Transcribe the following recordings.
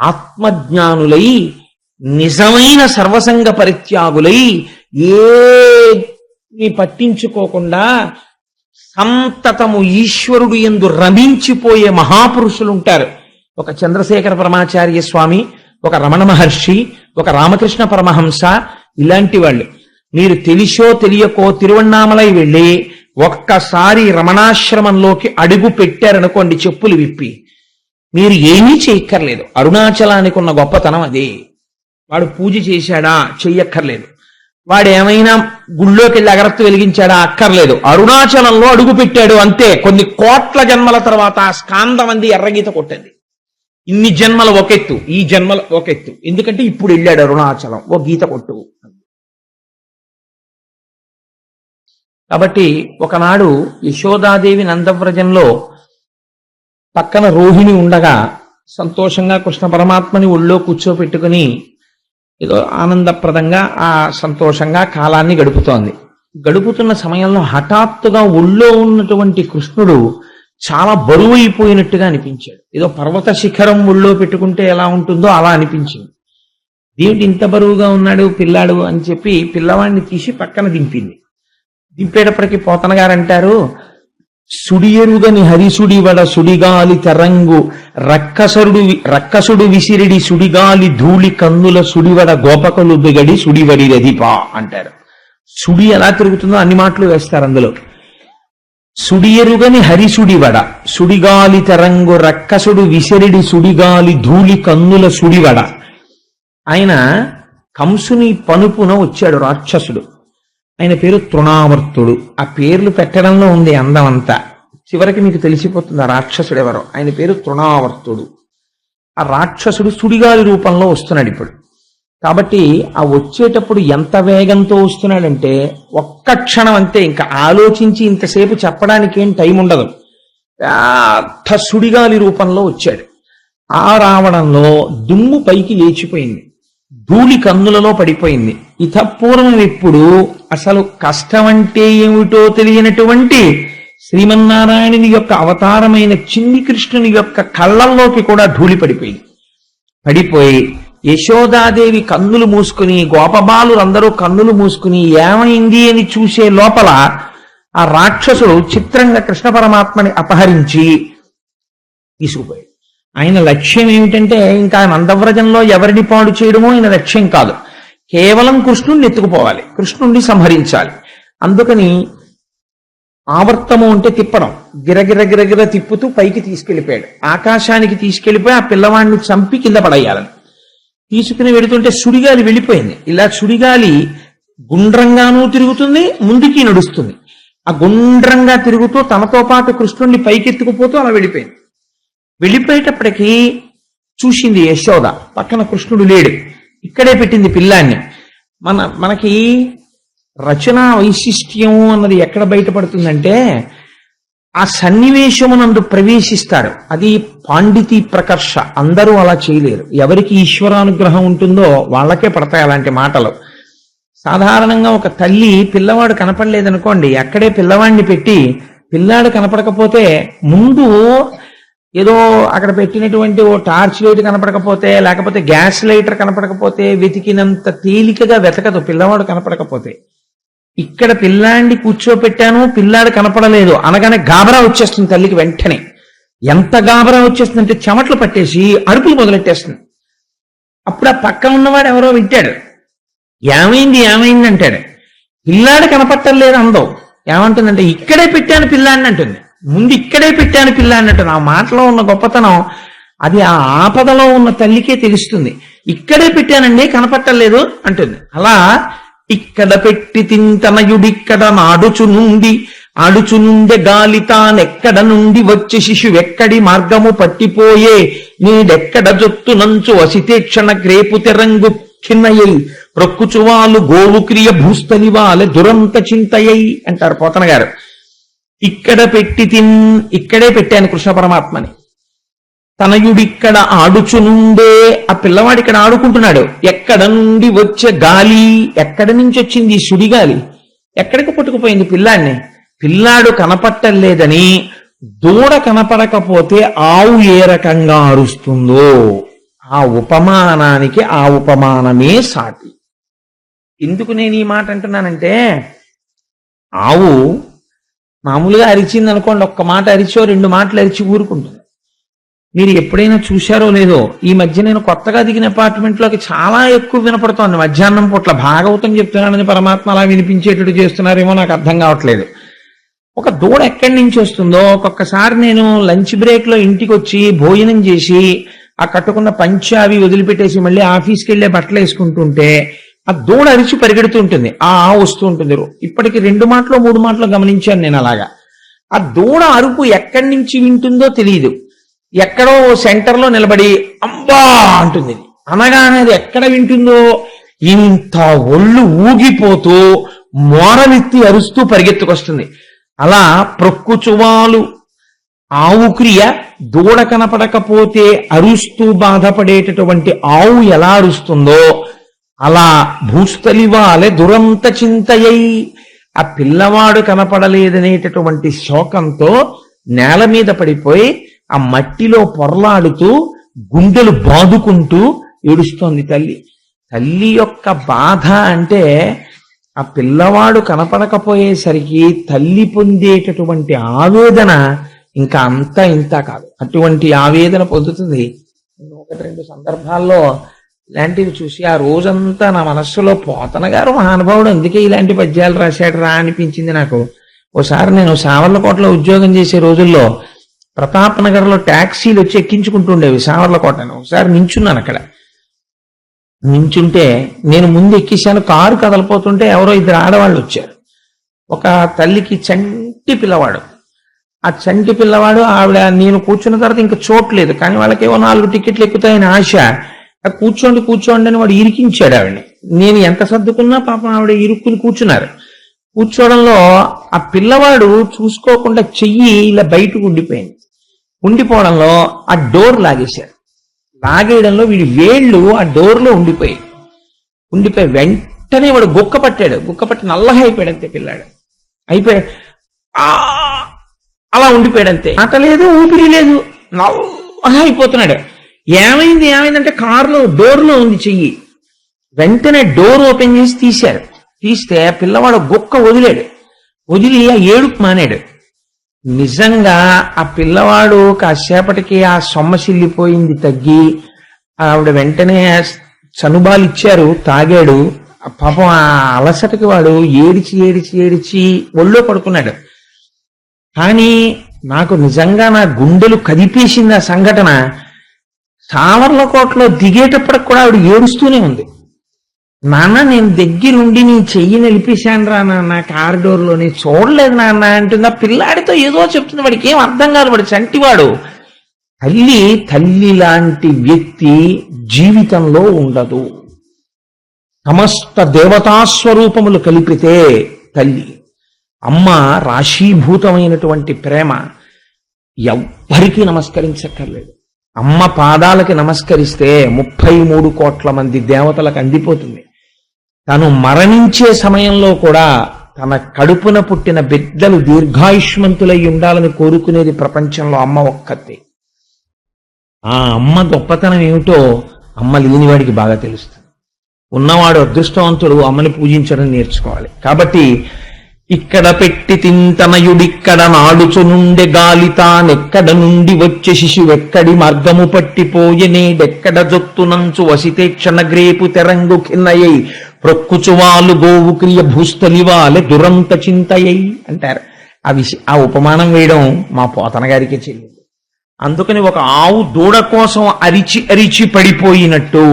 ఆత్మజ్ఞానులై నిజమైన సర్వసంగ పరిత్యాగులై ఏమి పట్టించుకోకుండా సంతతము ఈశ్వరుడు యందు రమించిపోయే మహాపురుషులు ఉంటారు. ఒక చంద్రశేఖర పరమాచార్య స్వామి, ఒక రమణ మహర్షి, ఒక రామకృష్ణ పరమహంస, ఇలాంటి వాళ్ళు. మీరు తెలిసో తెలియకో తిరువణ్ణామలై వెళ్ళి ఒక్కసారి రమణాశ్రమంలోకి అడుగు పెట్టారనుకోండి చెప్పులు విప్పి, మీరు ఏమీ చేయక్కర్లేదు. అరుణాచలానికి ఉన్న గొప్పతనం అదే. వాడు పూజ చేశాడా? చెయ్యక్కర్లేదు. వాడు ఏమైనా గుళ్ళోకి వెళ్ళి అగరత్తు వెలిగించాడా? అక్కర్లేదు. అరుణాచలంలో అడుగు పెట్టాడు అంతే. కొన్ని కోట్ల జన్మల తర్వాత స్కాందమంది ఎర్రగీత కొట్టింది. ఇన్ని జన్మల ఒకెత్తు, ఈ జన్మల ఒకెత్తు. ఎందుకంటే ఇప్పుడు వెళ్ళాడు అరుణాచలం, ఓ గీత కొట్టు. కాబట్టి ఒకనాడు యశోదాదేవి నందవ్రజంలో పక్కన రోహిణి ఉండగా సంతోషంగా కృష్ణ పరమాత్మని ఒళ్ళో కూర్చోపెట్టుకుని ఏదో ఆనందప్రదంగా ఆ సంతోషంగా కాలాన్ని గడుపుతోంది. గడుపుతున్న సమయంలో హఠాత్తుగా ఒళ్ళో ఉన్నటువంటి కృష్ణుడు చాలా బరువు అయిపోయినట్టుగా అనిపించాడు. ఏదో పర్వత శిఖరం ఒళ్ళో పెట్టుకుంటే ఎలా ఉంటుందో అలా అనిపించింది. దేవుడు ఇంత బరువుగా ఉన్నాడు పిల్లాడు అని చెప్పి పిల్లవాడిని తీసి పక్కన దింపింది. దింపేటప్పటికి పోతన గారు అంటారు, సుడియరుగని హరిసుడివడ సుడిగాలి తరంగు రక్కసుడు విసిరిడి సుడిగాలి ధూళి కన్నుల సుడివడ గోపకులు దిగడి సుడివడి రదిపా అంటారు. సుడి ఎలా తిరుగుతుందో అన్ని మాటలు వేస్తారు అందులో. సుడియరుగని హరిసుడివడ సుడిగాలి తరంగు రక్కసుడు విసిరిడి సుడిగాలి ధూళి కన్నుల సుడివడ. ఆయన కంసుని పనుపున వచ్చాడు రాక్షసుడు. ఆయన పేరు తృణావర్తుడు. ఆ పేర్లు పెట్టడంలో ఉంది అందం అంతా. చివరికి మీకు తెలిసిపోతుంది ఆ రాక్షసుడు ఎవరో. ఆయన పేరు తృణావర్తుడు. ఆ రాక్షసుడు సుడిగాలి రూపంలో వస్తున్నాడు ఇప్పుడు. కాబట్టి ఆ వచ్చేటప్పుడు ఎంత వేగంతో వస్తున్నాడంటే ఒక్క క్షణం అంతే, ఇంకా ఆలోచించి ఇంతసేపు చెప్పడానికి ఏం టైం ఉండదు. పెద్ద సుడిగాలి రూపంలో వచ్చాడు. ఆ రావడంలో దుమ్ము పైకి లేచిపోయింది, ధూళి కన్నులలో పడిపోయింది. ఇతపూర్వం ఎప్పుడు అసలు కష్టం అంటే ఏమిటో తెలియనటువంటి శ్రీమన్నారాయణుని యొక్క అవతారమైన చిన్ని కృష్ణుని యొక్క కళ్ళల్లోకి కూడా ధూళి పడిపోయింది. పడిపోయి యశోదాదేవి కన్నులు మూసుకుని, గోపబాలురందరూ కన్నులు మూసుకుని ఏమైంది అని చూసే లోపల ఆ రాక్షసుడు చిత్రంగా కృష్ణ పరమాత్మని అపహరించి తీసుకుపోయాడు. ఆయన లక్ష్యం ఏమిటంటే ఇంకా నందవ్రజంలో ఎవరిని పాడు చేయడమో ఆయన లక్ష్యం కాదు, కేవలం కృష్ణుణ్ణి ఎత్తుకుపోవాలి, కృష్ణుణ్ణి సంహరించాలి. అందుకని ఆవర్తము అంటే తిప్పడం, గిరగిర గిరగిర తిప్పుతూ పైకి తీసుకెళ్లిపోయాడు. ఆకాశానికి తీసుకెళ్లిపోయి ఆ పిల్లవాడిని చంపి కింద పడేయాలని తీసుకుని వెళుతుంటే సుడిగాలి వెళ్ళిపోయింది. ఇలా సుడిగాలి గుండ్రంగానూ తిరుగుతుంది, ముందుకి నడుస్తుంది. ఆ గుండ్రంగా తిరుగుతూ తనతో పాటు కృష్ణుణ్ణి పైకెత్తుకుపోతూ అలా వెళ్ళిపోయింది. వెళ్ళిపోయేటప్పటికీ చూసింది యశోద, పక్కన కృష్ణుడు లేడు. ఇక్కడే పెట్టింది పిల్లాన్ని. మనకి రచనా వైశిష్ట్యం అన్నది ఎక్కడ బయటపడుతుందంటే ఆ సన్నివేశమునందు ప్రవేశిస్తాడు. అది పాండితీ ప్రకర్ష. అందరూ అలా చేయలేరు. ఎవరికి ఈశ్వరానుగ్రహం ఉంటుందో వాళ్ళకే పడతాయి అలాంటి మాటలు. సాధారణంగా ఒక తల్లి పిల్లవాడు కనపడలేదనుకోండి, అక్కడే పిల్లవాడిని పెట్టి పిల్లాడు కనపడకపోతే ముందు ఏదో అక్కడ పెట్టినటువంటి ఓ టార్చ్ లైట్ కనపడకపోతే, లేకపోతే గ్యాస్ లైటర్ కనపడకపోతే వెతికినంత తేలికగా వెతకదు పిల్లవాడు కనపడకపోతే. ఇక్కడ పిల్లాడిని కూర్చోపెట్టాను, పిల్లాడు కనపడలేదు అనగానే గాబరా వచ్చేస్తుంది తల్లికి. వెంటనే ఎంత గాబరా వచ్చేస్తుందంటే చెమట్లు పట్టేసి అరుపులు మొదలెట్టేస్తుంది. అప్పుడు ఆ పక్కన ఉన్నవాడు ఎవరో వింటాడు, ఏమైంది ఏమైంది అంటాడు. పిల్లాడు కనపట్టలేదు అందం. ఏమంటుందంటే ఇక్కడే పెట్టాను పిల్లాడిని అంటుంది. ముందు ఇక్కడే పెట్టాను పిల్లాడిని అంటుంది. ఆ మాటలో ఉన్న గొప్పతనం అది ఆ ఆపదలో ఉన్న తల్లికే తెలుస్తుంది. ఇక్కడే పెట్టానండి కనపట్టలేదు అంటుంది. అలా ఇక్కడ పెట్టి తింతనయుడిక్కడ ఆడుచునుండే గాలి తానెక్కడ నుండి వచ్చి శిశువెక్కడి మార్గము పట్టిపోయే నీడెక్కడ జొత్తు నంచు అసితేక్షణ గ్రేపు తెరంగు ఖిన్నయ్యి ప్రొక్కుచువాలు గోవు క్రియ భూస్థలివాలే దురంత చింతయ్యి అంటారు పోతన గారు. ఇక్కడే పెట్టాను కృష్ణ పరమాత్మని. తనయుడిక్కడ ఆడుచునుండే, ఆ పిల్లవాడు ఇక్కడ ఆడుకుంటున్నాడు. ఎక్కడ నుండి వచ్చే గాలి, ఎక్కడి నుంచి వచ్చింది ఈ సుడిగాలి, ఎక్కడికి పట్టుకుపోయింది పిల్లాడిని. పిల్లాడు కనపట్టలేదని దూడ కనపడకపోతే ఆవు ఏ రకంగా అరుస్తుందో ఆ ఉపమానానికి ఆ ఉపమానమే సాటి. ఎందుకు నేను ఈ మాట అంటున్నానంటే, ఆవు మామూలుగా అరిచింది అనుకోండి, ఒక్క మాట అరిచో 2 మాటలు అరిచి ఊరుకుంటుంది. మీరు ఎప్పుడైనా చూశారో లేదో, ఈ మధ్య నేను కొత్తగా దిగిన అపార్ట్మెంట్లోకి చాలా ఎక్కువ వినపడుతోంది మధ్యాహ్నం పూట్ల. భాగవతం చెప్తున్నానని పరమాత్మ అలా వినిపించేటట్టు చేస్తున్నారేమో నాకు అర్థం కావట్లేదు. ఒక దూడ ఎక్కడి నుంచి వస్తుందో, ఒక్కొక్కసారి నేను లంచ్ బ్రేక్ లో ఇంటికి వచ్చి భోజనం చేసి ఆ కట్టుకున్న పంచె అవి వదిలిపెట్టేసి మళ్ళీ ఆఫీస్కి వెళ్ళే బట్టలు వేసుకుంటుంటే ఆ దూడ అరిచి పరిగెడుతూ ఉంటుంది, ఆ వస్తూ ఉంటుంది. ఇప్పటికి 2 మాటలు 3 మాటలు గమనించాను నేను అలాగా. ఆ దూడ అరుపు ఎక్కడి నుంచి వింటుందో తెలియదు. ఎక్కడో సెంటర్లో నిలబడి అంబా అంటుంది. అనగానే అది ఎక్కడ వింటుందో ఇంత ఒళ్ళు ఊగిపోతూ మోరలెత్తి అరుస్తూ పరిగెత్తుకొస్తుంది. అలా ప్రొక్కుచువాలు ఆవు క్రియ, దూడ కనపడకపోతే అరుస్తూ బాధపడేటటువంటి ఆవు ఎలా అరుస్తుందో అలా భూస్థలివాలే దురంత చింతయై, ఆ పిల్లవాడు కనపడలేదనేటటువంటి శోకంతో నేల మీద పడిపోయి ఆ మట్టిలో పొరలాడుతూ గుండెలు బాదుకుంటూ ఏడుస్తోంది తల్లి. తల్లి యొక్క బాధ అంటే ఆ పిల్లవాడు కనపడకపోయేసరికి తల్లి పొందేటటువంటి ఆవేదన ఇంకా అంతా ఇంత కాదు. అటువంటి ఆవేదన పొందుతుంది. 1-2 సందర్భాల్లో ఇలాంటివి చూసి ఆ రోజంతా నా మనస్సులో పోతన గారు మహానుభావుడు అందుకే ఇలాంటి పద్యాలు రాశాడు రా అనిపించింది నాకు. ఓసారి నేను సావర్లకోటలో ఉద్యోగం చేసే రోజుల్లో ప్రతాప్ నగర్లో ట్యాక్సీలు వచ్చి ఎక్కించుకుంటుండేవి సావర్లకోటను. ఒకసారి నించున్నాను అక్కడ. నించుంటే నేను ముందు ఎక్కించాను, కారు కదలిపోతుంటే ఎవరో 2 ఆడవాళ్ళు వచ్చారు. ఒక తల్లికి చంటి పిల్లవాడు. ఆ చంటి పిల్లవాడు ఆవిడ నేను కూర్చున్న తర్వాత ఇంకా చోట్లేదు, కానీ వాళ్ళకేవో 4 టికెట్లు ఎక్కుతాయని ఆశ. కూర్చోండి కూర్చోండి అని వాడు ఇరికించాడు ఆవిడని. నేను ఎంత సర్దుకున్నా పాపం ఆవిడ ఇరుక్కుని కూర్చున్నారు. కూర్చోవడంలో ఆ పిల్లవాడు చూసుకోకుండా చెయ్యి ఇలా బయటకు ఉండిపోయింది. ఉండిపోవడంలో ఆ డోర్ లాగేశారు. లాగేయడంలో వీడి వేళ్ళు ఆ డోర్లో ఉండిపోయి వెంటనే వాడు గుక్క పట్టి నల్లగా అయిపోయాడంతే పిల్లాడు. అయిపోయాడు, అలా ఉండిపోయాడంతే. మాట లేదు, ఊపిరి లేదు, నల్లగా అయిపోతున్నాడు. ఏమైందంటే కారులో డోర్లో ఉంది చెయ్యి. వెంటనే డోర్ ఓపెన్ చేసి తీశారు. తీస్తే పిల్లవాడు గుక్క వదిలి ఆ ఏడుపు మానేడు. నిజంగా ఆ పిల్లవాడు కాసేపటికి ఆ సొమ్మసిల్లిపోయింది తగ్గి ఆవిడ వెంటనే చనుబాలు ఇచ్చారు, తాగాడు. పాపం ఆ అలసటకి వాడు ఏడిచి ఒళ్ళో పడుకున్నాడు. కానీ నాకు నిజంగా నా గుండెలు కదిపేసింది ఆ సంఘటన. సావర్లకోటలో దిగేటప్పటికి కూడా ఆవిడ ఏడుస్తూనే ఉంది. నాన్న నేను దగ్గరుండి నీ చెయ్యి నిలిపేశాను రా నాన్న కారిడోర్లో, నేను చూడలేదు నాన్న అంటుంది. ఆ పిల్లాడితో ఏదో చెప్తుంది, వాడికి ఏం అర్థం కాదు, వాడు చంటివాడు. తల్లి లాంటి వ్యక్తి జీవితంలో ఉండదు. సమస్త దేవతాస్వరూపములు కలిపితే తల్లి. అమ్మ రాశీభూతమైనటువంటి ప్రేమ ఎవ్వరికీ నమస్కరించక్కర్లేదు. అమ్మ పాదాలకి నమస్కరిస్తే 33 కోట్ల మంది దేవతలకు అందిపోతుంది. తను మరణించే సమయంలో కూడా తన కడుపున పుట్టిన బిడ్డలు దీర్ఘాయుష్మంతులై ఉండాలని కోరుకునేది ప్రపంచంలో అమ్మ ఒక్కతే. ఆ అమ్మ గొప్పతనం ఏమిటో అమ్మ లేనివాడికి బాగా తెలుస్తుంది. ఉన్నవాడు అదృష్టవంతుడు అమ్మని పూజించడం నేర్చుకోవాలి. కాబట్టి ఇక్కడ పెట్టి తింతనయుడిక్కడ నాడుచు నుండి గాలితానెక్కడ నుండి వచ్చే శిశువెక్కడి మార్గము పట్టిపోయెనేడెక్కడ జొత్తునంచు వసితే క్షణగ్రేపు తెరంగు కిన్నయ్యై ప్రొక్కుచువాలు గోవు క్రియ భూస్థలివాలే దురంత చింతయ్యై అంటారు. ఆ ఉపమానం వేయడం మా పోతన గారికే చెల్లింది. అందుకని ఒక ఆవు దూడ కోసం అరిచి పడిపోయినట్టు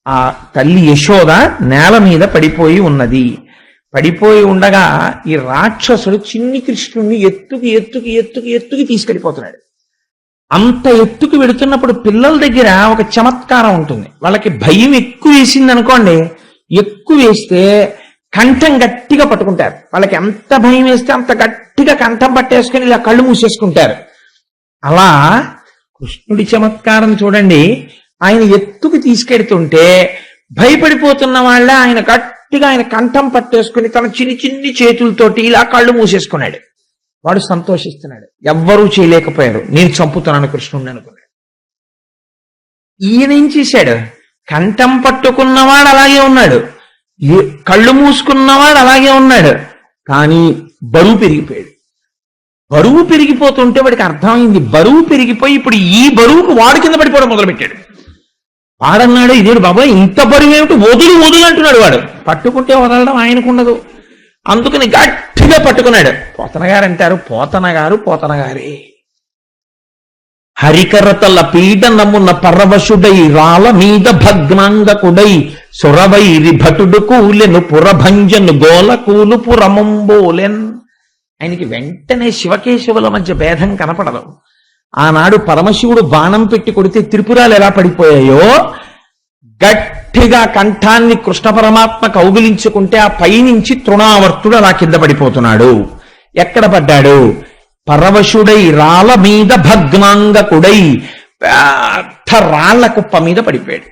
ఆ తల్లి యశోద నేల మీద పడిపోయి ఉన్నది. పడిపోయి ఉండగా ఈ రాక్షసుడు చిన్ని కృష్ణుణ్ణి ఎత్తుకి తీసుకెళ్ళిపోతున్నాడు. అంత ఎత్తుకు వెడుతున్నప్పుడు పిల్లల దగ్గర ఒక చమత్కారం ఉంటుంది. వాళ్ళకి భయం ఎక్కువ వేసింది అనుకోండి, ఎక్కువ వేస్తే కంఠం గట్టిగా పట్టుకుంటారు. వాళ్ళకి ఎంత భయం వేస్తే అంత గట్టిగా కంఠం పట్టేసుకుని ఇలా కళ్ళు మూసేసుకుంటారు. అలా కృష్ణుడి చమత్కారం చూడండి. ఆయన ఎత్తుకు తీసుకెడుతుంటే భయపడిపోతున్న వాళ్ళ ఆయన గట్టిగా ఆయన కంఠం పట్టేసుకుని తన చిన్ని చేతులతోటి ఇలా కళ్ళు మూసేసుకున్నాడు. వాడు సంతోషిస్తున్నాడు. ఎవ్వరూ చేయలేకపోయారు. నేను చంపుతున్నాను కృష్ణుడిని అనుకున్నాడు. ఈయన ఏం చేశాడు? కంఠం పట్టుకున్నవాడు అలాగే ఉన్నాడు, కళ్ళు మూసుకున్నవాడు అలాగే ఉన్నాడు, కానీ బరువు పెరిగిపోయాడు. బరువు పెరిగిపోతుంటే వాడికి అర్థమైంది, బరువు పెరిగిపోయి ఇప్పుడు ఈ బరువుకు వాడు కింద పడిపోవడం మొదలుపెట్టాడు. వాడన్నాడు, ఇదేడు బాబాయ్ ఇంత బరువు ఏమిటి, వదులు వదులు అంటున్నాడు. వాడు పట్టుకుంటే వదలడం ఆయనకుండదు, అందుకని గట్టిగా పట్టుకున్నాడు. పోతన గారు అంటారు, పోతన గారే హరికరతల పీడనమున్న పరవశుడై రాల మీద భగ్నాంగకుడై సురవైరి భటుడు కూలెను పురభంజను గోల కూలు పురమంబోలెన్. ఆయనకి వెంటనే శివకేశవుల మధ్య భేదం కనపడదు. ఆనాడు పరమశివుడు బాణం పెట్టి కొడితే త్రిపురాలు ఎలా పడిపోయాయో, గట్టిగా కంఠాన్ని కృష్ణ పరమాత్మ కౌగిలించుకుంటే ఆ పైనుంచి తృణావర్తుడు అలా కింద పడిపోతున్నాడు. ఎక్కడ పడ్డాడు? పరవశుడై రాళ్ళ మీద భగ్నాంగకుడై పెద్ద రాళ్ల కుప్ప మీద పడిపోయాడు.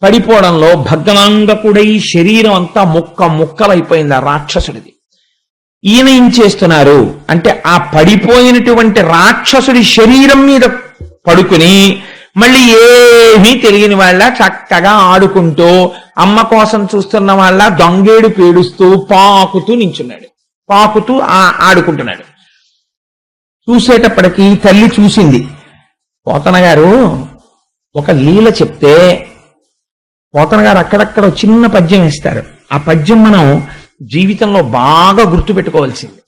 పడిపోవడంలో భగ్నాంగకుడై శరీరం అంతా ముక్కలైపోయింది ఆ రాక్షసుడిది. ఈయన ఏం చేస్తున్నారు అంటే, ఆ పడిపోయినటువంటి రాక్షసుడి శరీరం మీద పడుకుని మళ్ళీ ఏమీ తెలియని వాళ్ళ చక్కగా ఆడుకుంటూ, అమ్మ కోసం చూస్తున్న వాళ్ళ దొంగేడు పేడుస్తూ పాకుతూ నించున్నాడు, పాకుతూ ఆడుకుంటున్నాడు. చూసేటప్పటికి తల్లి చూసింది. పోతన గారు ఒక లీల చెప్తే పోతన గారు అక్కడక్కడ చిన్న పద్యం వేస్తారు. ఆ పద్యం మనం జీవితంలో బాగా గుర్తుపెట్టుకోవాల్సింది.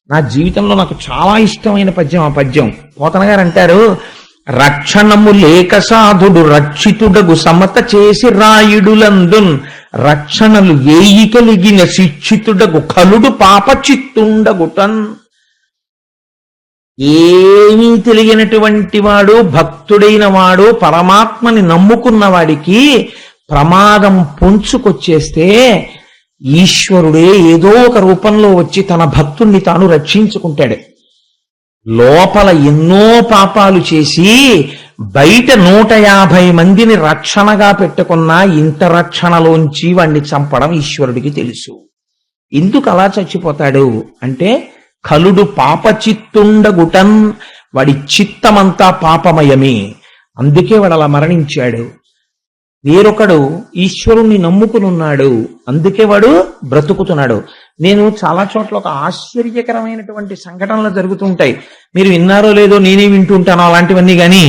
నా జీవితంలో నాకు చాలా ఇష్టమైన పద్యం ఆ పద్యం. పోతన గారు అంటారు, రక్షణము లేక సాధుడు రక్షితుడగు సమత చేసి రాయుడులందున్ రక్షణలు ఏయి కలిగిన శిక్షితుడగు కలుడు పాప చిత్తుండగుటన్. ఏమీ తెలియనటువంటి వాడు, భక్తుడైన వాడు, పరమాత్మని నమ్ముకున్న వాడికి ప్రమాదం పొంచుకొచ్చేస్తే ఈశ్వరుడే ఏదో ఒక రూపంలో వచ్చి తన భక్తుణ్ణి తాను రక్షించుకుంటాడు. లోపల ఎన్నో పాపాలు చేసి బయట 150 మందిని రక్షణగా పెట్టుకున్న ఇంత రక్షణలోంచి వాణ్ణి చంపడం ఈశ్వరుడికి తెలుసు. ఎందుకు అలా చచ్చిపోతాడు అంటే, కలుడు పాపచిత్తుండగుటన్, వాడి చిత్తమంతా పాపమయమే, అందుకే వాడు అలా మరణించాడు. వేరొకడు ఈశ్వరుణ్ణి నమ్ముకునున్నాడు, అందుకే వాడు బ్రతుకుతున్నాడు. నేను చాలా చోట్ల ఒక ఆశ్చర్యకరమైనటువంటి సంఘటనలు జరుగుతుంటాయి, మీరు విన్నారో లేదో నేనే వింటుంటాను అలాంటివన్నీ. కానీ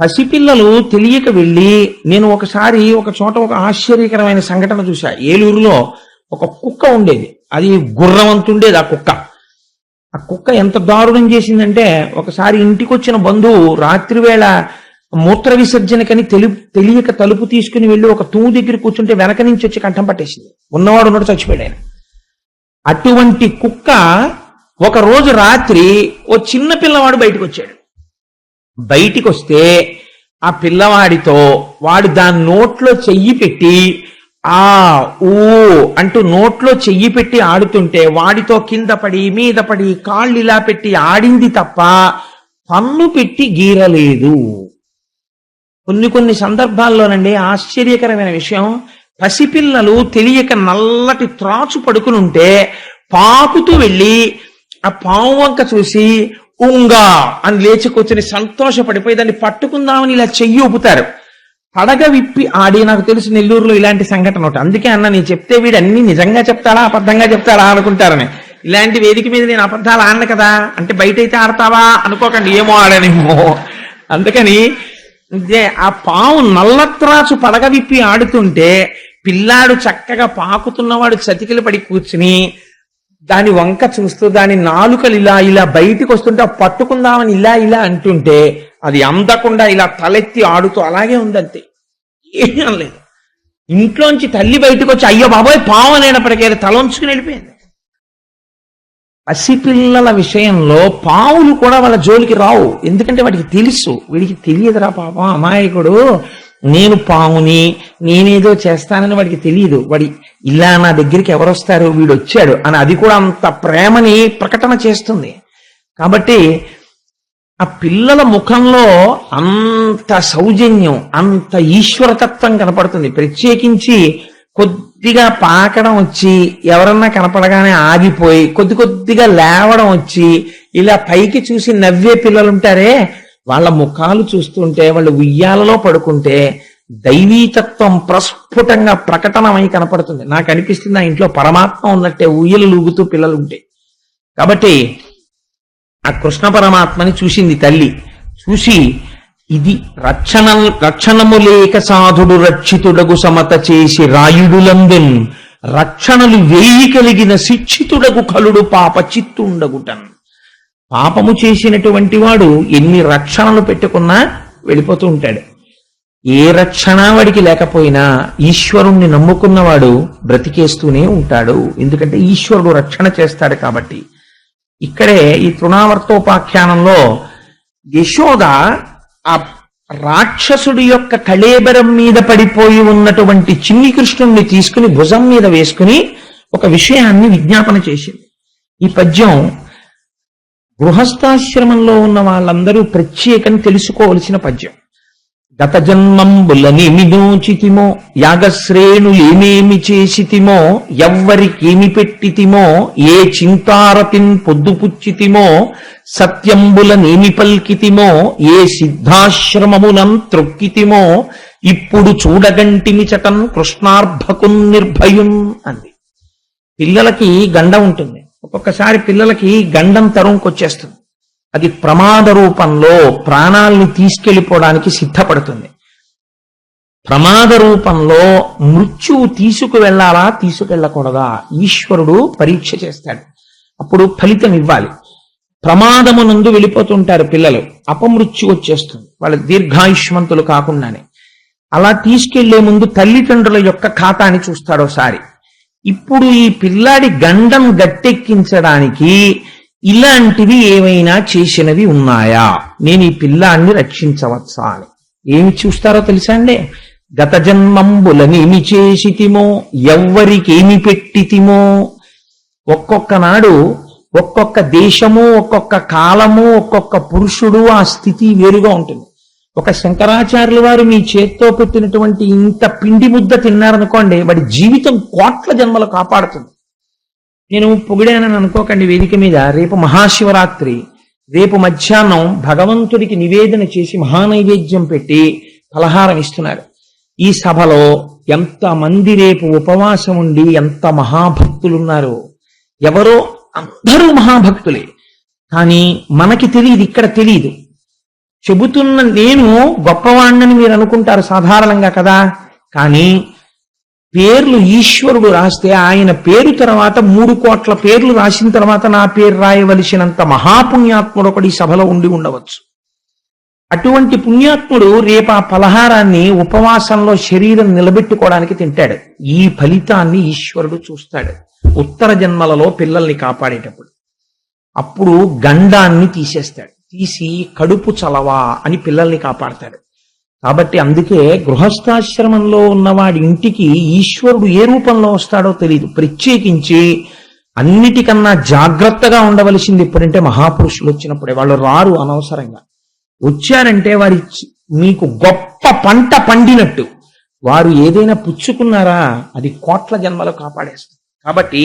పసిపిల్లలు తెలియక వెళ్ళి, నేను ఒకసారి ఒక చోట ఒక ఆశ్చర్యకరమైన సంఘటన చూశా. ఏలూరులో ఒక కుక్క ఉండేది, అది గుర్రవంతుండేది. ఆ కుక్క ఎంత దారుణం చేసిందంటే, ఒకసారి ఇంటికి వచ్చిన బంధువు రాత్రివేళ మూత్ర విసర్జనకని తెలియక తలుపు తీసుకుని వెళ్ళి ఒక తూము దగ్గర కూర్చుంటే వెనక నుంచి వచ్చి కంఠం పట్టేసింది. ఉన్నవాడు చచ్చిపోయాడు ఆయన. అటువంటి కుక్క ఒక రోజు రాత్రి ఓ చిన్న పిల్లవాడు బయటకు వచ్చాడు. బయటికి వస్తే ఆ పిల్లవాడితో వాడు దాని నోట్లో చెయ్యి పెట్టి ఆ ఊ అంటూ నోట్లో చెయ్యి పెట్టి ఆడుతుంటే వాడితో కింద పడి మీద పడి కాళ్ళు ఇలా పెట్టి ఆడింది తప్ప పన్ను పెట్టి గీరలేదు. కొన్ని సందర్భాల్లోనండి ఆశ్చర్యకరమైన విషయం, పసిపిల్లలు తెలియక నల్లటి త్రాచు పడుకునుంటే పాకుతూ వెళ్ళి ఆ పాము వంక చూసి ఉంగా అని లేచి కూర్చొని సంతోషపడిపోయి దాన్ని పట్టుకుందామని ఇలా చెయ్యి ఊపుతారు. పడగ విప్పి ఆడి, నాకు తెలుసు నెల్లూరులో ఇలాంటి సంఘటన ఒకటి. అందుకే అన్న నేను చెప్తే వీడు అన్ని నిజంగా చెప్తాడా అబద్ధంగా చెప్తాడా అనుకుంటారని. ఇలాంటి వేదిక మీద నేను అబద్ధాలు ఆడను కదా అంటే, బయట అయితే ఆడతావా అనుకోకండి, ఏమో ఆడనేమో. అందుకని ఆ పాము నల్లత్రాచు పడగ విప్పి ఆడుతుంటే పిల్లాడు చక్కగా పాకుతున్నవాడు చతికిలు పడి కూర్చుని దాని వంక చూస్తూ దాని నాలుకలు ఇలా బయటికి వస్తుంటే పట్టుకుందామని ఇలా అంటుంటే అది అందకుండా ఇలా తలెత్తి ఆడుతూ అలాగే ఉందంతే, ఏం లేదు. ఇంట్లోంచి తల్లి బయటకు వచ్చి అయ్యో బాబోయ్ పాము అనేటప్పటికీ తల ఉంచుకుని వెళ్ళిపోయింది. పసిపిల్లల విషయంలో పావులు కూడా వాళ్ళ జోలికి రావు, ఎందుకంటే వాడికి తెలుసు, వీడికి తెలియదురా పాపం అమాయకుడు, నేను పావుని నేనేదో చేస్తానని వాడికి తెలియదు. వాడి ఇలా నా దగ్గరికి ఎవరు వస్తారు, వీడు వచ్చాడు అని అది కూడా అంత ప్రేమని ప్రకటన చేస్తుంది. కాబట్టి ఆ పిల్లల ముఖంలో అంత సౌజన్యం, అంత ఈశ్వరతత్వం కనపడుతుంది. ప్రత్యేకించి కొద్దిగా పాకడం వచ్చి ఎవరన్నా కనపడగానే ఆగిపోయి కొద్దిగా లేవడం వచ్చి ఇలా పైకి చూసి నవ్వే పిల్లలుంటారే, వాళ్ళ ముఖాలు చూస్తుంటే, వాళ్ళు ఉయ్యాలలో పడుకుంటే దైవీతత్వం ప్రస్ఫుటంగా ప్రకటనమై కనపడుతుంది. నాకు అనిపిస్తుంది ఆ ఇంట్లో పరమాత్మ ఉన్నట్టే, ఊయలు లూగుతూ పిల్లలు ఉంటే. కాబట్టి ఆ కృష్ణ పరమాత్మని చూసింది తల్లి. చూసి ఇది రక్షణము లేక సాధుడు రక్షితుడగు సమత చేసి రాయుడులందెన్ రక్షణలు వేయి కలిగిన శిక్షితుడగు కలుడు పాప చిత్తుండగుటన్. పాపము చేసినటువంటి వాడు ఎన్ని రక్షణలు పెట్టుకున్నా వెళ్ళిపోతూ ఉంటాడు. ఏ రక్షణ వాడికి లేకపోయినా ఈశ్వరుణ్ణి నమ్ముకున్నవాడు బ్రతికేస్తూనే ఉంటాడు. ఎందుకంటే ఈశ్వరుడు రక్షణ చేస్తాడు కాబట్టి. ఇక్కడే ఈ తృణావర్తోపాఖ్యానంలో యశోద ఆ రాక్షసుడి యొక్క కళేబరం మీద పడిపోయి ఉన్నటువంటి చిన్ని కృష్ణుణ్ణి తీసుకుని భుజం మీద వేసుకుని ఒక విషయాన్ని విజ్ఞాపన చేసింది. ఈ పద్యం గృహస్థాశ్రమంలో ఉన్న వాళ్ళందరూ ప్రత్యేకం తెలుసుకోవలసిన పద్యం. గత జన్మంబులనేమి నోచితిమో, యాగశ్రేణులేమేమి చేసితిమో, ఎవ్వరికేమి పెట్టితిమో, ఏ చింతారతిన్ పొద్దుపుచ్చితిమో, సత్యంబులనేమి పల్కితిమో, ఏ సిద్ధాశ్రమమునం త్రొక్కితిమో, ఇప్పుడు చూడగంటిమి చటన్ కృష్ణార్భకున్ నిర్భయున్ అంది. పిల్లలకి గండం ఉంటుంది. ఒక్కొక్కసారి పిల్లలకి గండం తరుంకొచ్చేస్తుంది. అది ప్రమాద రూపంలో ప్రాణాల్ని తీసుకెళ్లిపోవడానికి సిద్ధపడుతుంది. ప్రమాద రూపంలో మృత్యువు తీసుకువెళ్లాలా తీసుకెళ్లకూడదా ఈశ్వరుడు పరీక్ష చేస్తాడు. అప్పుడు ఫలితం ఇవ్వాలి. ప్రమాదమునందు వెళ్ళిపోతుంటారు పిల్లలు, అపమృత్యు వచ్చేస్తుంది, వాళ్ళు దీర్ఘాయుష్మంతులు కాకుండానే. అలా తీసుకెళ్లే ముందు తల్లిదండ్రుల యొక్క ఖాతాని చూస్తాడోసారి. ఇప్పుడు ఈ పిల్లాడి గండం గట్టెక్కించడానికి ఇలాంటివి ఏమైనా చేసినవి ఉన్నాయా, నేను ఈ పిల్లాన్ని రక్షించవచ్చా అని ఏమి చూస్తారో తెలుసా అండి? గత జన్మంబులనేమి చేసితిమో, ఎవ్వరికేమి పెట్టితిమో. ఒక్కొక్క నాడు ఒక్కొక్క దేశము, ఒక్కొక్క కాలము, ఒక్కొక్క పురుషుడు ఆ స్థితి వేరుగా ఉంటుంది. ఒక శంకరాచార్యుల వారు మీ చేత్తో పెట్టినటువంటి ఇంత పిండి ముద్ద తిన్నారనుకోండి, వాడి జీవితం కోట్ల జన్మలు కాపాడుతుంది. నేను పొగిడానని అనుకోకండి వేదిక మీద. రేపు మహాశివరాత్రి, రేపు మధ్యాహ్నం భగవంతుడికి నివేదన చేసి మహానైవేద్యం పెట్టి ఫలహారం ఇస్తున్నారు. ఈ సభలో ఎంతమంది రేపు ఉపవాసం ఉండి ఎంత మహాభక్తులున్నారు. ఎవరో అందరూ మహాభక్తులే, కానీ మనకి తెలియదు, ఇక్కడ తెలియదు. చెబుతున్న నేను గొప్పవాణ్ణని మీరు అనుకుంటారు సాధారణంగా కదా. కానీ పేర్లు ఈశ్వరుడు రాస్తే ఆయన పేరు తర్వాత 3 కోట్ల పేర్లు రాసిన తర్వాత నా పేరు రాయవలసినంత మహాపుణ్యాత్ముడు ఒకటి సభలో ఉండి ఉండవచ్చు. అటువంటి పుణ్యాత్ముడు రేపు ఆ ఫలహారాన్ని ఉపవాసంలో శరీరం నిలబెట్టుకోవడానికి తింటాడు. ఈ ఫలితాన్ని ఈశ్వరుడు చూస్తాడు ఉత్తర జన్మలలో పిల్లల్ని కాపాడేటప్పుడు. అప్పుడు గండాన్ని తీసేస్తాడు, తీసి కడుపు చలవా అని పిల్లల్ని కాపాడతాడు. కాబట్టి అందుకే గృహస్థాశ్రమంలో ఉన్నవాడి ఇంటికి ఈశ్వరుడు ఏ రూపంలో వస్తాడో తెలియదు. ప్రత్యేకించి అన్నిటికన్నా జాగ్రత్తగా ఉండవలసింది ఎప్పుడంటే మహాపురుషులు వచ్చినప్పుడే. వాళ్ళు రారు అనవసరంగా. వచ్చారంటే వారి మీకు గొప్ప పంట పండినట్టు. వారు ఏదైనా పుచ్చుకున్నారా అది కోట్ల జన్మలు కాపాడేస్తారు. కాబట్టి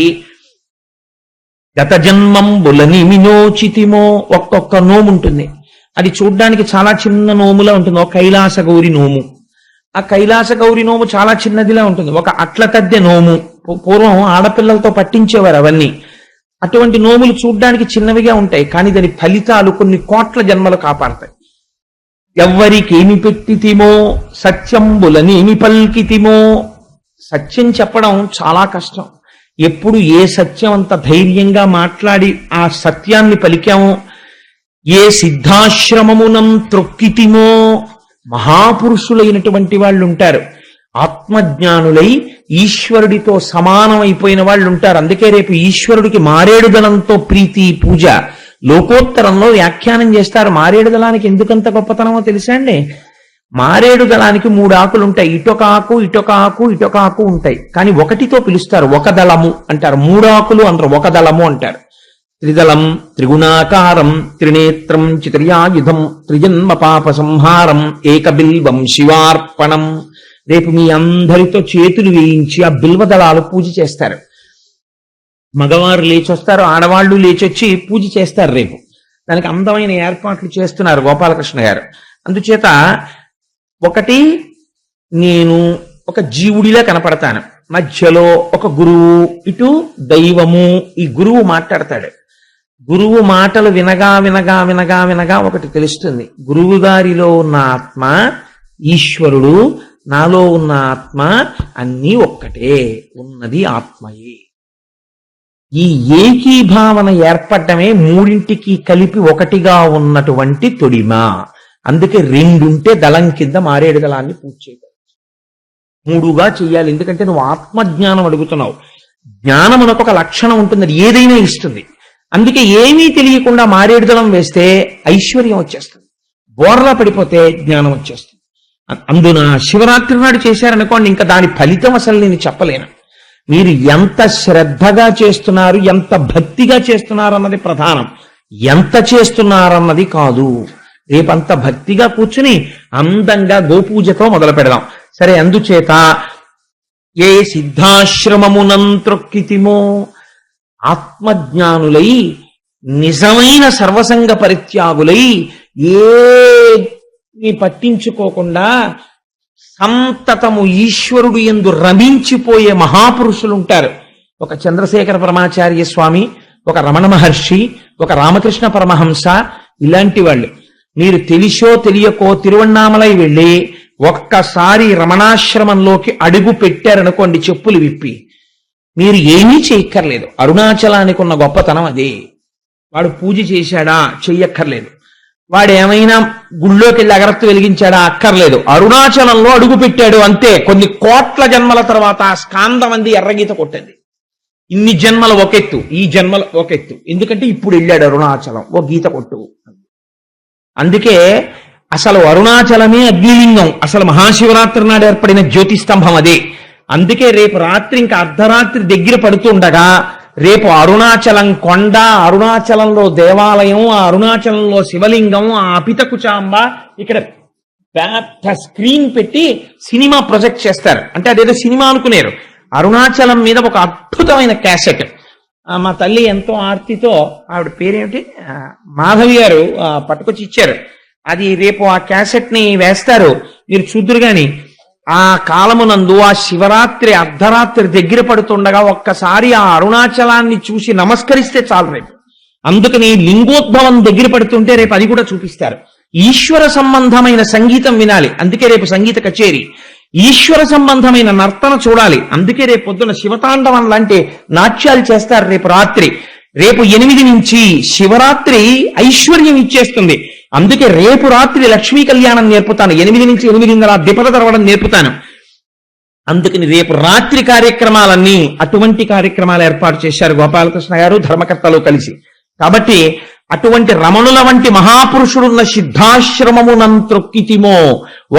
గత జన్మంబులని నోచితిమో, ఒక్కొక్క నోము ఉంటుంది. అది చూడ్డానికి చాలా చిన్న నోములా ఉంటుంది. ఒక కైలాస గౌరి నోము, ఆ కైలాస గౌరి నోము చాలా చిన్నదిలా ఉంటుంది. ఒక అట్ల తద్దె నోము, పూర్వం ఆడపిల్లలతో పట్టించేవారు అవన్నీ. అటువంటి నోములు చూడ్డానికి చిన్నవిగా ఉంటాయి, కానీ దాని ఫలితాలు కొన్ని కోట్ల జన్మలు కాపాడతాయి. ఎవ్వరికేమి పెట్టితిమో, సత్యంబులనేమి పల్కితిమో. సత్యం చెప్పడం చాలా కష్టం. ఎప్పుడు ఏ సత్యం అంత ధైర్యంగా మాట్లాడి ఆ సత్యాన్ని పలికామో, ఏ సిద్ధాశ్రమమునం త్రొక్కితిమో. మహాపురుషులైనటువంటి వాళ్ళు ఉంటారు, ఆత్మజ్ఞానులై ఈశ్వరుడితో సమానమైపోయిన వాళ్ళు ఉంటారు. అందుకే రేపు ఈశ్వరుడికి మారేడుదలంతో ప్రీతి పూజ లోకోత్తరంలో వ్యాఖ్యానం చేస్తారు. మారేడుదలానికి ఎందుకంత గొప్పతనమో తెలుసా అండి? మారేడు దళానికి 3 ఆకులు ఉంటాయి. ఇటొక ఆకు, ఇటొక ఆకు, ఇటొక ఆకు ఉంటాయి. కానీ ఒకటితో పిలుస్తారు, ఒక దళము అంటారు. 3 ఆకులు అంటారు, ఒక దళము అంటారు. త్రిదళం త్రిగుణాకారం త్రినేత్రం చిత్రయాయుధం త్రిజన్మ పాప సంహారం ఏకబిల్వం శివార్పణం. రేపు మీ అందరితో చేతులు వేయించి ఆ బిల్వ దళాలు పూజ చేస్తారు. మగవారు లేచొస్తారు, ఆడవాళ్లు లేచొచ్చి పూజ చేస్తారు రేపు. దానికి అందమైన ఏర్పాట్లు చేస్తున్నారు గోపాలకృష్ణ గారు. అందుచేత ఒకటి, నేను ఒక జీవుడిలా కనపడతాను, మధ్యలో ఒక గురువు, ఇటు దైవము. ఈ గురువు మాట్లాడతాడు. గురువు మాటలు వినగా వినగా వినగా వినగా ఒకటి తెలుస్తుంది, గురువు గారిలో ఉన్న ఆత్మ ఈశ్వరుడు, నాలో ఉన్న ఆత్మ అన్నీ ఒక్కటే, ఉన్నది ఆత్మయే. ఈ ఏకీభావన ఏర్పడమే మూడింటికి కలిపి ఒకటిగా ఉన్నటువంటి తొడిమ. అందుకే రెండుంటే దళం కింద మారేడు దళాన్ని పూజ చేయగలరు. మూడుగా చెయ్యాలి, ఎందుకంటే నువ్వు ఆత్మజ్ఞానం అడుగుతున్నావు. జ్ఞానమునకు ఒక లక్షణం ఉంటుంది, అది ఏదైనా ఇస్తుంది. అందుకే ఏమీ తెలియకుండా మారేడు దళం వేస్తే ఐశ్వర్యం వచ్చేస్తుంది, బోర్లా పడిపోతే జ్ఞానం వచ్చేస్తుంది. అందున శివరాత్రి నాడు చేశారనుకోండి, ఇంకా దాని ఫలితం అసలు నేను చెప్పలేను. మీరు ఎంత శ్రద్ధగా చేస్తున్నారు, ఎంత భక్తిగా చేస్తున్నారు అన్నది ప్రధానం, ఎంత చేస్తున్నారన్నది కాదు. రేపంత భక్తిగా కూర్చుని అందంగా గోపూజతో మొదలు పెడదాం. సరే, అందుచేత ఏ సిద్ధాశ్రమమునంత్రొక్కితిమో, ఆత్మజ్ఞానులై నిజమైన సర్వసంగ పరిత్యాగులై ఏమి పట్టించుకోకుండా సంతతము ఈశ్వరుడు యందు రమించిపోయే మహాపురుషులు ఉంటారు. ఒక చంద్రశేఖర పరమాచార్య స్వామి, ఒక రమణ మహర్షి, ఒక రామకృష్ణ పరమహంస, ఇలాంటి వాళ్ళు. మీరు తెలిసో తెలియకో తిరువణ్ణామలై వెళ్ళి ఒక్కసారి రమణాశ్రమంలోకి అడుగు పెట్టారనుకోండి, చెప్పులు విప్పి, మీరు ఏమీ చేయక్కర్లేదు. అరుణాచలానికి ఉన్న గొప్పతనం అదే. వాడు పూజ చేశాడా, చెయ్యక్కర్లేదు. వాడు ఏమైనా గుళ్ళోకి వెళ్ళి అగరత్తు వెలిగించాడా, అక్కర్లేదు. అరుణాచలంలో అడుగు పెట్టాడు అంతే. కొన్ని కోట్ల జన్మల తర్వాత స్కాందమంది ఎర్రగీత కొట్టింది. ఇన్ని జన్మలు ఒకెత్తు, ఈ జన్మలు ఒకెత్తు, ఎందుకంటే ఇప్పుడు వెళ్ళాడు అరుణాచలం, ఓ గీత కొట్టు. అందుకే అసలు అరుణాచలమే అగ్నిలింగం, అసలు మహాశివరాత్రి నాడు ఏర్పడిన జ్యోతిస్తంభం అదే. అందుకే రేపు రాత్రి ఇంకా అర్ధరాత్రి దగ్గర పడుతుండగా రేపు అరుణాచలం కొండ, అరుణాచలంలో దేవాలయం, ఆ అరుణాచలంలో శివలింగం, ఆ అపితకుచాంబ, ఇక్కడ పెద్ద స్క్రీన్ పెట్టి సినిమా ప్రొజెక్ట్ చేస్తారు. అంటే అదేదో సినిమా అనుకునేరు. అరుణాచలం మీద ఒక అద్భుతమైన క్యాసెట్ మా తల్లి ఎంతో ఆర్తితో, ఆవిడ పేరేమిటి, మాధవి గారు పట్టుకొచ్చి ఇచ్చారు. అది రేపు ఆ క్యాసెట్ ని వేస్తారు, మీరు చూద్దురు గాని. ఆ కాలమునందు ఆ శివరాత్రి అర్ధరాత్రి దగ్గర పడుతుండగా ఒక్కసారి ఆ అరుణాచలాన్ని చూసి నమస్కరిస్తే చాలు రేపు. అందుకని లింగోద్భవం దగ్గర పడుతుంటే రేపు అది కూడా చూపిస్తారు. ఈశ్వర సంబంధమైన సంగీతం వినాలి, అందుకే రేపు సంగీత కచేరీ. ఈశ్వర సంబంధమైన నర్తన చూడాలి, అందుకే రేపు పొద్దున శివతాండవం లాంటి నాట్యాలు చేస్తారు రేపు రాత్రి. రేపు 8 నుంచి శివరాత్రి ఐశ్వర్యం ఇచ్చేస్తుంది. అందుకే రేపు రాత్రి లక్ష్మీ కళ్యాణం నేర్పుతాను, 8 నుంచి 8:30 దీపద తెరవడం నేర్పుతాను. అందుకని రేపు రాత్రి కార్యక్రమాలన్నీ అటువంటి కార్యక్రమాలు ఏర్పాటు చేశారు గోపాలకృష్ణ గారు, ధర్మకర్తలు కలిసి. కాబట్టి అటువంటి రమణుల వంటి మహాపురుషుడున్న సిద్ధాశ్రమమునంత్రొక్కితిమో,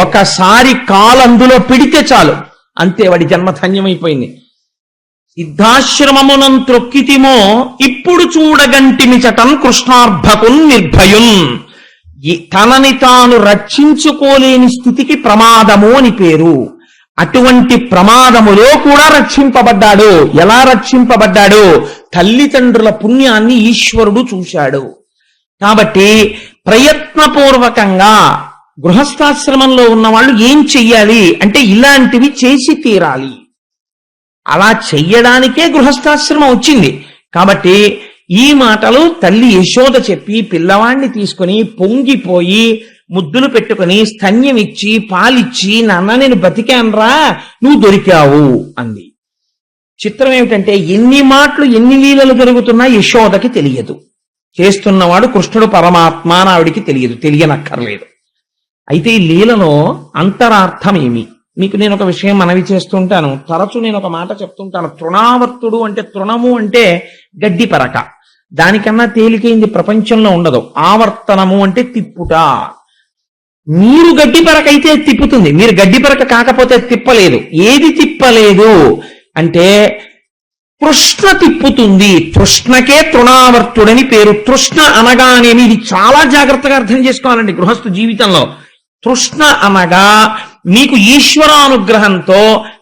ఒకసారి కాలందులో పిడితే చాలు, అంతే, వాడి జన్మ ధన్యమైపోయింది. సిద్ధాశ్రమమునంత్రొక్కితిమో ఇప్పుడు చూడగంటిమిచటం కృష్ణార్భకున్ నిర్భయున్. తనని తాను రక్షించుకోలేని స్థితికి ప్రమాదము అని పేరు. అటువంటి ప్రమాదములో కూడా రక్షింపబడ్డాడు. ఎలా రక్షింపబడ్డాడు? తల్లిదండ్రుల పుణ్యాన్ని ఈశ్వరుడు చూశాడు. కాబట్టి ప్రయత్నపూర్వకంగా గృహస్థాశ్రమంలో ఉన్న వాళ్ళు ఏం చెయ్యాలి అంటే ఇలాంటివి చేసి తీరాలి. అలా చెయ్యడానికే గృహస్థాశ్రమం వచ్చింది. కాబట్టి ఈ మాటలు తల్లి యశోద చెప్పి పిల్లవాణ్ణి తీసుకుని పొంగిపోయి ముద్దులు పెట్టుకుని స్తన్యం ఇచ్చి పాలిచ్చి, నాన్న నేను బతికాన్రా, నువ్వు దొరికావు అంది. చిత్రం ఏమిటంటే ఎన్ని మాటలు ఎన్ని లీలలు జరుగుతున్నా యశోదకి తెలియదు. చేస్తున్నవాడు కృష్ణుడు పరమాత్మ అని ఆవిడికి తెలియదు, తెలియనక్కర్లేదు. అయితే ఈ లీలలో అంతరార్థం ఏమి? మీకు నేను ఒక విషయం మనవి చేస్తుంటాను, తరచు నేను ఒక మాట చెప్తుంటాను. తృణావర్తుడు అంటే, తృణము అంటే గడ్డి పరక, దానికన్నా తేలికైంది ప్రపంచంలో ఉండదు. ఆవర్తనము అంటే తిప్పుట. మీరు గడ్డి పరక అయితే తిప్పుతుంది, మీరు గడ్డి పరక కాకపోతే తిప్పలేదు. ఏది తిప్పలేదు అంటే తృష్ణ తిప్పుతుంది. తృష్ణకే తృణావర్తుడని పేరు. తృష్ణ అనగానేమి, ఇది చాలా జాగ్రత్తగా అర్థం చేసుకోవాలండి గృహస్థు జీవితంలో. తృష్ణ అనగా మీకు ఈశ్వరానుగ్రహంతో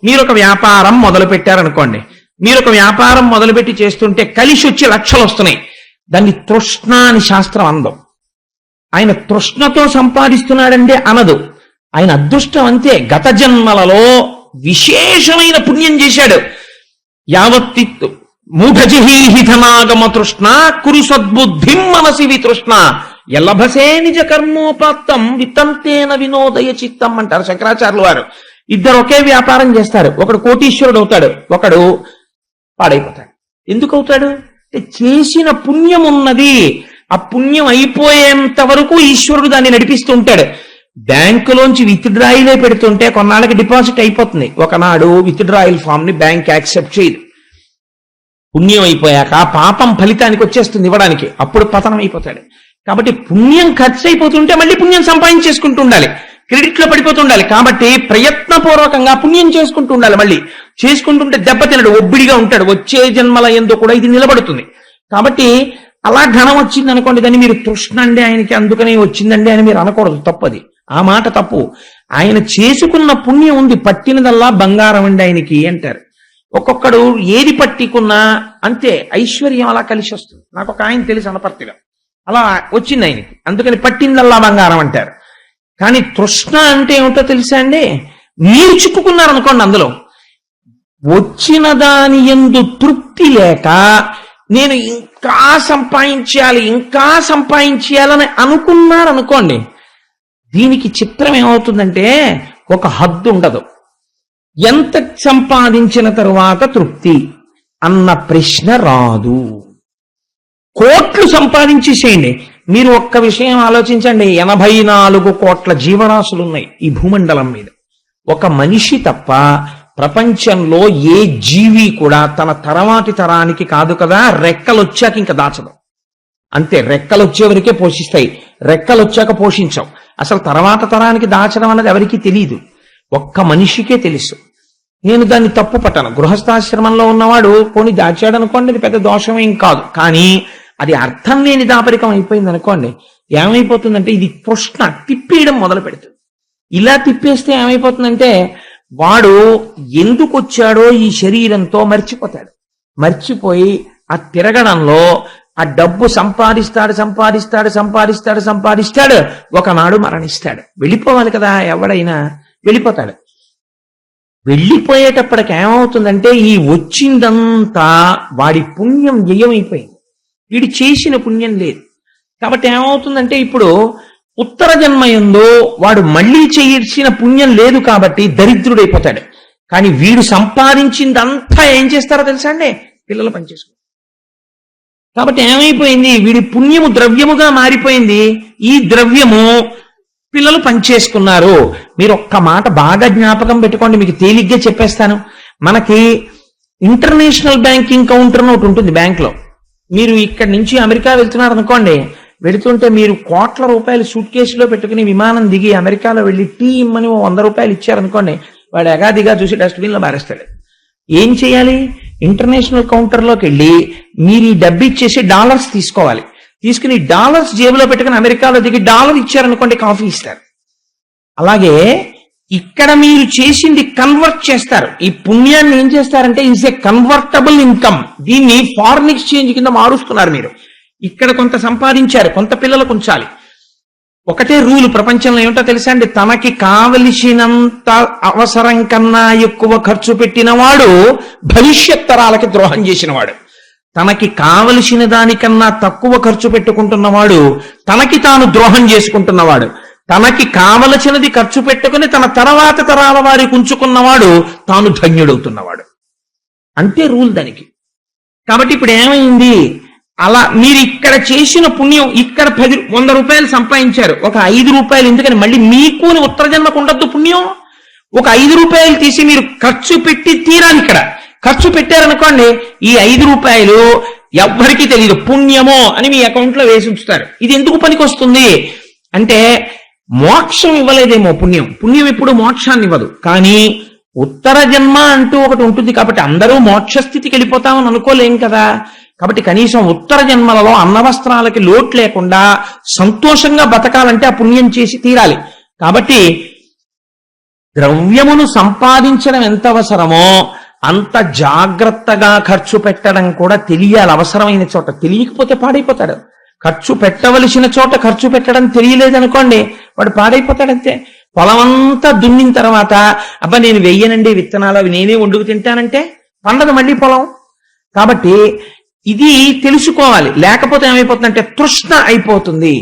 మీరు ఒక వ్యాపారం మొదలు పెట్టారనుకోండి. మీరు ఒక వ్యాపారం మొదలుపెట్టి చేస్తుంటే కలిసి వచ్చి లక్షలు వస్తున్నాయి. దాన్ని తృష్ణ అని శాస్త్రం అందం. ఆయన తృష్ణతో సంపాదిస్తున్నాడంటే అనదు. ఆయన అదృష్టం అంతే. గత జన్మలలో విశేషమైన పుణ్యం చేశాడు. యావత్తిత్తు మూఢజహీహితనాగమ తృష్ణ కురు సద్బుద్ధిం మనసి వితృష్ణ ఎల్లభసే నిజ కర్మోపాత్తం వితంతేన వినోదయ చిత్తం అంటారు శంకరాచార్యులు వారు. ఇద్దరు ఒకే వ్యాపారం చేస్తారు. ఒకడు కోటీశ్వరుడు అవుతాడు, ఒకడు పాడైపోతాడు. ఎందుకు అవుతాడు? చేసిన పుణ్యం ఉన్నది. ఆ పుణ్యం అయిపోయేంత వరకు ఈశ్వరుడు దాన్ని నడిపిస్తూ ఉంటాడు. బ్యాంకులోంచి విత్డ్రాయిలే పెడుతుంటే కొన్నాళ్ళకి డిపాజిట్ అయిపోతుంది. ఒకనాడు విత్డ్రాయిల్ ఫామ్ ని బ్యాంక్ యాక్సెప్ట్ చేయదు. పుణ్యం అయిపోయాక పాపం ఫలితానికి వచ్చేస్తుంది ఇవ్వడానికి, అప్పుడు పతనం అయిపోతాడు. కాబట్టి పుణ్యం ఖర్చు అయిపోతుంటే మళ్ళీ పుణ్యం సంపాదించేసుకుంటూ ఉండాలి, క్రెడిట్ లో పడిపోతుండాలి. కాబట్టి ప్రయత్నపూర్వకంగా పుణ్యం చేసుకుంటూ ఉండాలి. మళ్ళీ చేసుకుంటుంటే దెబ్బతినడు, ఒబ్బిడిగా ఉంటాడు. వచ్చే జన్మల యందు కూడా ఇది నిలబడుతుంది. కాబట్టి అలా ఘనం వచ్చింది అనుకోండి, దాన్ని మీరు తృష్ణ అండి ఆయనకి అందుకనే వచ్చిందండి అని మీరు అనకూడదు, తప్పది. ఆ మాట తప్పు. ఆయన చేసుకున్న పుణ్యం ఉంది, పట్టినదల్లా బంగారం అండి ఆయనకి అంటారు. ఒక్కొక్కడు ఏది పట్టికున్నా అంతే ఐశ్వర్యం అలా కలిసి వస్తుంది. నాకు ఒక ఆయన తెలిసి అనపర్తిగా అలా వచ్చింది ఆయనకి, అందుకని పట్టిందల్లా బంగారం అంటారు. కానీ తృష్ణ అంటే ఏమిటో తెలుసా అండి? మీరు చిక్కుకున్నారనుకోండి అందులో, వచ్చిన దాని యందు తృప్తి లేక నేను ఇంకా సంపాదించాలని అనుకున్నారనుకోండి, దీనికి చిత్రం ఏమవుతుందంటే ఒక హద్దు ఉండదు. ఎంత సంపాదించిన తరువాత తృప్తి అన్న ప్రశ్న రాదు. కోట్లు సంపాదించేసేయండి. మీరు ఒక్క విషయం ఆలోచించండి, 84 కోట్ల జీవరాశులు ఉన్నాయి ఈ భూమండలం మీద. ఒక మనిషి తప్ప ప్రపంచంలో ఏ జీవి కూడా తన తర్వాతి తరానికి కాదు కదా, రెక్కలు వచ్చాక ఇంకా దాచదు. అంతే, రెక్కలు వచ్చేవరకే పోషిస్తాయి, రెక్కలు వచ్చాక పోషించవు. అసలు తర్వాత తరానికి దాచడం అన్నది ఎవరికీ తెలియదు, ఒక్క మనిషికే తెలుసు. నేను దాన్ని తప్పు పట్టాను. గృహస్థాశ్రమంలో ఉన్నవాడు పోనీ దాచాడు అనుకోండి, అది పెద్ద దోషమేం కాదు. కానీ అది అర్థం లేని దాపరికం అయిపోయింది అనుకోండి, ఏమైపోతుందంటే ఇది తృష్ణ తిప్పేయడం మొదలు పెడుతుంది. ఇలా తిప్పేస్తే ఏమైపోతుందంటే వాడు ఎందుకు వచ్చాడో ఈ శరీరంతో మర్చిపోతాడు. మర్చిపోయి ఆ తిరగడంలో ఆ డబ్బు సంపాదిస్తాడు, ఒకనాడు మరణిస్తాడు. వెళ్ళిపోవాలి కదా, ఎవడైనా వెళ్ళిపోతాడు. వెళ్ళిపోయేటప్పటికి ఏమవుతుందంటే ఈ వచ్చిందంతా వాడి పుణ్యం వ్యయమైపోయింది, వీడి చేసిన పుణ్యం లేదు. కాబట్టి ఏమవుతుందంటే ఇప్పుడు ఉత్తర జన్మయంలో వాడు మళ్ళీ చేయాల్సిన పుణ్యం లేదు కాబట్టి దరిద్రుడైపోతాడు. కానీ వీడు సంపాదించిందంతా ఏం చేస్తారో తెలుసా అండి? పిల్లలు పనిచేసుకుంటారు. కాబట్టి ఏమైపోయింది, వీడి పుణ్యము ద్రవ్యముగా మారిపోయింది. ఈ ద్రవ్యము పిల్లలు పనిచేసుకున్నారు. మీరు ఒక్క మాట బాగా జ్ఞాపకం పెట్టుకోండి, మీకు తేలిగ్గా చెప్పేస్తాను. మనకి ఇంటర్నేషనల్ బ్యాంకింగ్ కౌంటర్ ఒకటి ఉంటుంది బ్యాంక్ లో. మీరు ఇక్కడి నుంచి అమెరికా వెళ్తున్నారు అనుకోండి, వెళుతుంటే మీరు కోట్ల రూపాయలు సూట్ కేసులో పెట్టుకుని విమానం దిగి అమెరికాలో వెళ్ళి టీ ఇమ్మని 100 రూపాయలు ఇచ్చారనుకోండి, వాడు ఎగాదిగా చూసి డస్ట్బిన్ లో మారేస్తాడు. ఏం చేయాలి? ఇంటర్నేషనల్ కౌంటర్లోకి వెళ్ళి మీరు ఈ డబ్బు ఇచ్చేసి డాలర్స్ తీసుకోవాలి. తీసుకుని డాలర్స్ జేబులో పెట్టుకుని అమెరికాలో దిగి డాలర్ ఇచ్చారనుకోండి, కాఫీ ఇస్తారు. అలాగే ఇక్కడ మీరు చేసింది కన్వర్ట్ చేస్తారు. ఈ పుణ్యాన్ని ఏం చేస్తారంటే ఇట్స్ ఏ కన్వర్టబుల్ ఇన్కమ్. దీన్ని ఫారిన్ ఎక్స్చేంజ్ కింద మారుస్తున్నారు. మీరు ఇక్కడ కొంత సంపాదించారు, కొంత పిల్లలకు ఉంచాలి. ఒకటే రూలు ప్రపంచంలో ఏమిటో తెలుసా అండి? తనకి కావలసినంత అవసరం కన్నా ఎక్కువ ఖర్చు పెట్టినవాడు భవిష్యత్ తరాలకి ద్రోహం చేసినవాడు. తనకి కావలసిన దానికన్నా తక్కువ ఖర్చు పెట్టుకుంటున్నవాడు తనకి తాను ద్రోహం చేసుకుంటున్నవాడు. తనకి కావలసినది ఖర్చు పెట్టుకుని తన తర్వాత తరాల వారికి ఉంచుకున్నవాడు తాను ధన్యుడవుతున్నవాడు. అంతే రూల్ దానికి. కాబట్టి ఇప్పుడు ఏమైంది, అలా మీరు ఇక్కడ చేసిన పుణ్యం ఇక్కడ 100 రూపాయలు సంపాదించారు, ఒక 5 రూపాయలు ఎందుకని మళ్ళీ మీకు ఉత్తర జన్మకు ఉండద్దు పుణ్యం? ఒక 5 రూపాయలు తీసి మీరు ఖర్చు పెట్టి తీరాలి. ఇక్కడ ఖర్చు పెట్టారనుకోండి, ఈ 5 రూపాయలు ఎవ్వరికీ తెలియదు, పుణ్యమో అని మీ అకౌంట్ లో వేసి ఉంచుతారు. ఇది ఎందుకు పనికి వస్తుంది అంటే మోక్షం ఇవ్వలేదేమో పుణ్యం. పుణ్యం ఎప్పుడు మోక్షాన్ని ఇవ్వదు, కానీ ఉత్తర జన్మ అంటూ ఒకటి ఉంటుంది. కాబట్టి అందరూ మోక్ష స్థితికి వెళ్ళిపోతామని అనుకోలేం కదా. కాబట్టి కనీసం ఉత్తర జన్మలలో అన్నవస్త్రాలకి లోటు లేకుండా సంతోషంగా బతకాలంటే ఆ పుణ్యం చేసి తీరాలి. కాబట్టి ద్రవ్యమును సంపాదించడం ఎంత అవసరమో అంత జాగ్రత్తగా ఖర్చు పెట్టడం కూడా తెలియాలి. అవసరమైన చోట తెలియకపోతే పాడైపోతాడు. ఖర్చు పెట్టవలసిన చోట ఖర్చు పెట్టడం తెలియలేదనుకోండి, వాడు పాడైపోతాడంతే. పొలమంతా దున్నిన తర్వాత అబ్బా నేను వెయ్యనండి విత్తనాలు, అవి నేనే వండుకు తింటానంటే పండదు మళ్ళీ పొలం. కాబట్టి ఇది తెలుసుకోవాలి. లేకపోతే ఏమైపోతుందంటే తృష్ణ అయిపోతుంది.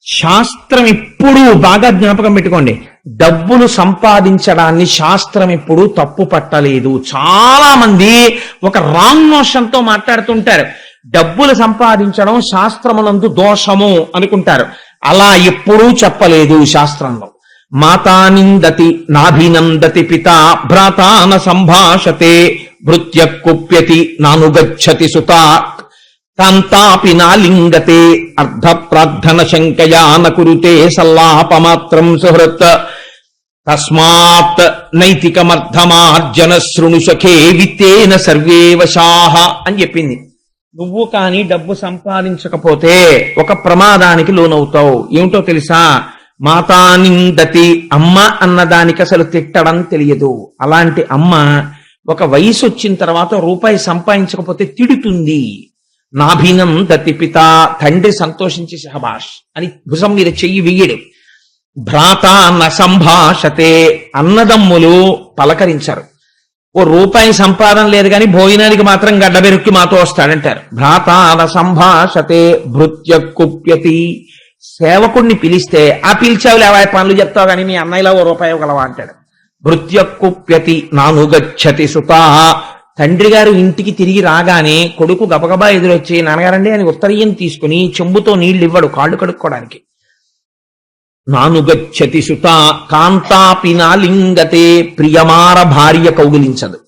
శాస్త్రం ఎప్పుడూ బాగా జ్ఞాపకం పెట్టుకోండి, డబ్బులు సంపాదించడాన్ని శాస్త్రం ఎప్పుడూ తప్పు పట్టలేదు. చాలా మంది ఒక రాంగ్ నోషన్తో మాట్లాడుతుంటారు. డబ్బులు సంపాదించడం శాస్త్రమునందు దోషము అనుకుంటారు. అలా ఎప్పుడూ చెప్పలేదు శాస్త్రంలో. మాతా నిందతి నాభినందతి పిత భ్రాతాన సంభాషతే భృత్య కుప్యతి నానుగచ్చతి సుత కాంతాపి నాలింగతే అర్ధ ప్రార్థన శంకయా నకురుతే సల్లాపమాత్రం సుహృత్ తస్మాత్ నైతికమర్థమార్జన శృణు సఖే విత్తేన సర్వే వశాః అని చెప్పింది. నువ్వు కానీ డబ్బు సంపాదించకపోతే ఒక ప్రమాదానికి లోనవుతావు. ఏమిటో తెలుసా? మాతా నిందతి, అమ్మ అన్నదానికి అసలు తిట్టడం తెలియదు. అలాంటి అమ్మ ఒక వయసు వచ్చిన తర్వాత రూపాయి సంపాదించకపోతే తిడుతుంది. నాభినందతి పిత, తండ్రి సంతోషించి శహబాష్ అని భుజం మీద చెయ్యి వెయ్యడు. భ్రాత న సంభాషతే, అన్నదమ్ములు పలకరించరు. ఓ రూపాయి సంపాదన లేదు కానీ భోజనానికి మాత్రం గడ్డబెరుక్కి మాతో వస్తాడంటారు. భ్రాత న సంభాషతే భృత్య కుప్యతి, సేవకుడిని పిలిస్తే ఆ పిలిచావులే అవా పనులు చెప్తావు కానీ మీ అన్నయ్యలా ఓ రూపాయి ఇవ్వగలవా అంటాడు. భృత్య కుప్యతి నానుగచ్చతి సుత, తండ్రి గారు ఇంటికి తిరిగి రాగానే కొడుకు గబగబా ఎదురొచ్చి నాన్నగారండి అని ఉత్తరీయం తీసుకుని చెంబుతో నీళ్లు ఇవ్వడు కాళ్ళు కడుక్కోవడానికి. నానుగచ్చతి సుత కాంతాపి నాలింగతే, ప్రియమార భార్య కౌగిలించదు.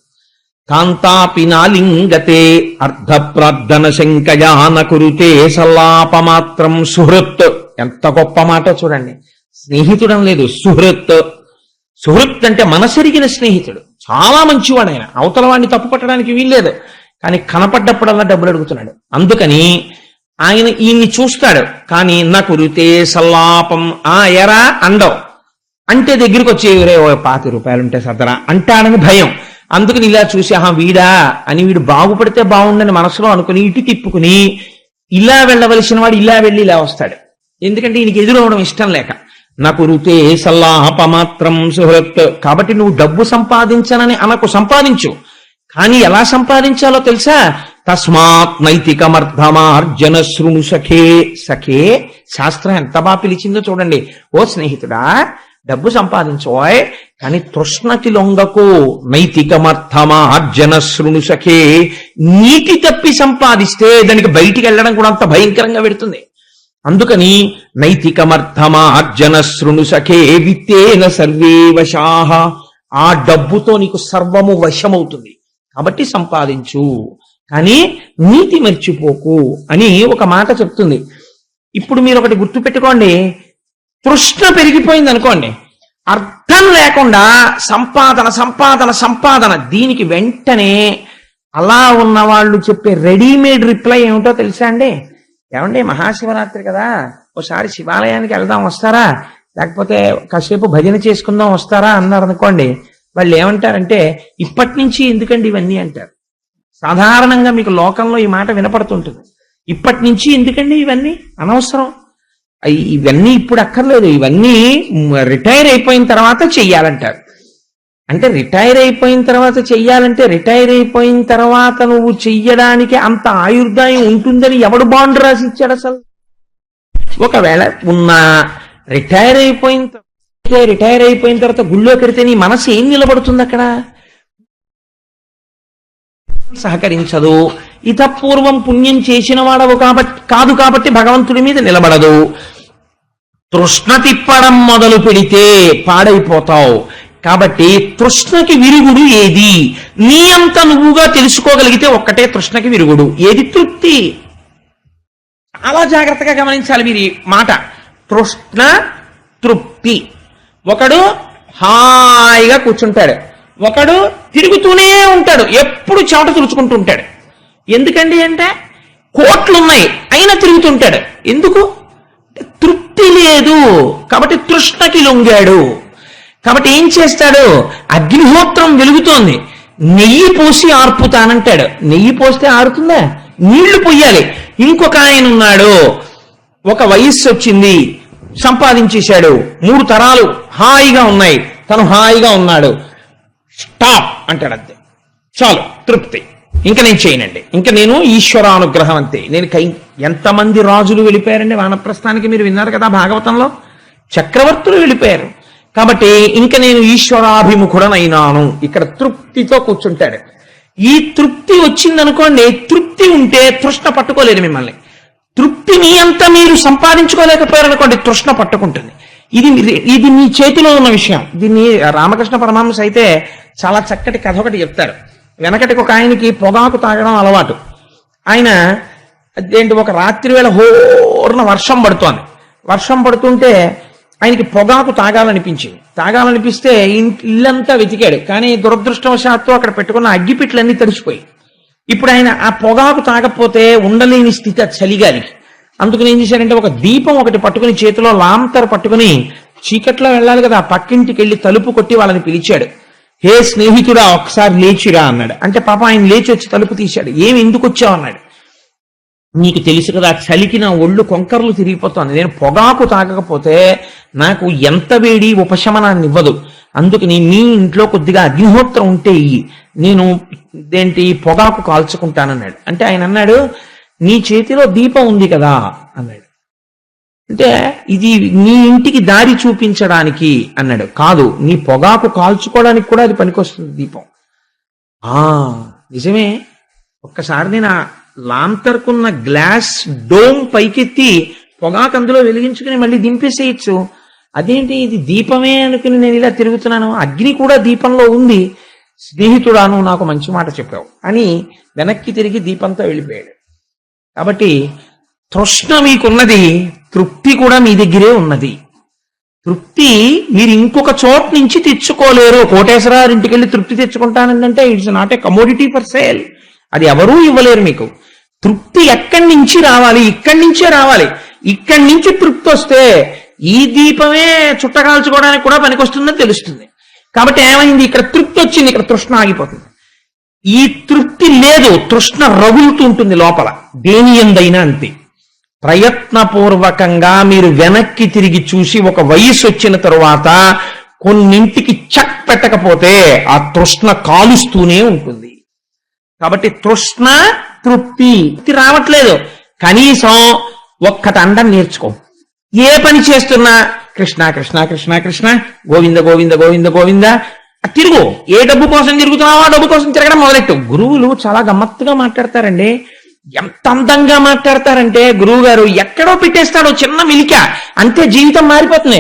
కాంతాపి నాలింగతే అర్ధ ప్రార్థన శంకయా నకురుతే సల్లాపమాత్రం సుహృత్. ఎంత గొప్ప మాట చూడండి. స్నేహితుడం లేదు, సుహృత్. సుహృత్ అంటే మనసెరిగిన స్నేహితుడు, చాలా మంచివాడు ఆయన. అవతల వాడిని తప్పు పట్టడానికి వీల్లేదు. కానీ కనపడ్డప్పుడల్లా డబ్బులు అడుగుతున్నాడు. అందుకని ఆయన ఈయన్ని చూస్తాడు. కానీ నా కురితే సల్లాపం, ఎరా అండవు అంటే దగ్గరికి వచ్చి ₹50 ఉంటే సదరా అంటాడని భయం. అందుకని ఇలా చూసి వీడా అని, వీడు బాగుపడితే బాగుండని మనసులో అనుకుని ఇటు తిప్పుకుని ఇలా వెళ్ళవలసిన వాడు ఇలా వెళ్ళి ఇలా వస్తాడు. ఎందుకంటే ఈయనకి ఎదురవడం ఇష్టం లేక. నాకు రుతే సల్లాపమాత్రం సుహృత్. కాబట్టి నువ్వు డబ్బు సంపాదించనని అనకు, సంపాదించు. కానీ ఎలా సంపాదించాలో తెలుసా? తస్మాత్ నైతికమర్థమార్జన శృణు సఖే. సఖే శాస్త్రం ఎంత బాగా పిలిచిందో చూడండి. ఓ స్నేహితుడా, డబ్బు సంపాదించోయ్ కానీ తృష్ణకి లొంగకు. నైతికమర్థమార్జన శృణు సఖే, నీతి తప్పి సంపాదిస్తే దానికి బయటికి వెళ్ళడం కూడా అంత భయంకరంగా పెడుతుంది. అందుకని నైతికమర్థమార్జన శృణు సఖే విత్తేన సర్వే వశాః. ఆ డబ్బుతో నీకు సర్వము వశమవుతుంది. కాబట్టి సంపాదించు, కానీ నీతి మర్చిపోకు అని ఒక మాట చెప్తుంది. ఇప్పుడు మీరు ఒకటి గుర్తు పెట్టుకోండి, తృష్ణ పెరిగిపోయింది అనుకోండి, అర్థం లేకుండా సంపాదన సంపాదన సంపాదన. దీనికి వెంటనే అలా ఉన్న వాళ్ళు చెప్పే రెడీమేడ్ రిప్లై ఏమిటో తెలుసా అండి? ఏమండి మహాశివరాత్రి కదా, ఒకసారి శివాలయానికి వెళ్దాం వస్తారా, లేకపోతే కాసేపు భజన చేసుకుందాం వస్తారా అన్నారు అనుకోండి. వాళ్ళు ఏమంటారంటే ఇప్పటి నుంచి ఎందుకండి ఇవన్నీ అంటారు. సాధారణంగా మీకు లోకంలో ఈ మాట వినపడుతుంటుంది. ఇప్పటి నుంచి ఎందుకండి ఇవన్నీ, అనవసరం, ఇవన్నీ ఇప్పుడు అక్కర్లేదు, ఇవన్నీ రిటైర్ అయిపోయిన తర్వాత చెయ్యాలంటారు. అంటే రిటైర్ అయిపోయిన తర్వాత చెయ్యాలంటే రిటైర్ అయిపోయిన తర్వాత నువ్వు చెయ్యడానికి అంత ఆయుర్దాయం ఉంటుందని ఎవడు బాండ్ రాసి ఇచ్చాడు అసలు? ఒకవేళ ఉన్న రిటైర్ అయిపోయిన తర్వాత గుళ్ళో కడితే నీ మనసు ఏం నిలబడుతుంది అక్కడ? సహకరించదు. ఇతపూర్వం పుణ్యం చేసిన వాడవు కాదు కాబట్టి భగవంతుడి మీద నిలబడదు. తృష్ణ తిప్పడం మొదలు పెడితే పాడైపోతావు. కాబట్టి తృష్ణకి విరుగుడు ఏది? నీ అంత నువ్వుగా తెలుసుకోగలిగితే ఒక్కటే తృష్ణకి విరుగుడు. ఏది? తృప్తి. చాలా జాగ్రత్తగా గమనించాలి మీరు ఈ మాట. తృష్ణ, తృప్తి. ఒకడు హాయిగా కూర్చుంటాడు, ఒకడు తిరుగుతూనే ఉంటాడు, ఎప్పుడు చెమట తుడుచుకుంటూ ఉంటాడు. ఎందుకండి అంటే కోట్లున్నాయి అయినా తిరుగుతుంటాడు. ఎందుకు? తృప్తి లేదు కాబట్టి తృష్ణకి లొంగాడు. కాబట్టి ఏం చేస్తాడు? అగ్నిహోత్రం వెలుగుతోంది నెయ్యి పోసి ఆర్పుతానంటాడు. నెయ్యి పోస్తే ఆరుతుందా? నీళ్లు పొయ్యాలి. ఇంకొక ఆయన ఉన్నాడు, ఒక వయస్సు వచ్చింది, సంపాదించేశాడు, 3 తరాలు హాయిగా ఉన్నాయి, తను హాయిగా ఉన్నాడు. స్టాప్ అంటాడు, అంతే, చాలు, తృప్తి, ఇంకా నేను చేయనండి, ఇంకా నేను ఈశ్వరానుగ్రహం అంతే. నేను ఎంతమంది రాజులు వెళ్ళిపోయారండి వానప్రస్థానికి, మీరు విన్నారు కదా భాగవతంలో, చక్రవర్తులు వెళ్ళిపోయారు. కాబట్టి ఇంకా నేను ఈశ్వరాభిముఖుడనైనాను, ఇక్కడ తృప్తితో కూర్చుంటాడు. ఈ తృప్తి వచ్చిందనుకోండి, తృప్తి ఉంటే తృష్ణ పట్టుకోలేదు మిమ్మల్ని. తృప్తి మీ అంతా మీరు సంపాదించుకోలేకపోయారనుకోండి, తృష్ణ పట్టుకుంటుంది. ఇది మీ చేతిలో ఉన్న విషయం. దీన్ని రామకృష్ణ పరమహంస అయితే చాలా చక్కటి కథ ఒకటి చెప్తారు. వెనకటికి ఒక ఆయనకి పొగాకు తాగడం అలవాటు. ఆయన అదేంటి, ఒక రాత్రి వేళ హోర్న వర్షం పడుతోంది. వర్షం పడుతుంటే ఆయనకి పొగాకు తాగాలనిపించింది. తాగాలనిపిస్తే ఇల్లంతా వెతికాడు, కానీ దురదృష్టవశాత్తు అక్కడ పెట్టుకున్న అగ్గిపిట్లన్నీ తడిసిపోయి. ఇప్పుడు ఆయన ఆ పొగాకు తాగకపోతే ఉండలేని స్థితి ఆ చలిగాలికి. అందుకని ఏం చేశారంటే, ఒక దీపం ఒకటి పట్టుకుని, చేతిలో లాంతర్ పట్టుకుని, చీకట్లో వెళ్ళాలి కదా, పక్కింటికి వెళ్ళి తలుపు కొట్టి వాళ్ళని పిలిచాడు. హే స్నేహితుడా, ఒకసారి లేచిరా అన్నాడు. అంటే పాప ఆయన లేచి వచ్చి తలుపు తీశాడు. ఏమి, ఎందుకు వచ్చావు అన్నాడు. నీకు తెలుసు కదా, చలికి నా ఒళ్ళు కొంకర్లు తిరిగిపోతుంది, నేను పొగాకు తాగకపోతే నాకు ఎంత వేడి ఉపశమనాన్ని ఇవ్వదు, అందుకని మీ ఇంట్లో కొద్దిగా అగ్నిహోత్రం ఉంటే నేను పొగాకు కాల్చుకుంటానన్నాడు. అంటే ఆయన అన్నాడు, నీ చేతిలో దీపం ఉంది కదా అన్నాడు. అంటే ఇది నీ ఇంటికి దారి చూపించడానికి అన్నాడు. కాదు, నీ పొగాకు కాల్చుకోవడానికి కూడా అది పనికొస్తుంది దీపం. నిజమే, ఒక్కసారి నేను లాంతర్కున్న గ్లాస్ డోమ్ పైకెత్తి పొగాకు అందులో వెలిగించుకుని మళ్ళీ దింపేసేయచ్చు. అదేంటి, ఇది దీపమే అనుకుని నేను ఇలా తిరుగుతున్నాను, అగ్ని కూడా దీపంలో ఉంది. స్నేహితుడాను, నాకు మంచి మాట చెప్పావు అని వెనక్కి తిరిగి దీపంతో వెళ్ళిపోయాడు. కాబట్టి తృష్ణ మీకున్నది, తృప్తి కూడా మీ దగ్గరే ఉన్నది. తృప్తి మీరు ఇంకొక చోటు నుంచి తెచ్చుకోలేరు. కోటేశ్వరారింటికి వెళ్ళి తృప్తి తెచ్చుకుంటానంటే it's not a commodity for sale, అది ఎవరూ ఇవ్వలేరు మీకు. తృప్తి ఎక్కడి నుంచి రావాలి? ఇక్కడి నుంచే రావాలి. ఇక్కడి నుంచి తృప్తి వస్తే ఈ దీపమే చుట్టకాల్చుకోవడానికి కూడా పనికొస్తుందని తెలుస్తుంది. కాబట్టి ఏమైంది, ఇక్కడ తృప్తి వచ్చింది, ఇక్కడ తృష్ణ ఆగిపోతుంది. ఈ తృప్తి లేదు, తృష్ణ రగులుతూ ఉంటుంది లోపల, దేని ఎందైనా అంతే. ప్రయత్నపూర్వకంగా మీరు వెనక్కి తిరిగి చూసి ఒక వయసు వచ్చిన తరువాత కొన్నింటికి చెక్ పెట్టకపోతే ఆ తృష్ణ కాలుస్తూనే ఉంటుంది. కాబట్టి తృష్ణ తృప్తి రావట్లేదు, కనీసం ఒక్కటి అండం నేర్చుకో. ఏ పని చేస్తున్నా కృష్ణ కృష్ణ కృష్ణ కృష్ణ, గోవింద గోవింద గోవింద గోవింద తిరుగు. ఏ డబ్బు కోసం తిరుగుతున్నావో ఆ డబ్బు కోసం తిరగడం మొదలెట్టు. గురువులు చాలా గమ్మత్తుగా మాట్లాడతారండి. ఎంత అందంగా మాట్లాడతారంటే, గురువు గారు ఎక్కడో పెట్టేస్తాడో చిన్న మిలిక, అంతే జీవితం మారిపోతుంది.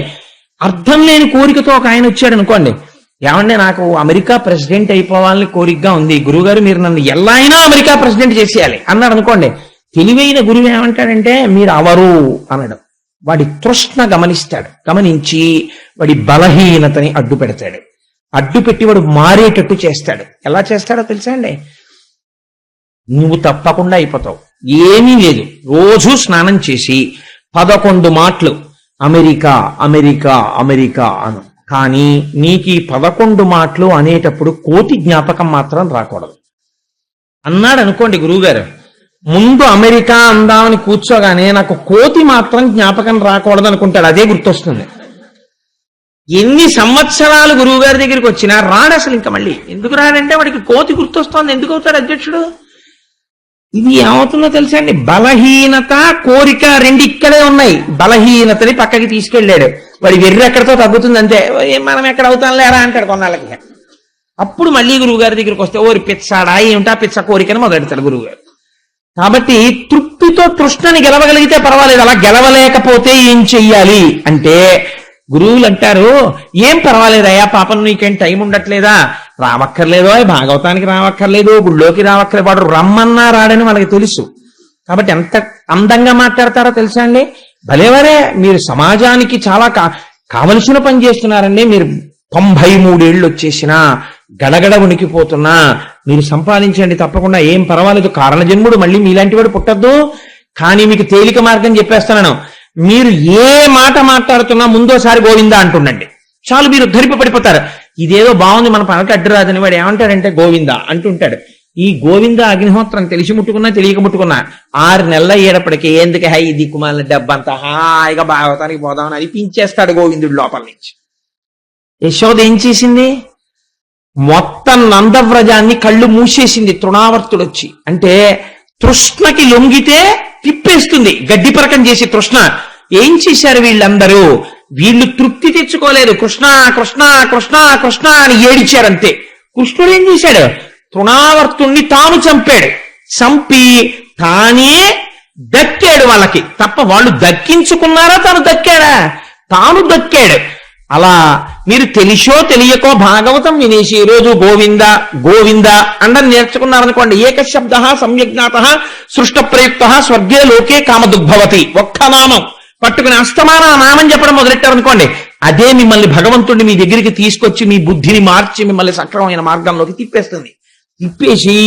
అర్థం లేని కోరికతో ఒక ఆయన వచ్చాడు అనుకోండి, ఏమంటే నాకు అమెరికా ప్రెసిడెంట్ అయిపోవాలని కోరికగా ఉంది, గురువుగారు మీరు నన్ను ఎలా అయినా అమెరికా ప్రెసిడెంట్ చేసేయాలి అన్నాడు అనుకోండి. తెలివైన గురువు ఏమంటాడంటే, మీరు అవరు అనడం. వాడి తృష్ణ గమనిస్తాడు, గమనించి వాడి బలహీనతని అడ్డు పెడతాడు. అడ్డు పెట్టి వాడు మారేటట్టు చేస్తాడు. ఎలా చేస్తాడో తెలుసా అండి? నువ్వు తప్పకుండా అయిపోతావు. ఏమీ లేదు, రోజు స్నానం చేసి 11 మాటలు అమెరికా అమెరికా అమెరికా అను. కానీ నీకు ఈ 11 మాటలు అనేటప్పుడు కోతి జ్ఞాపకం మాత్రం రాకూడదు అన్నాడు అనుకోండి గురువుగారు. ముందు అమెరికా అందామని కూర్చోగానే నాకు కోతి మాత్రం జ్ఞాపకం రాకూడదు అనుకుంటాడు, అదే గుర్తొస్తుంది. ఎన్ని సంవత్సరాలు గురువు గారి దగ్గరికి వచ్చినా రాడు అసలు. ఇంకా మళ్ళీ ఎందుకు రాడంటే వాడికి కోతి గుర్తొస్తోంది. ఎందుకు అవుతాడు అధ్యక్షుడు? ఇది ఏమవుతుందో తెలుసా అండి, బలహీనత కోరిక రెండు ఇక్కడే ఉన్నాయి. బలహీనతని పక్కకి తీసుకెళ్ళాడు, వాడి వెర్రి ఎక్కడితో తగ్గుతుంది అంతే. మనం ఎక్కడ అవుతాం లేరా అంటాడు కొన్నాళ్ళకి. అప్పుడు మళ్ళీ గురువు గారి దగ్గరికి వస్తే ఓరి పిచ్చాడా ఏమిటా పిచ్చ కోరికని మొదలెడతాడు గురువు గారు. కాబట్టి తృప్తితో తృష్ణని గెలవగలిగితే పర్వాలేదు, అలా గెలవలేకపోతే ఏం చెయ్యాలి అంటే గురువులు అంటారు, ఏం పర్వాలేదయ్యా, పాపం నీకేం టైం ఉండట్లేదా, రావక్కర్లేదో, భాగవతానికి రావక్కర్లేదు, గుళ్ళోకి రావక్కర్లేదు, వాడు రమ్మన్నా రాడని మనకి తెలుసు. కాబట్టి ఎంత అందంగా మాట్లాడతారో తెలుసా అండి. భలేవరే, మీరు సమాజానికి చాలా కావలసిన పని చేస్తున్నారండి. మీరు 93 ఏళ్ళు వచ్చేసినా గడగడ ఉనికిపోతున్నా మీరు సంపాదించండి తప్పకుండా, ఏం పర్వాలేదు. కారణజన్ముడు మళ్ళీ మీలాంటి వాడు పుట్టద్దు. కానీ మీకు తేలిక మార్గం చెప్పేస్తున్నాను, మీరు ఏ మాట మాట్లాడుతున్నా ముందోసారి గోవిందా అంటుండండి చాలు, మీరు ధరిప పడిపోతారు. ఇదేదో బాగుంది మన పనకి అడ్డు రాదని వాడు ఏమంటాడంటే గోవింద అంటుంటాడు. ఈ గోవింద అగ్నిహోత్రం తెలిసి ముట్టుకున్నా తెలియక ముట్టుకున్నా 6 నెలల అయ్యేటప్పటికి ఎందుకు హై దిక్కుమాలిన డబ్బంతా హాయిగా భాగవతానికి పోదామని అనిపించేస్తాడు గోవిందుడు లోపల నుంచి. యశోద ఏం చేసింది? మొత్తం నందవ్రజాన్ని కళ్ళు మూసేసింది తృణావర్తుడు వచ్చి. అంటే తృష్ణకి లొంగితే తిప్పేస్తుంది, గడ్డి పరకం చేసి తృష్ణ. ఏం చేశారు వీళ్ళందరూ? వీళ్ళు తృప్తి తెచ్చుకోలేదు. కృష్ణ కృష్ణ కృష్ణ కృష్ణ అని ఏడిచారంతే. కృష్ణుడు ఏం చేశాడు? తృణావర్తుణ్ణి తాను చంపాడు. చంపి తానే దక్కాడు వాళ్ళకి తప్ప వాళ్ళు దక్కించుకున్నారా? తాను దక్కాడా? తాను దక్కాడు. అలా మీరు తెలిసో తెలియకో భాగవతం వినేసి ఈ రోజు గోవింద గోవింద అండం నేర్చుకున్నారనుకోండి, ఏకశబ్ద సమ్యజ్ఞాత సృష్ట ప్రయుక్త స్వర్గే లోకే కామదుగ్భవతి. ఒక్క నామం పట్టుకుని అస్తమాన నామం చెప్పడం మొదలెట్టారనుకోండి, అదే మిమ్మల్ని భగవంతుడిని మీ దగ్గరికి తీసుకొచ్చి మీ బుద్ధిని మార్చి మిమ్మల్ని సక్రమమైన మార్గంలోకి తిప్పేస్తుంది. తిప్పేసి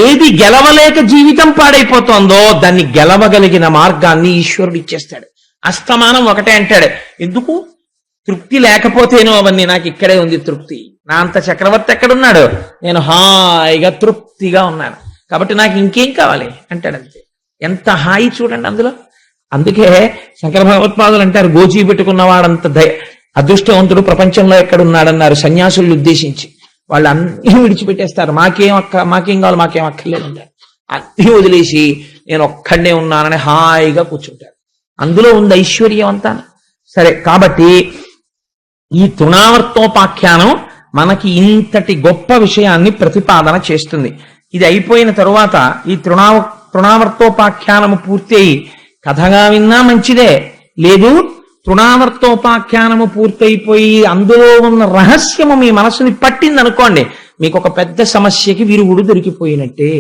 ఏది గెలవలేక జీవితం పాడైపోతుందో దాన్ని గెలవగలిగిన మార్గాన్ని ఈశ్వరుడు ఇచ్చేస్తాడు. అస్తమానం ఒకటే అంటాడు, ఎందుకు? తృప్తి లేకపోతేనో అవన్నీ, నాకు ఇక్కడే ఉంది తృప్తి. నా అంత చక్రవర్తి ఎక్కడున్నాడు? నేను హాయిగా తృప్తిగా ఉన్నాను కాబట్టి నాకు ఇంకేం కావాలి అంటాడు. అంతే. ఎంత హాయి చూడండి అందులో. అందుకే శంకర భగవత్పాదులు అంటారు, గోచీ పెట్టుకున్నవాడంత అదృష్టవంతుడు ప్రపంచంలో ఎక్కడున్నాడన్నారు సన్యాసుల్ని ఉద్దేశించి. వాళ్ళు అన్ని విడిచిపెట్టేస్తారు. మాకేం కావాలి, మాకేం అక్కర్లేదు అంటారు. అన్ని వదిలేసి నేను ఒక్కడే ఉన్నానని హాయిగా కూర్చుంటారు. అందులో ఉంది ఐశ్వర్యం అంతా. సరే, కాబట్టి ఈ తృణావర్తోపాఖ్యానం మనకి ఇంతటి గొప్ప విషయాన్ని ప్రతిపాదన చేస్తుంది. ఇది అయిపోయిన తరువాత ఈ తృణావర్తోపాఖ్యానము పూర్తి అయి కథగా విన్నా మంచిదే, లేదు తృణావర్తోపాఖ్యానము పూర్తయిపోయి అందులో ఉన్న రహస్యము మీ మనసుని పట్టిందనుకోండి, మీకు ఒక పెద్ద సమస్యకి విరుగుడు దొరికిపోయినట్టే.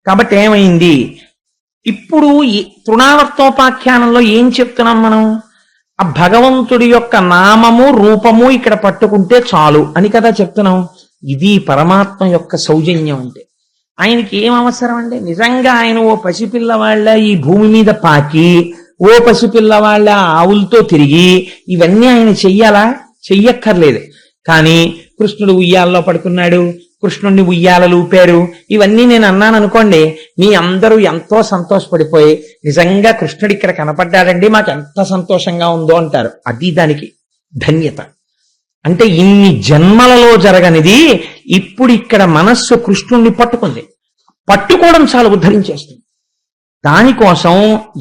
కాబట్టి ఏమైంది? ఇప్పుడు ఈ తృణావర్తోపాఖ్యానంలో ఏం చెప్తున్నాం మనం? ఆ భగవంతుడి యొక్క నామము రూపము ఇక్కడ పట్టుకుంటే చాలు అని కదా చెప్తున్నాం. ఇది పరమాత్మ యొక్క సౌజన్యం. అంటే ఆయనకి ఏం అవసరం అండి? నిజంగా ఆయన ఓ పసిపిల్లవాళ్ళ ఈ భూమి మీద పాకి, ఓ పసిపిల్లవాళ్ళ ఆవులతో తిరిగి ఇవన్నీ ఆయన చెయ్యాలా? చెయ్యక్కర్లేదు. కానీ కృష్ణుడు ఉయ్యాలలో పడుకున్నాడు, కృష్ణుడిని ఉయ్యాలలు ఊపారు, ఇవన్నీ నేను అన్నాను అనుకోండి, మీ అందరూ ఎంతో సంతోషపడిపోయి నిజంగా కృష్ణుడు ఇక్కడ కనపడ్డాడండి, మాకు ఎంత సంతోషంగా ఉందో అంటారు. అది దానికి ధన్యత. అంటే ఇన్ని జన్మలలో జరగనిది ఇప్పుడు ఇక్కడ మనస్సు కృష్ణుణ్ణి పట్టుకుంది. పట్టుకోవడం చాలా ఉద్ధరించేస్తుంది. దానికోసం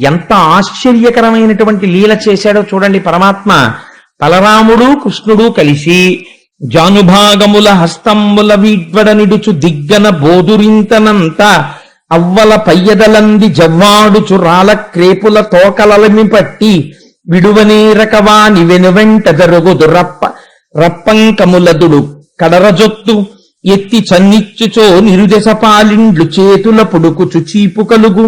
ఎంత ఆశ్చర్యకరమైనటువంటి లీల చేశాడో చూడండి పరమాత్మ. బలరాముడు కృష్ణుడు కలిసి జానుభాగముల హస్తంబుల వీడ్వడనిడుచు దిగ్గన బోధురింతనంత అవ్వల పయ్యదలంది జవ్వాడుచు రాల క్రేపుల తోకలమి పట్టి విడువనేరకవా నివెనువెంట జరుగుదు రప్పంకములదుడు కడరజొత్తు ఎత్తి చన్నిచ్చుచో నిరుదెస పాలిండ్లు చేతుల పొడుకుచు చేపుకలుగు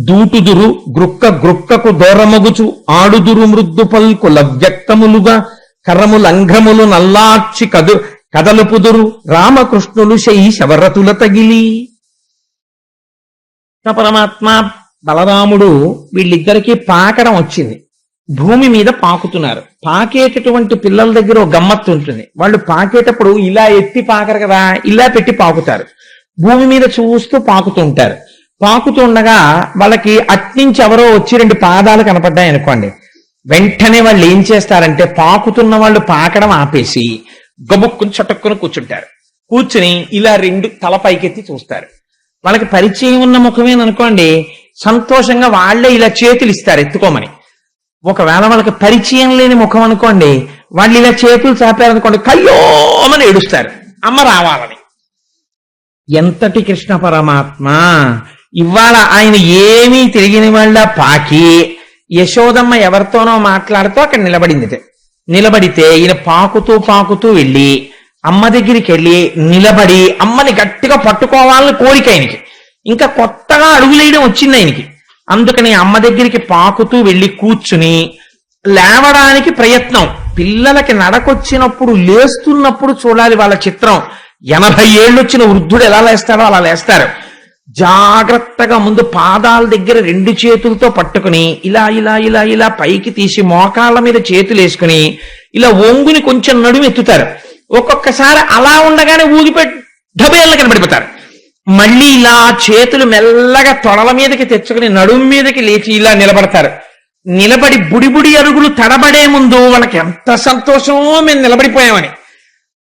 దూటుదురు గ్రుక్కకు దూరమగుచు ఆడుదురు మృద్దు పల్కుల వ్యక్తములుగా కర్రములంఘ్రములు నల్లార్చి కదలుపుదురు రామకృష్ణులు శవరతుల తగిలి. పరమాత్మ బలరాముడు వీళ్ళిద్దరికీ పాకడం వచ్చింది. భూమి మీద పాకుతున్నారు. పాకేటటువంటి పిల్లల దగ్గర ఒక గమ్మత్తు ఉంటుంది. వాళ్ళు పాకేటప్పుడు ఇలా ఎత్తి పాకరు కదా, ఇలా పెట్టి పాకుతారు. భూమి మీద చూస్తూ పాకుతుంటారు. పాకుతుండగా వాళ్ళకి అట్నుంచి ఎవరో వచ్చి 2 పాదాలు కనపడ్డాయి అనుకోండి, వెంటనే వాళ్ళు ఏం చేస్తారంటే పాకుతున్న వాళ్ళు పాకడం ఆపేసి గబుక్కుని చటుక్కుని కూర్చుంటారు. కూర్చుని ఇలా 2 తల పైకెత్తి చూస్తారు. వాళ్ళకి పరిచయం ఉన్న ముఖమేననుకోండి, సంతోషంగా వాళ్లే ఇలా చేతులు ఇస్తారు ఎత్తుకోమని. ఒకవేళ వాళ్ళకి పరిచయం లేని ముఖం అనుకోండి, వాళ్ళు ఇలా చేతులు చాపారనుకోండి, కయ్యోమని ఏడుస్తారు అమ్మ రావాలని. ఎంతటి కృష్ణ పరమాత్మ! ఇవాళ ఆయన ఏమీ తిరిగిన వాళ్ళ పాకి యశోదమ్మ ఎవరితోనో మాట్లాడుతూ అక్కడ నిలబడితే ఈయన పాకుతూ వెళ్ళి అమ్మ దగ్గరికి వెళ్ళి నిలబడి అమ్మని గట్టిగా పట్టుకోవాలని కోరిక ఆయనకి. ఇంకా కొత్తగా అడుగులేయడం వచ్చింది ఆయనకి. అందుకని అమ్మ దగ్గరికి పాకుతూ వెళ్ళి కూర్చుని లేవడానికి ప్రయత్నం. పిల్లలకి నడకొచ్చినప్పుడు లేస్తున్నప్పుడు చూడాలి వాళ్ళ చిత్రం. 80 ఏళ్ళు వచ్చిన వృద్ధుడు ఎలా లేస్తాడో అలా లేస్తారు. జాగ్రత్తగా ముందు పాదాల దగ్గర 2 చేతులతో పట్టుకుని ఇలా ఇలా ఇలా ఇలా పైకి తీసి మోకాళ్ళ మీద చేతులు వేసుకుని ఇలా ఒంగుని కొంచెం నడుము ఎత్తుతారు. ఒక్కొక్కసారి అలా ఉండగానే ఊగిపెట్టి ఢబేళ్ళ కనబడిపోతారు. మళ్ళీ ఇలా చేతులు మెల్లగా తొడల మీదకి తెచ్చుకుని నడుము మీదకి లేచి ఇలా నిలబడతారు. నిలబడి బుడి అరుగులు తడబడే ముందు వాళ్ళకి ఎంత సంతోషమో మేము నిలబడిపోయామని.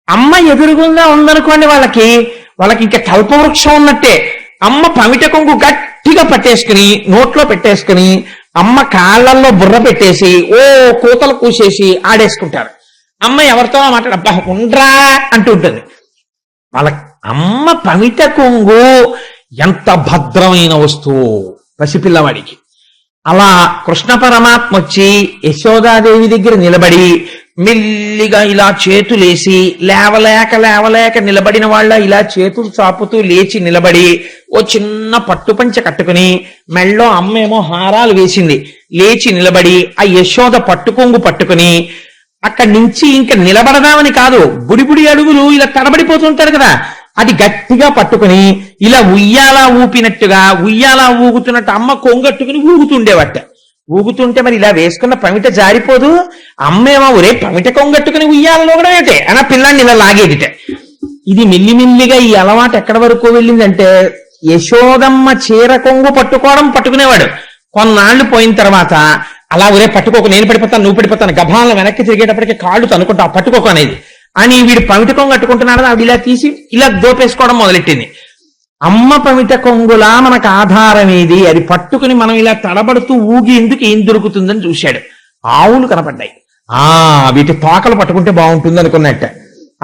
అమ్మ ఎదురుగుండా ఉందనుకోండి, వాళ్ళకి ఇంకా కల్పవృక్షం ఉన్నట్టే. అమ్మ పమిట కొంగు గట్టిగా పట్టేసుకుని నోట్లో పెట్టేసుకుని అమ్మ కాళ్ళల్లో బుర్ర పెట్టేసి ఓ కూతలు కూసేసి ఆడేసుకుంటారు. అమ్మ ఎవరితో మాట్లాడబ్బా ఉండ్రా అంటూ ఉంటుంది. వాళ్ళ అమ్మ పమిట కొంగు ఎంత భద్రమైన వస్తువు పసిపిల్లవాడికి. అలా కృష్ణ పరమాత్మ వచ్చి యశోదాదేవి దగ్గర నిలబడి మెల్లిగా ఇలా చేతులేసి లేవలేక నిలబడిన వాళ్ళ ఇలా చేతులు చాపుతూ లేచి నిలబడి ఓ చిన్న పట్టుపంచ కట్టుకుని మెళ్ళో అమ్మేమో హారాలు వేసింది, లేచి నిలబడి ఆ యశోద పట్టుకొంగు పట్టుకుని అక్కడి నుంచి ఇంకా నిలబడదామని కాదు, బుడి అడుగులు ఇలా తడబడిపోతుంటారు కదా, అది గట్టిగా పట్టుకుని ఇలా ఉయ్యాలా ఊపినట్టుగా ఉయ్యాలా ఊగుతున్నట్టు అమ్మ కొంగట్టుకుని ఊగుతుండేవట. ఊగుతుంటే మరి ఇలా వేసుకున్న పమిట జారిపోదు. అమ్మేమో ఒరే పమిట కొంగట్టుకుని ఉయ్యాలలో కూడా ఏంటే అన్న పిల్లాన్ని ఇలా లాగేదిట. ఇది మెల్లిమెల్లిగా ఈ అలవాటు ఎక్కడి వరకు వెళ్ళిందంటే యశోదమ్మ చీర కొంగు పట్టుకునేవాడు. కొన్నాళ్లు పోయిన తర్వాత అలా ఒరే పట్టుకోకు, నేను పడిపోతాను నువ్వు పడిపోతాను, గభాలను వెనక్కి తిరిగేటప్పటికీ కాళ్ళు తనుకుంటా పట్టుకోకు అనేది అని వీడు పమిట కొంగు కట్టుకుంటున్నాడు. ఆవిడ ఇలా తీసి ఇలా దోపేసుకోవడం మొదలెట్టింది. అమ్మ పమిట కొంగులా మనకు ఆధారం ఏది, అది పట్టుకుని మనం ఇలా తడబడుతూ ఊగి ఎందుకు ఏం దొరుకుతుందని చూశాడు. ఆవులు కనపడ్డాయి. వీటి తోకలు పట్టుకుంటే బాగుంటుంది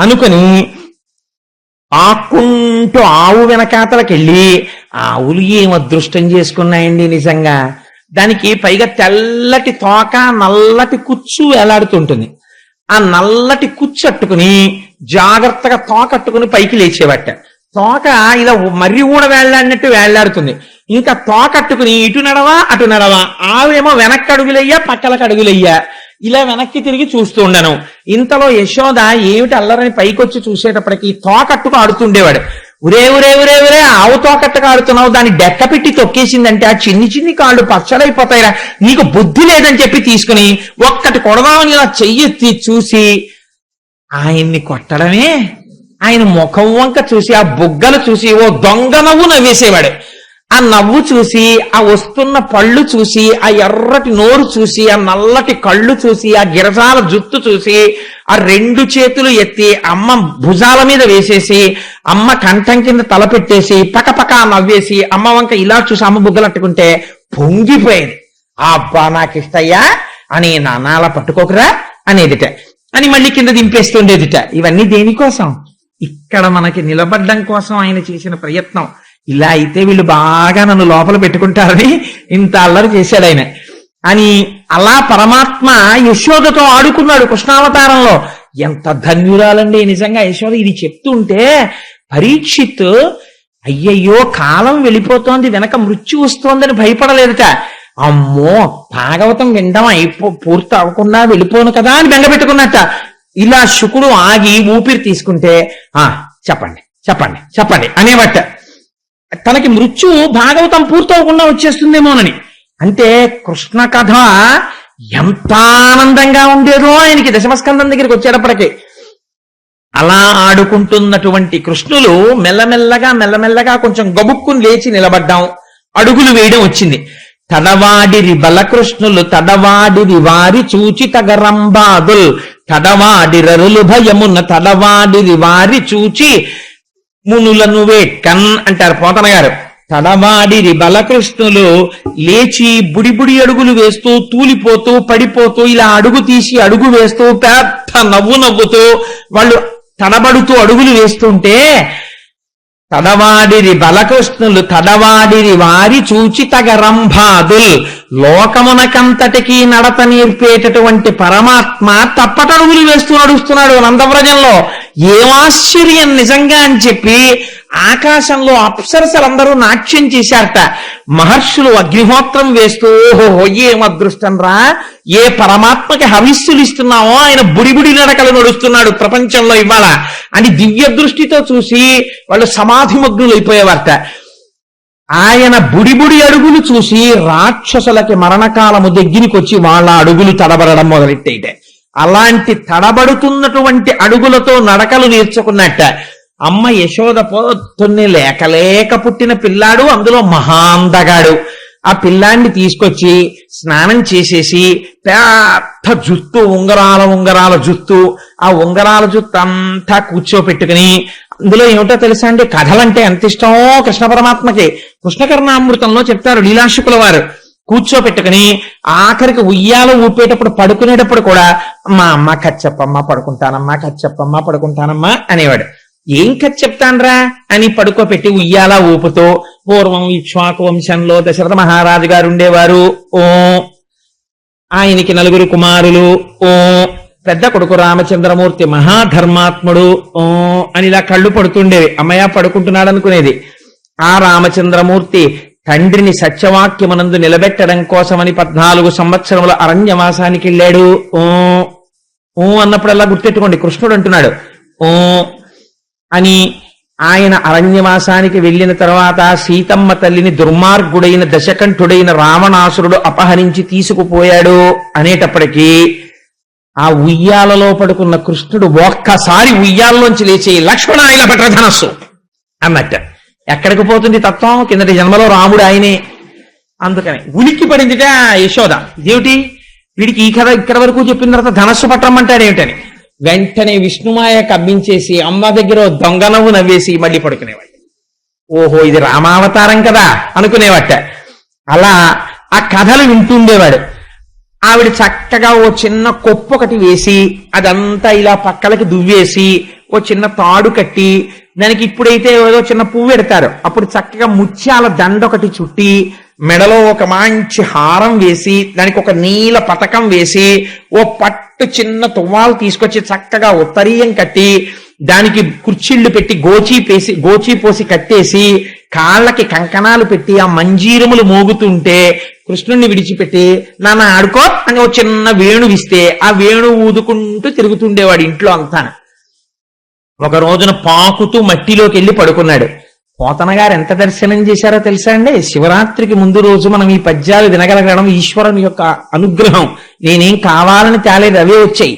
అనుకుని ఆక్కుంటూ ఆవు వెనకాతలకెళ్ళి ఆవులు ఏం అదృష్టం చేసుకున్నాయండి నిజంగా. దానికి పైగా తెల్లటి తోక నల్లటి కుచ్చు వేలాడుతుంటుంది. ఆ నల్లటి కుచ్చు అట్టుకుని జాగ్రత్తగా తోకట్టుకుని పైకి లేచేవట. తోక ఇలా మర్రి ఊడ వేళ్లాడినట్టు వేళ్లాడుతుంది. ఇంకా తోకట్టుకుని ఇటు నడవా అటు నడవా, ఆవేమో వెనక్కి అడుగులయ్యా పక్కలకు అడుగులయ్యా, ఇలా వెనక్కి తిరిగి చూస్తూ ఉండను. ఇంతలో యశోద ఏమిటి అల్లరని పైకొచ్చి చూసేటప్పటికి తోకట్టుకు ఆడుతుండేవాడు. ఉరే ఆవు తోకట్టుకు ఆడుతున్నావు, దాన్ని డెక్క పెట్టి తొక్కేసిందంటే ఆ చిన్ని కాళ్ళు పచ్చడైపోతాయిరా, నీకు బుద్ధి లేదని చెప్పి తీసుకుని ఒక్కటి కొడదామని ఇలా చెయ్యెత్తి చూసి ఆయన్ని కొట్టడమే. ఆయన ముఖం వంక చూసి ఆ బుగ్గలు చూసి ఓ దొంగ నవ్వు నవ్వేసేవాడు. ఆ నవ్వు చూసి ఆ వస్తున్న పళ్ళు చూసి ఆ ఎర్రటి నోరు చూసి ఆ నల్లటి కళ్ళు చూసి ఆ గిరజాల జుత్తు చూసి ఆ 2 చేతులు ఎత్తి అమ్మ భుజాల మీద వేసేసి అమ్మ కంఠం కింద తల పెట్టేసి పకపక నవ్వేసి అమ్మ వంక ఇలా చూసి అమ్మ బుగ్గలు అట్టుకుంటే పొంగిపోయేది. అబ్బా నాకిష్టయ్యా అని నాన్న అలా పట్టుకోకరా అనేదిట అని మళ్ళీ కింద దింపేస్తుండేదిట. ఇవన్నీ దేనికోసం? ఇక్కడ మనకి నిలబడ్డం కోసం ఆయన చేసిన ప్రయత్నం. ఇలా అయితే వీళ్ళు బాగా నన్ను లోపల పెట్టుకుంటారని ఇంత అల్లరి చేశాడు ఆయన అని. అలా పరమాత్మ యశోదతో ఆడుకున్నాడు కృష్ణావతారంలో. ఎంత ధన్యురాలండి నిజంగా యశోద. ఇది చెప్తుంటే పరీక్షిత్ అయ్యయ్యో కాలం వెళ్ళిపోతోంది, వెనక మృత్యు వస్తోందని భయపడలేదట. అమ్మో భాగవతం వినడం పూర్తి అవ్వకుండా వెళ్ళిపోను కదా అని బెంగపెట్టుకున్నట్ట. ఇలా శుకుడు ఆగి ఊపిరి తీసుకుంటే చెప్పండి చెప్పండి చెప్పండి అనేవట. తనకి మృత్యు భాగవతం పూర్తవకుండా వచ్చేస్తుందేమోనని. అంటే కృష్ణ కథ ఎంత ఆనందంగా ఉండేదో ఆయనకి దశమస్కందం దగ్గరికి వచ్చేటప్పటికి. అలా ఆడుకుంటున్నటువంటి కృష్ణులు మెల్లమెల్లగా కొంచెం గబుక్కుని లేచి నిలబడ్డాం, అడుగులు వేయడం వచ్చింది. తడవాడిరి బలకృష్ణులు తడవాడిరి వారి చూచి తగరంబాదుల్ తడవాడిరరులు భయమున్న తడవాడిరి వారి చూచి మునులను వేట్కన్ అంటారు పోతన గారు. తడవాడిరి బలకృష్ణులు లేచి బుడి అడుగులు వేస్తూ తూలిపోతూ పడిపోతూ ఇలా అడుగు తీసి అడుగు వేస్తూ పెద్ద నవ్వుతూ వాళ్ళు తడబడుతూ అడుగులు వేస్తుంటే తడవాడిరి బలకృష్ణులు తడవాడిరి వారి చూచి తగరంభాదుల్ లోకమునకంతటికీ నడత నేర్పేటటువంటి పరమాత్మ తప్పటడుగులు వేస్తూ నడుస్తున్నాడు నందవ్రజంలో. ఏమాశ్చర్యం నిజంగా అని చెప్పి ఆకాశంలో అప్సరసలందరూ నాట్యం చేశారట. మహర్షులు అగ్నిహోత్రం వేస్తూ ఓహో ఏం అదృష్టం రా, ఏ పరమాత్మకి హవిస్సులు ఇస్తున్నామో ఆయన బుడి నడకలు నడుస్తున్నాడు ప్రపంచంలో ఇవాళ అని దివ్య దృష్టితో చూసి వాళ్ళు సమాధిమగ్నులు అయిపోయేవారట. ఆయన బుడిబుడి అడుగులు చూసి రాక్షసులకి మరణకాలము దగ్గరికి వచ్చి వాళ్ళ అడుగులు తడబడడం మొదలెట్టేటే. అలాంటి తడబడుతున్నటువంటి అడుగులతో నడకలు నేర్చుకున్నట్ట. అమ్మ యశోద పొద్దున్నే లేక పుట్టిన పిల్లాడు, అందులో మహాందగాడు. ఆ పిల్లాన్ని తీసుకొచ్చి స్నానం చేసేసి పెద్ద జుత్తు, ఉంగరాల జుత్తు, ఆ ఉంగరాల జుత్తు అంతా కూర్చోపెట్టుకుని, అందులో ఏమిటో తెలుసా అండి, కథలంటే ఎంత ఇష్టమో కృష్ణ పరమాత్మకి. కృష్ణకర్ణామృతంలో చెప్తారు లీలాశుకుల వారు. కూర్చోపెట్టుకుని ఆఖరికి ఉయ్యాల ఊపేటప్పుడు, పడుకునేటప్పుడు కూడా మా అమ్మ కచ్చప్పమ్మ పడుకుంటానమ్మా, కచ్చప్పమ్మ పడుకుంటానమ్మా అనేవాడు. ఏం కథ చెప్తాన్రా అని పడుకోపెట్టి ఉయ్యాల ఊపుతో, పూర్వం ఇక్ష్వాకు వంశంలో దశరథ మహారాజు గారు ఉండేవారు. ఓ ఆయనకి 9 కుమారులు. ఓ పెద్ద కొడుకు రామచంద్రమూర్తి మహాధర్మాత్ముడు. ఓ అని ఇలా కళ్ళు పడుతుండేవి. అమ్మయ్య పడుకుంటున్నాడు అనుకునేది. ఆ రామచంద్రమూర్తి తండ్రిని సత్యవాక్యమునందు నిలబెట్టడం కోసమని 14 సంవత్సరముల అరణ్యవాసానికి వెళ్ళాడు. ఓ అన్నప్పుడల్లా గుర్తెట్టుకోండి, కృష్ణుడు అంటున్నాడు ఓ అని. ఆయన అరణ్యవాసానికి వెళ్ళిన తర్వాత సీతమ్మ తల్లిని దుర్మార్గుడైన దశకంఠుడైన రావణాసురుడు అపహరించి తీసుకుపోయాడు అనేటప్పటికీ ఆ ఉయ్యాలలో పడుకున్న కృష్ణుడు ఒక్కసారి ఉయ్యాలలోంచి లేచి లక్ష్మణ ఇలా పట్ట ధనస్సు అన్నట్ట. ఎక్కడికి పోతుంది తత్వం? కిందటి జన్మలో రాముడు ఆయనే. అందుకని ఉలిక్కి పడిందిట యశోద. ఇదేమిటి వీడికి ఈ కథ ఇక్కడ వరకు చెప్పిన తర్వాత ధనస్సు పట్టమంటాడు ఏమిటని. వెంటనే విష్ణుమాయ కబ్బించేసి అమ్మ దగ్గర దొంగ నవ్వు నవ్వేసి మళ్ళీ పడుకునేవాడు. ఓహో ఇది రామావతారం కదా అనుకునేవాట. అలా ఆ కథలు వింటుండేవాడు. ఆవిడ చక్కగా ఓ చిన్న కొప్పు ఒకటి వేసి అదంతా ఇలా పక్కలకి దువ్వేసి ఓ చిన్న తాడు కట్టి, దానికి ఇప్పుడైతే ఏదో చిన్న పువ్వు పెడతారు, అప్పుడు చక్కగా ముత్యాల దండ ఒకటి చుట్టి, మెడలో ఒక మంచి హారం వేసి, దానికి ఒక నీల పతకం వేసి, ఓ పట్టు చిన్న తువ్వాలు తీసుకొచ్చి చక్కగా ఉత్తరీయం కట్టి, దానికి కుర్చీళ్లు పెట్టి గోచీ పోసి కట్టేసి, కాళ్ళకి కంకణాలు పెట్టి ఆ మంజీరములు మోగుతుంటే కృష్ణుణ్ణి విడిచిపెట్టి నాన్న ఆడుకో అని ఒక చిన్న వేణువిస్తే ఆ వేణు ఊదుకుంటూ తిరుగుతుండేవాడు ఇంట్లో అంతా. ఒక రోజున పాకుతూ మట్టిలోకి వెళ్ళి పడుకున్నాడు. పోతన గారు ఎంత దర్శనం చేశారో తెలుసా అండి? శివరాత్రికి ముందు రోజు మనం ఈ పద్యాలు వినగలగడం ఈశ్వరుని యొక్క అనుగ్రహం. నేనేం కావాలని తేలేదు, అవే వచ్చాయి.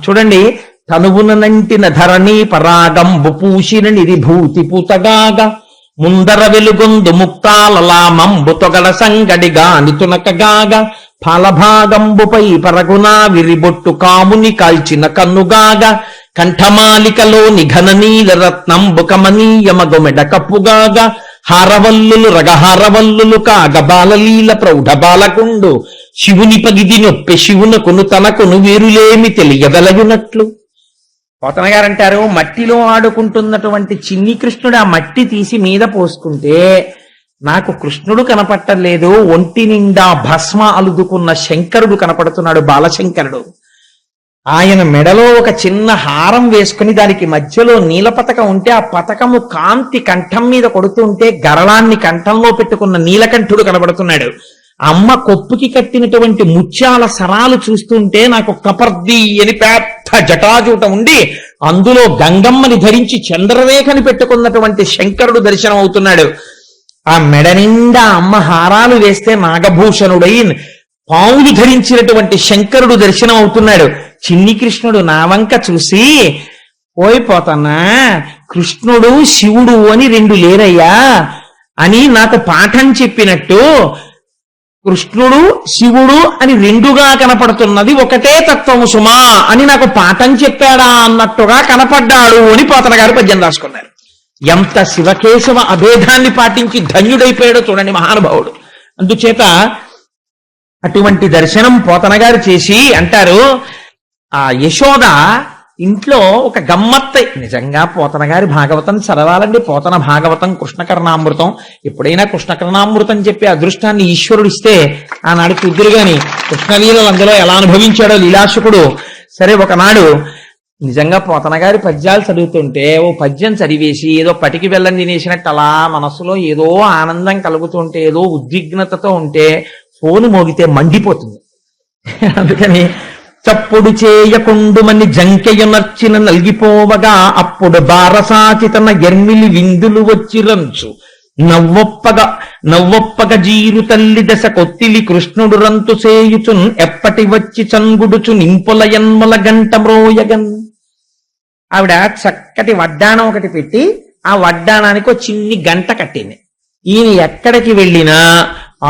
చూడండి, తనువున నంటిన ధరణి పరాగంబు పూసిన నిరిభూతి పూతగాగా ముందర వెలుగొందు ముక్తాలలామంబు తొగడ సంగడిగా నితునకగాగా ఫలభాగంబుపై పరగునా విరిబొట్టు కాముని కాల్చిన కన్నుగాగా కంఠమాలికలో నిఘన నీల రత్నంబు కమనీయమగొమెడ కప్పుగాగా హారవల్లులు రగహారవల్లులు కాగ బాలలీల ప్రౌఢ బాలకుండు శివుని పగిది నొప్పె శివునకును తనకును వేరులేమి తెలియగలగునట్లు. పోతన గారంటారు, మట్టిలో ఆడుకుంటున్నటువంటి చిన్ని కృష్ణుడు ఆ మట్టి తీసి మీద పోసుకుంటే నాకు కృష్ణుడు కనపట్టలేదు, ఒంటి నిండా భస్మ అలుదుకున్న శంకరుడు కనపడుతున్నాడు, బాలశంకరుడు. ఆయన మెడలో ఒక చిన్న హారం వేసుకుని దానికి మధ్యలో నీల పతకం ఉంటే ఆ పతకము కాంతి కంఠం మీద కొడుతుంటే గరళాన్ని కంఠంలో పెట్టుకున్న నీలకంఠుడు కనబడుతున్నాడు. అమ్మ కొప్పుకి కట్టినటువంటి ముత్యాల సరాలు చూస్తుంటే నాకు కపర్ది అని పెద్ద జటాజూట ఉండి అందులో గంగమ్మని ధరించి చంద్రరేఖని పెట్టుకున్నటువంటి శంకరుడు దర్శనం అవుతున్నాడు. ఆ మెడ నిండా అమ్మ హారాలు వేస్తే నాగభూషణుడై పావులు ధరించినటువంటి శంకరుడు దర్శనం అవుతున్నాడు. చిన్ని కృష్ణుడు నా వంక చూసి, పోయిపోతానా, కృష్ణుడు శివుడు అని 2 లేరయ్యా అని నాకు పాఠం చెప్పినట్టు కృష్ణుడు శివుడు అని 2గా కనపడుతున్నది ఒకటే తత్వము సుమా అని నాకు పాఠం చెప్పాడా అన్నట్టుగా కనపడ్డాడు అని పోతన గారు పద్యం రాసుకున్నారు. ఎంత శివకేశవ అభేదాన్ని పాటించి ధన్యుడైపోయాడో చూడండి మహానుభావుడు. అందుచేత అటువంటి దర్శనం పోతన గారు చేసి అంటారు, ఆ యశోద ఇంట్లో ఒక గమ్మత్తై. నిజంగా పోతన గారి భాగవతం చదవాలండి. పోతన భాగవతం, కృష్ణకర్ణామృతం. ఎప్పుడైనా కృష్ణకర్ణామృతం చెప్పే అదృష్టాన్ని ఈశ్వరుడు ఇస్తే ఆనాడు కుదురు గాని కృష్ణలీలలు అందులో ఎలా అనుభవించాడో లీలాశుకుడు. సరే, ఒకనాడు నిజంగా పోతన గారి పద్యాలు చదువుతుంటే ఓ పద్యం చదివేసి ఏదో పటికి బెల్లం తినేసినట్టు అలా మనసులో ఏదో ఆనందం కలుగుతుంటే, ఏదో ఉద్విగ్నతతో ఉంటే ఫోను మోగితే మండిపోతుంది. అందుకని చప్పుడు చేయకుండుమని జంకెయునర్చిన నల్గిపోవగా అప్పుడు బారసాచితన ఎర్మిలి విందులు వచ్చి రంచు నవ్వొప్పగ జీరు తల్లి దశ కొత్తిలి కృష్ణుడు రంతు సేయుచున్ ఎప్పటి వచ్చి చంగుడుచు నింపుల యన్మల గంట మ్రోయగన్. ఆవిడ చక్కటి వడ్డాణం ఒకటి పెట్టి ఆ వడ్డాణానికి ఒక చిన్ని గంట కట్టింది. ఈయన ఎక్కడికి వెళ్ళినా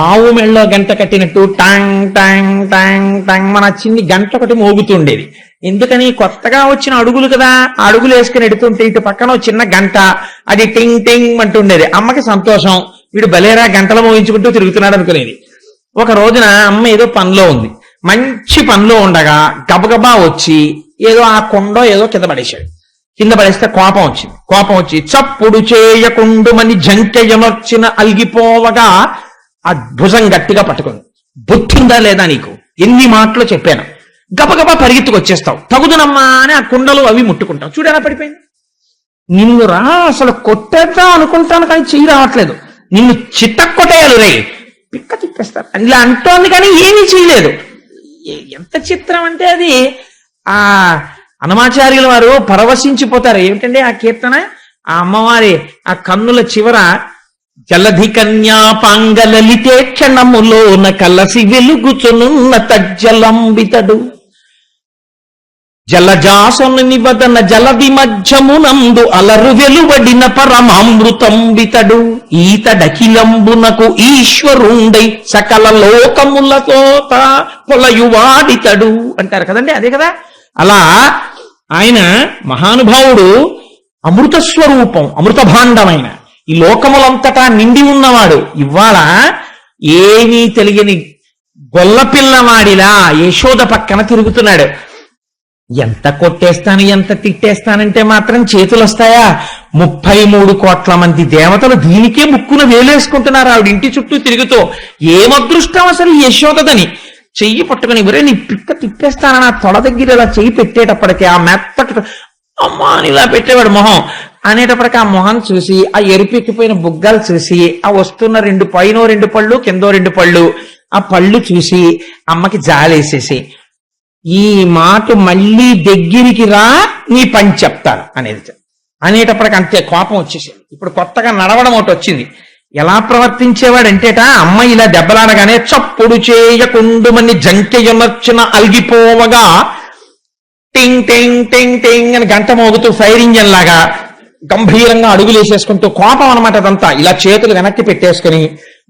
ఆవు మెళ్ళో గంట కట్టినట్టు టాంగ్ టాంగ్ టాంగ్ టాంగ్ మన చిన్ని గంట ఒకటి మోగుతుండేది. ఎందుకని? కొత్తగా వచ్చిన అడుగులు కదా, ఆ అడుగులు వేసుకుని ఎడుతుంటే ఇటు పక్కన చిన్న గంట, అది టింగ్ టింగ్ అంటుండేది. అమ్మకి సంతోషం, వీడు బలేరా గంటలు మోగించుకుంటూ తిరుగుతున్నాడు అనుకునేది. ఒక రోజున అమ్మ ఏదో పనిలో ఉంది, మంచి పనిలో ఉండగా గబగబా వచ్చి ఏదో ఆ కొండో ఏదో కింద పడేశాడు. కింద పడేస్తే కోపం వచ్చి చప్పుడు చేయకుండుమని జంకెయమర్చిన అలిగిపోవగా ఆ భుజం గట్టిగా పట్టుకుంది. బుద్ధిందా లేదా నీకు? ఎన్ని మాటలు చెప్పాను. గబగబా పరిగెత్తుకు వచ్చేస్తావు, తగుదునమ్మా అని ఆ కుండలు అవి ముట్టుకుంటావు. చూడు ఎలా పడిపోయింది. నిన్ను రా అసలు కొట్టేద్దాం అనుకుంటాను కానీ చెయ్యి రావట్లేదు, నిన్ను చిత్తకొట్టేయాలి రే, పిక్క తిప్పేస్తారు ఇలా అంటోంది కానీ ఏమీ చేయలేదు. ఎంత చిత్రం అంటే అది ఆ హనుమాచార్యుల వారు పరవశించిపోతారు. ఏమిటంటే ఆ కీర్తన, ఆ అమ్మవారి ఆ కన్నుల చివర జలధి కన్యాపాంగలలితే క్షణములోన కలసి వెలుగుచునున్న తజ్జలంబితడు జలజాసను నిబదన జలది మధ్యమునందు అలరు వెలువడిన పరమామృతంబితడు ఈతడఖిలంబునకు ఈశ్వరుండై సకల లోకములతో పొలయువాడితడు అంటారు కదండి. అదే కదా. అలా ఆయన మహానుభావుడు అమృత స్వరూపం, అమృత భాండమైన ఈ లోకములంతటా నిండి ఉన్నవాడు. ఇవాళ ఏమీ తెలియని గొల్లపిల్లవాడిలా యశోద పక్కన తిరుగుతున్నాడు. ఎంత కొట్టేస్తాను ఎంత తిట్టేస్తానంటే మాత్రం చేతులు వస్తాయా? 33 కోట్ల మంది దేవతలు దీనికే ముక్కున వేలేసుకుంటున్నారు ఆవిడ ఇంటి చుట్టూ తిరుగుతూ. ఏమదృష్టం అసలు యశోదని. చెయ్యి పట్టుకుని ఒరే నీ పిక్క తిప్పేస్తానని ఆ తొడ దగ్గర ఇలా చెయ్యి పెట్టేటప్పటికి ఆ మెత్తటి అమ్మా అని ఇలా పెట్టేవాడు మొహం అనేటప్పటికి ఆ మొహం చూసి ఆ ఎరుపెక్కిపోయిన బుగ్గలు చూసి ఆ వస్తున్న 2 పైన 2 పళ్ళు కిందో 2 పళ్ళు ఆ పళ్ళు చూసి అమ్మకి జాలేసేసి ఈ మాట మళ్ళీ దగ్గరికి రా నీ పని చెప్తాను అనేటప్పటికి అంతే కోపం వచ్చేసింది. ఇప్పుడు కొత్తగా నడవడం ఒకటి వచ్చింది. ఎలా ప్రవర్తించేవాడంటేట అమ్మ ఇలా దెబ్బలాడగానే చప్పుడు చేయకుండుమని జంకెయమర్చిన అలిగిపోవగా టింగ్ టింగ్ టింగ్ టింగ్ అని గంట మోగుతూ ఫైర్ ఇంజన్ లాగా గంభీరంగా అడుగులేసేసుకుంటూ కోపం అనమాట. అదంతా ఇలా చేతులు వెనక్కి పెట్టేసుకుని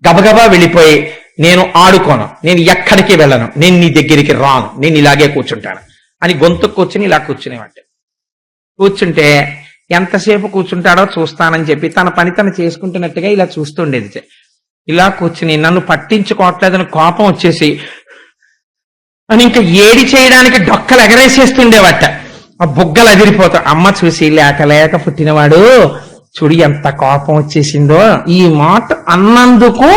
గబగబా వెళ్ళిపోయి నేను ఆడుకోను, నేను ఎక్కడికి వెళ్ళను, నేను నీ దగ్గరికి రాను, నేను ఇలాగే కూర్చుంటాను అని గొంతు కూర్చుని ఇలా కూర్చునేవాడు. కూర్చుంటే ఎంతసేపు కూర్చుంటాడో చూస్తానని చెప్పి తన పని తను చేసుకుంటున్నట్టుగా ఇలా చూస్తుండేది. ఇలా కూర్చుని నన్ను పట్టించుకోవట్లేదని కోపం వచ్చేసి అని ఇంకా ఏడి చేయడానికి డొక్కలు ఎగరేసేస్తుండేవట. ఆ బుగ్గలు అదిరిపోతా. అమ్మ చూసి లేక లేక పుట్టినవాడు చూడి ఎంత కోపం వచ్చేసిందో, ఈ మాట అన్నందుకు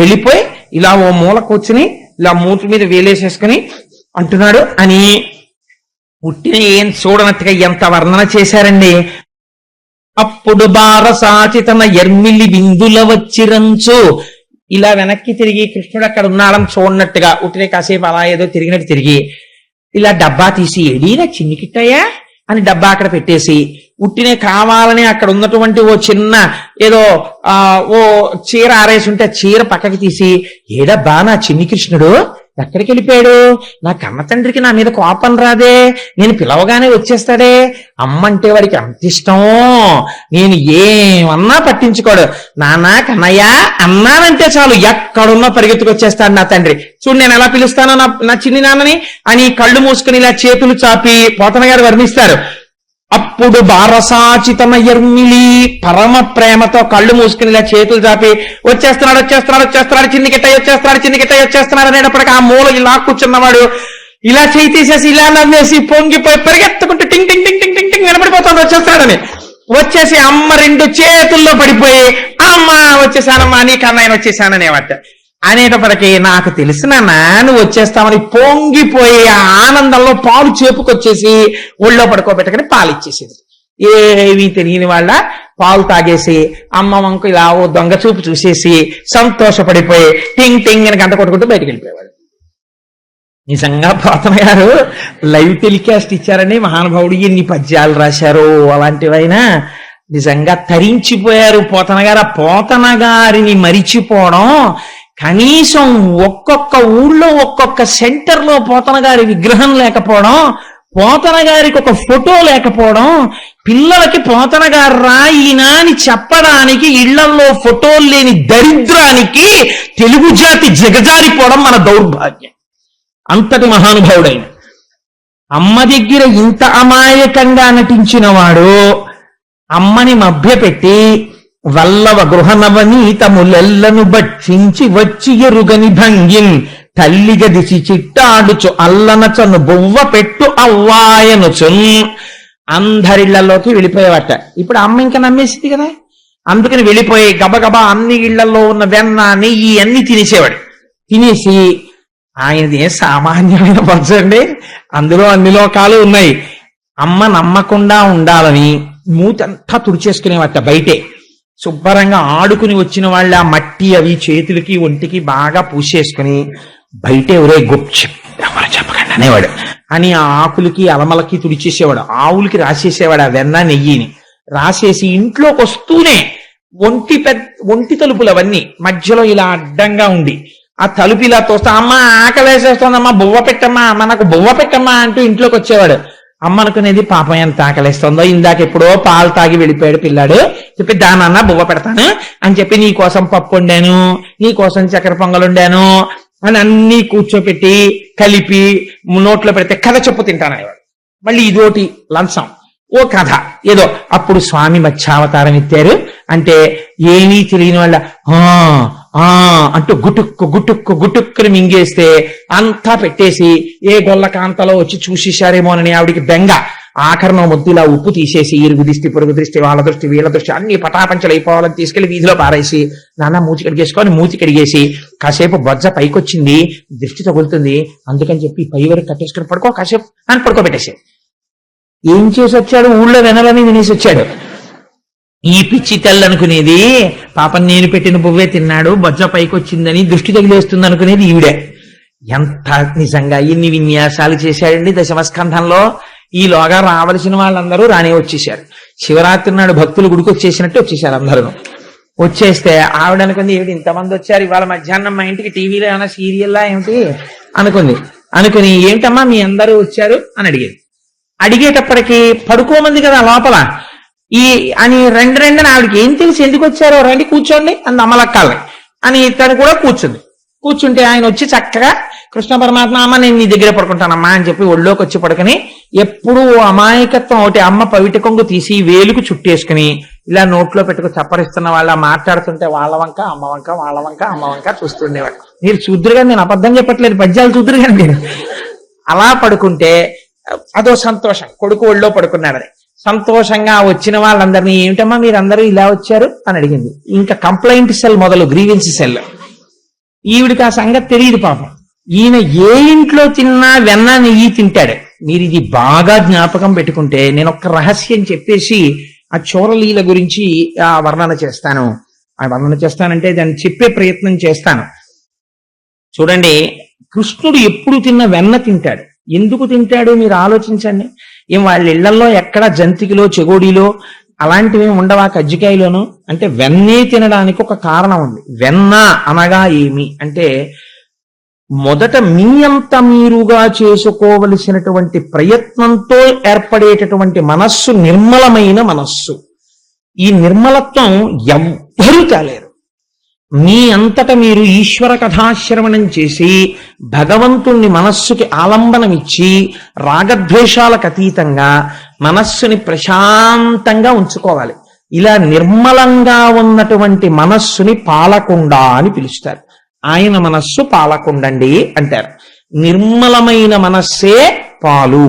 వెళ్ళిపోయి ఇలా ఓ మూల కూర్చుని ఇలా మూతి మీద వేలేసేసుకుని అంటున్నాడు అని పుట్టిన ఏం చూడనట్టుగా ఎంత వర్ణన చేశారండి. అప్పుడు బారసాచి తన ఎర్మిలి విందుల వచ్చిరంచు ఇలా వెనక్కి తిరిగి కృష్ణుడు అక్కడ ఉన్నాడని చూడనట్టుగా ఉట్టినే కాసేపు అలా ఏదో తిరిగినట్టు తిరిగి ఇలా డబ్బా తీసి ఎడీనా చిన్ని కిట్టయ్యా అని డబ్బా అక్కడ పెట్టేసి ఉట్టినే కావాలని అక్కడ ఉన్నటువంటి ఓ చిన్న ఏదో ఓ చీర ఆరేసి ఉంటే చీర పక్కకి తీసి ఏడబ్బా నా చిన్ని కృష్ణుడు ఎక్కడికి వెళ్ళిపోయాడు, నా కన్న తండ్రికి నా మీద కోపం రాదే, నేను పిలవగానే వచ్చేస్తాడే, అమ్మంటే వాడికి అంత ఇష్టం, నేను ఏమన్నా పట్టించుకోడు, నాన్న కన్నయ్య అన్నానంటే చాలు ఎక్కడున్నా పరిగెత్తుకొచ్చేస్తాడు నా తండ్రి, చూడు నేను ఎలా పిలుస్తానో నా చిన్ని నాన్నని అని కళ్ళు మూసుకుని ఇలా చేతులు చాపి పోతన గారు వర్ణిస్తారు. అప్పుడు బారసాచితమ ఎర్మిలి పరమ ప్రేమతో కళ్ళు మూసుకుని ఇలా చేతులు చాపి వచ్చేస్తున్నాడు వచ్చేస్తున్నాడు వచ్చేస్తున్నాడు చిన్ని గిట్టయ్య వచ్చేస్తున్నాడు చిన్ని గిట్టయ్య వచ్చేస్తున్నాడు అనేటప్పటికి ఆ మూల ఇలా కూర్చున్నవాడు ఇలా చేయి తీసేసి ఇలా నవ్వేసి పొంగిపోయి పరిగెత్తుకుంటూ టింగ్ టింగ్ టింగ్ టింగ్ టింగ్ టింగ్ వినపడిపోతాడు వచ్చేస్తాడని వచ్చేసి అమ్మ 2 చేతుల్లో పడిపోయి అమ్మ వచ్చేసానమ్మా నీ కన్నయ్య వచ్చేసాననేవాట. అనేటప్పటికీ నాకు తెలిసిన నువ్వు వచ్చేస్తామని పొంగిపోయి ఆ ఆనందంలో పాలు చేపుకొచ్చేసి ఒళ్ళో పడుకోబెట్టకని పాలు ఇచ్చేసేది. ఏమీ తెలియని వాళ్ళ పాలు తాగేసి అమ్మ వంకు ఇలా ఓ దొంగ చూపు చూసేసి సంతోషపడిపోయి టింగ్ టింగ్ అని గంట కొట్టుకుంటూ బయటకు వెళ్ళిపోయేవాడు. నిజంగా పోతన గారు లైవ్ టెలికాస్ట్ ఇచ్చారని మహానుభావుడు ఎన్ని పద్యాలు రాశారు అలాంటివైనా నిజంగా తరించిపోయారు పోతన గారు. ఆ పోతన గారిని మరిచిపోవడం, కనీసం ఒక్కొక్క ఊళ్ళో ఒక్కొక్క సెంటర్లో పోతన గారి విగ్రహం లేకపోవడం, పోతన గారికి ఒక ఫోటో లేకపోవడం, పిల్లలకి పోతన గారు రాయినా అని చెప్పడానికి ఇళ్లల్లో ఫోటోలు లేని దరిద్రానికి తెలుగు జాతి దిగజారిపోవడం మన దౌర్భాగ్యం. అంతటి మహానుభావుడైన అమ్మ దగ్గర ఇంత అమాయకంగా నటించిన వాడు అమ్మని మభ్యపెట్టి వల్లవ గృహనవనీతములెల్లను భక్షించి వచ్చి ఎరుగని భంగిన్ తల్లిగదిసి చిట్టాడుచు అల్లనచను బొవ్వ పెట్టు అవ్వాయనుచున్. అందరిళ్లలోకి వెళ్ళిపోయేవాట. ఇప్పుడు అమ్మ ఇంకా నమ్మేసింది కదా, అందుకని వెళ్ళిపోయి గబగబా అన్ని ఇళ్లలో ఉన్న వెన్న నెయ్యి అన్ని తినేసేవాడు. తినేసి ఆయనది ఏం సామాన్యమైన పరచండి, అందులో అన్ని లోకాలు ఉన్నాయి. అమ్మ నమ్మకుండా ఉండాలని మూతంతా తుడిచేసుకునేవాట. బయటే శుభ్రంగా ఆడుకుని వచ్చిన వాళ్ళ ఆ మట్టి అవి చేతులకి ఒంటికి బాగా పూసేసుకుని బయటే ఒరే ఎవరు చెప్పకండి అనేవాడు అని ఆ ఆకులకి అలమలకి తుడిచేసేవాడు. ఆవులకి రాసేసేవాడు ఆ వెన్న నెయ్యిని. రాసేసి ఇంట్లోకి వస్తూనే ఒంటి తలుపులు అవన్నీ మధ్యలో ఇలా అడ్డంగా ఉండి ఆ తలుపు ఇలా తోస్తా, అమ్మ ఆకలేసేస్తోందమ్మా బువ్వ పెట్టమ్మా, అమ్మ నాకు బువ్వ పెట్టమ్మా అంటూ ఇంట్లోకి వచ్చేవాడు. అమ్మ అనుకునేది పాపం ఎంత ఆకలిస్తుందో, ఇందాక ఎప్పుడో పాలు తాగి వెళ్ళిపోయాడు పిల్లాడు, చెప్పి దానన్నా బువ్వ పెడతాను అని చెప్పి నీ కోసం పప్పు వండాను, నీ కోసం చక్కెర పొంగలు వండాను అని అన్ని కూర్చోపెట్టి కలిపి నోట్లో పెడితే కథ చెప్పు తింటాననేవాడు. మళ్ళీ ఇదోటి లంచం, ఓ కథ ఏదో. అప్పుడు స్వామి మత్స్యావతారం ఎత్తారు అంటే ఏమీ తెలియని వాళ్ళ అంటూ గుటుక్కుని మింగేస్తే అంతా పెట్టేసి ఏ గొల్ల కాంతలో వచ్చి చూసేశారేమోనని ఆవిడికి బెంగ. ఆఖరణ ముద్దులా ఉప్పు తీసేసి ఇరుగు దృష్టి పొరుగు దృష్టి వాళ్ళ దృష్టి వీళ్ళ దృష్టి అన్ని పటాపంచలు అయిపోవాలని తీసుకెళ్లి వీధిలో పారేసి నాన్న మూతి కడిగేసుకొని మూతి కడిగేసి కాసేపు బొజ్జ పైకొచ్చింది దృష్టి తగులుతుంది అందుకని చెప్పి పై వరకు కట్టేసుకుని పడుకో కాసేపు అని పడుకోబెట్టేసి ఏం చేసి వచ్చాడు, ఊళ్ళో వినలని వినేసి వచ్చాడు. ఈ పిచ్చి తెల్లు అనుకునేది పాపం నేను పెట్టిన బువ్వే తిన్నాడు బొజ్జ పైకి వచ్చిందని దృష్టి తగిలేస్తుంది అనుకునేది ఈవిడే. ఎంత నిజంగా ఎన్ని విన్యాసాలు చేశాడండి దశమస్కంధంలో. ఈలోగా రావలసిన వాళ్ళందరూ రానే వచ్చేసారు. శివరాత్రి నాడు భక్తులు గుడికి వచ్చేసినట్టు వచ్చేసారు అందరూ. వచ్చేస్తే ఆవిడ అనుకుంది ఏమిటి ఇంతమంది వచ్చారు ఇవాళ మధ్యాహ్నం మా ఇంటికి టీవీలో ఏమైనా సీరియల్లా ఏమిటి అనుకుని ఏంటమ్మా మీ అందరూ వచ్చారు అని అడిగేది. అడిగేటప్పటికి పడుకోమంది కదా లోపల అని రెండని ఆవిడకి ఏం తెలిసి ఎందుకు వచ్చారో రండి కూర్చోండి అంది అమ్మలక్కాలని అని తను కూడా కూర్చుంటే ఆయన వచ్చి చక్కగా కృష్ణ పరమాత్మ అమ్మ నేను నీ దగ్గర పడుకుంటానమ్మా అని చెప్పి ఒళ్ళోకి వచ్చి పడుకుని ఎప్పుడూ అమాయకత్వం ఒకటి అమ్మ పవిట కొంగు తీసి వేలుకు చుట్టేసుకుని ఇలా నోట్లో పెట్టుకు చప్పరిస్తున్న వాళ్ళ మాట్లాడుతుంటే వాళ్ళ వంక అమ్మ వంక చూస్తుండేవాడు. మీరు చూద్దరుగా నేను అబద్ధం చెప్పట్లేదు, పద్యాలు చూద్దరుగా నేను. అలా పడుకుంటే అదో సంతోషం, కొడుకు ఒళ్ళో పడుకున్నాడని సంతోషంగా వచ్చిన వాళ్ళందరినీ ఏమిటమ్మా మీరందరూ ఇలా వచ్చారు అని అడిగింది. ఇంకా కంప్లైంట్ సెల్ మొదలు గ్రీవెన్స్ సెల్. ఈవిడికి ఆ సంగతి తెలియదు పాపం. ఈయన ఏ ఇంట్లో తిన్నా వెన్న నెయ్యి తింటాడు. మీరు ఇది బాగా జ్ఞాపకం పెట్టుకుంటే నేను ఒక రహస్యం చెప్పేసి ఆ చోరలీల గురించి వర్ణన చేస్తానంటే దాన్ని చెప్పే ప్రయత్నం చేస్తాను. చూడండి, కృష్ణుడు ఎప్పుడు తిన్న వెన్న తింటాడు. ఎందుకు తింటాడు మీరు ఆలోచించండి. ఏం వాళ్ళ ఇళ్లలో ఎక్కడ జంతికలో చెగోడీలో అలాంటివి ఉండవా కజ్జికాయలోను అంటే వెన్నే తినడానికి ఒక కారణం ఉంది. వెన్న అనగా ఏమి అంటే మొదట మీ అంత మీరుగా చేసుకోవలసినటువంటి ప్రయత్నంతో ఏర్పడేటటువంటి మనస్సు నిర్మలమైన మనస్సు. ఈ నిర్మలత్వం ఎవ్వరూ తేలేరు. మీ అంతట మీరు ఈశ్వర కథాశ్రవణం చేసి భగవంతుణ్ణి మనస్సుకి ఆలంబనమిచ్చి రాగద్వేషాలకు అతీతంగా మనస్సుని ప్రశాంతంగా ఉంచుకోవాలి. ఇలా నిర్మలంగా ఉన్నటువంటి మనస్సుని పాలకుండ అని పిలుస్తారు. ఆయన మనస్సు పాలకుండండి అంటారు. నిర్మలమైన మనస్సే పాలు.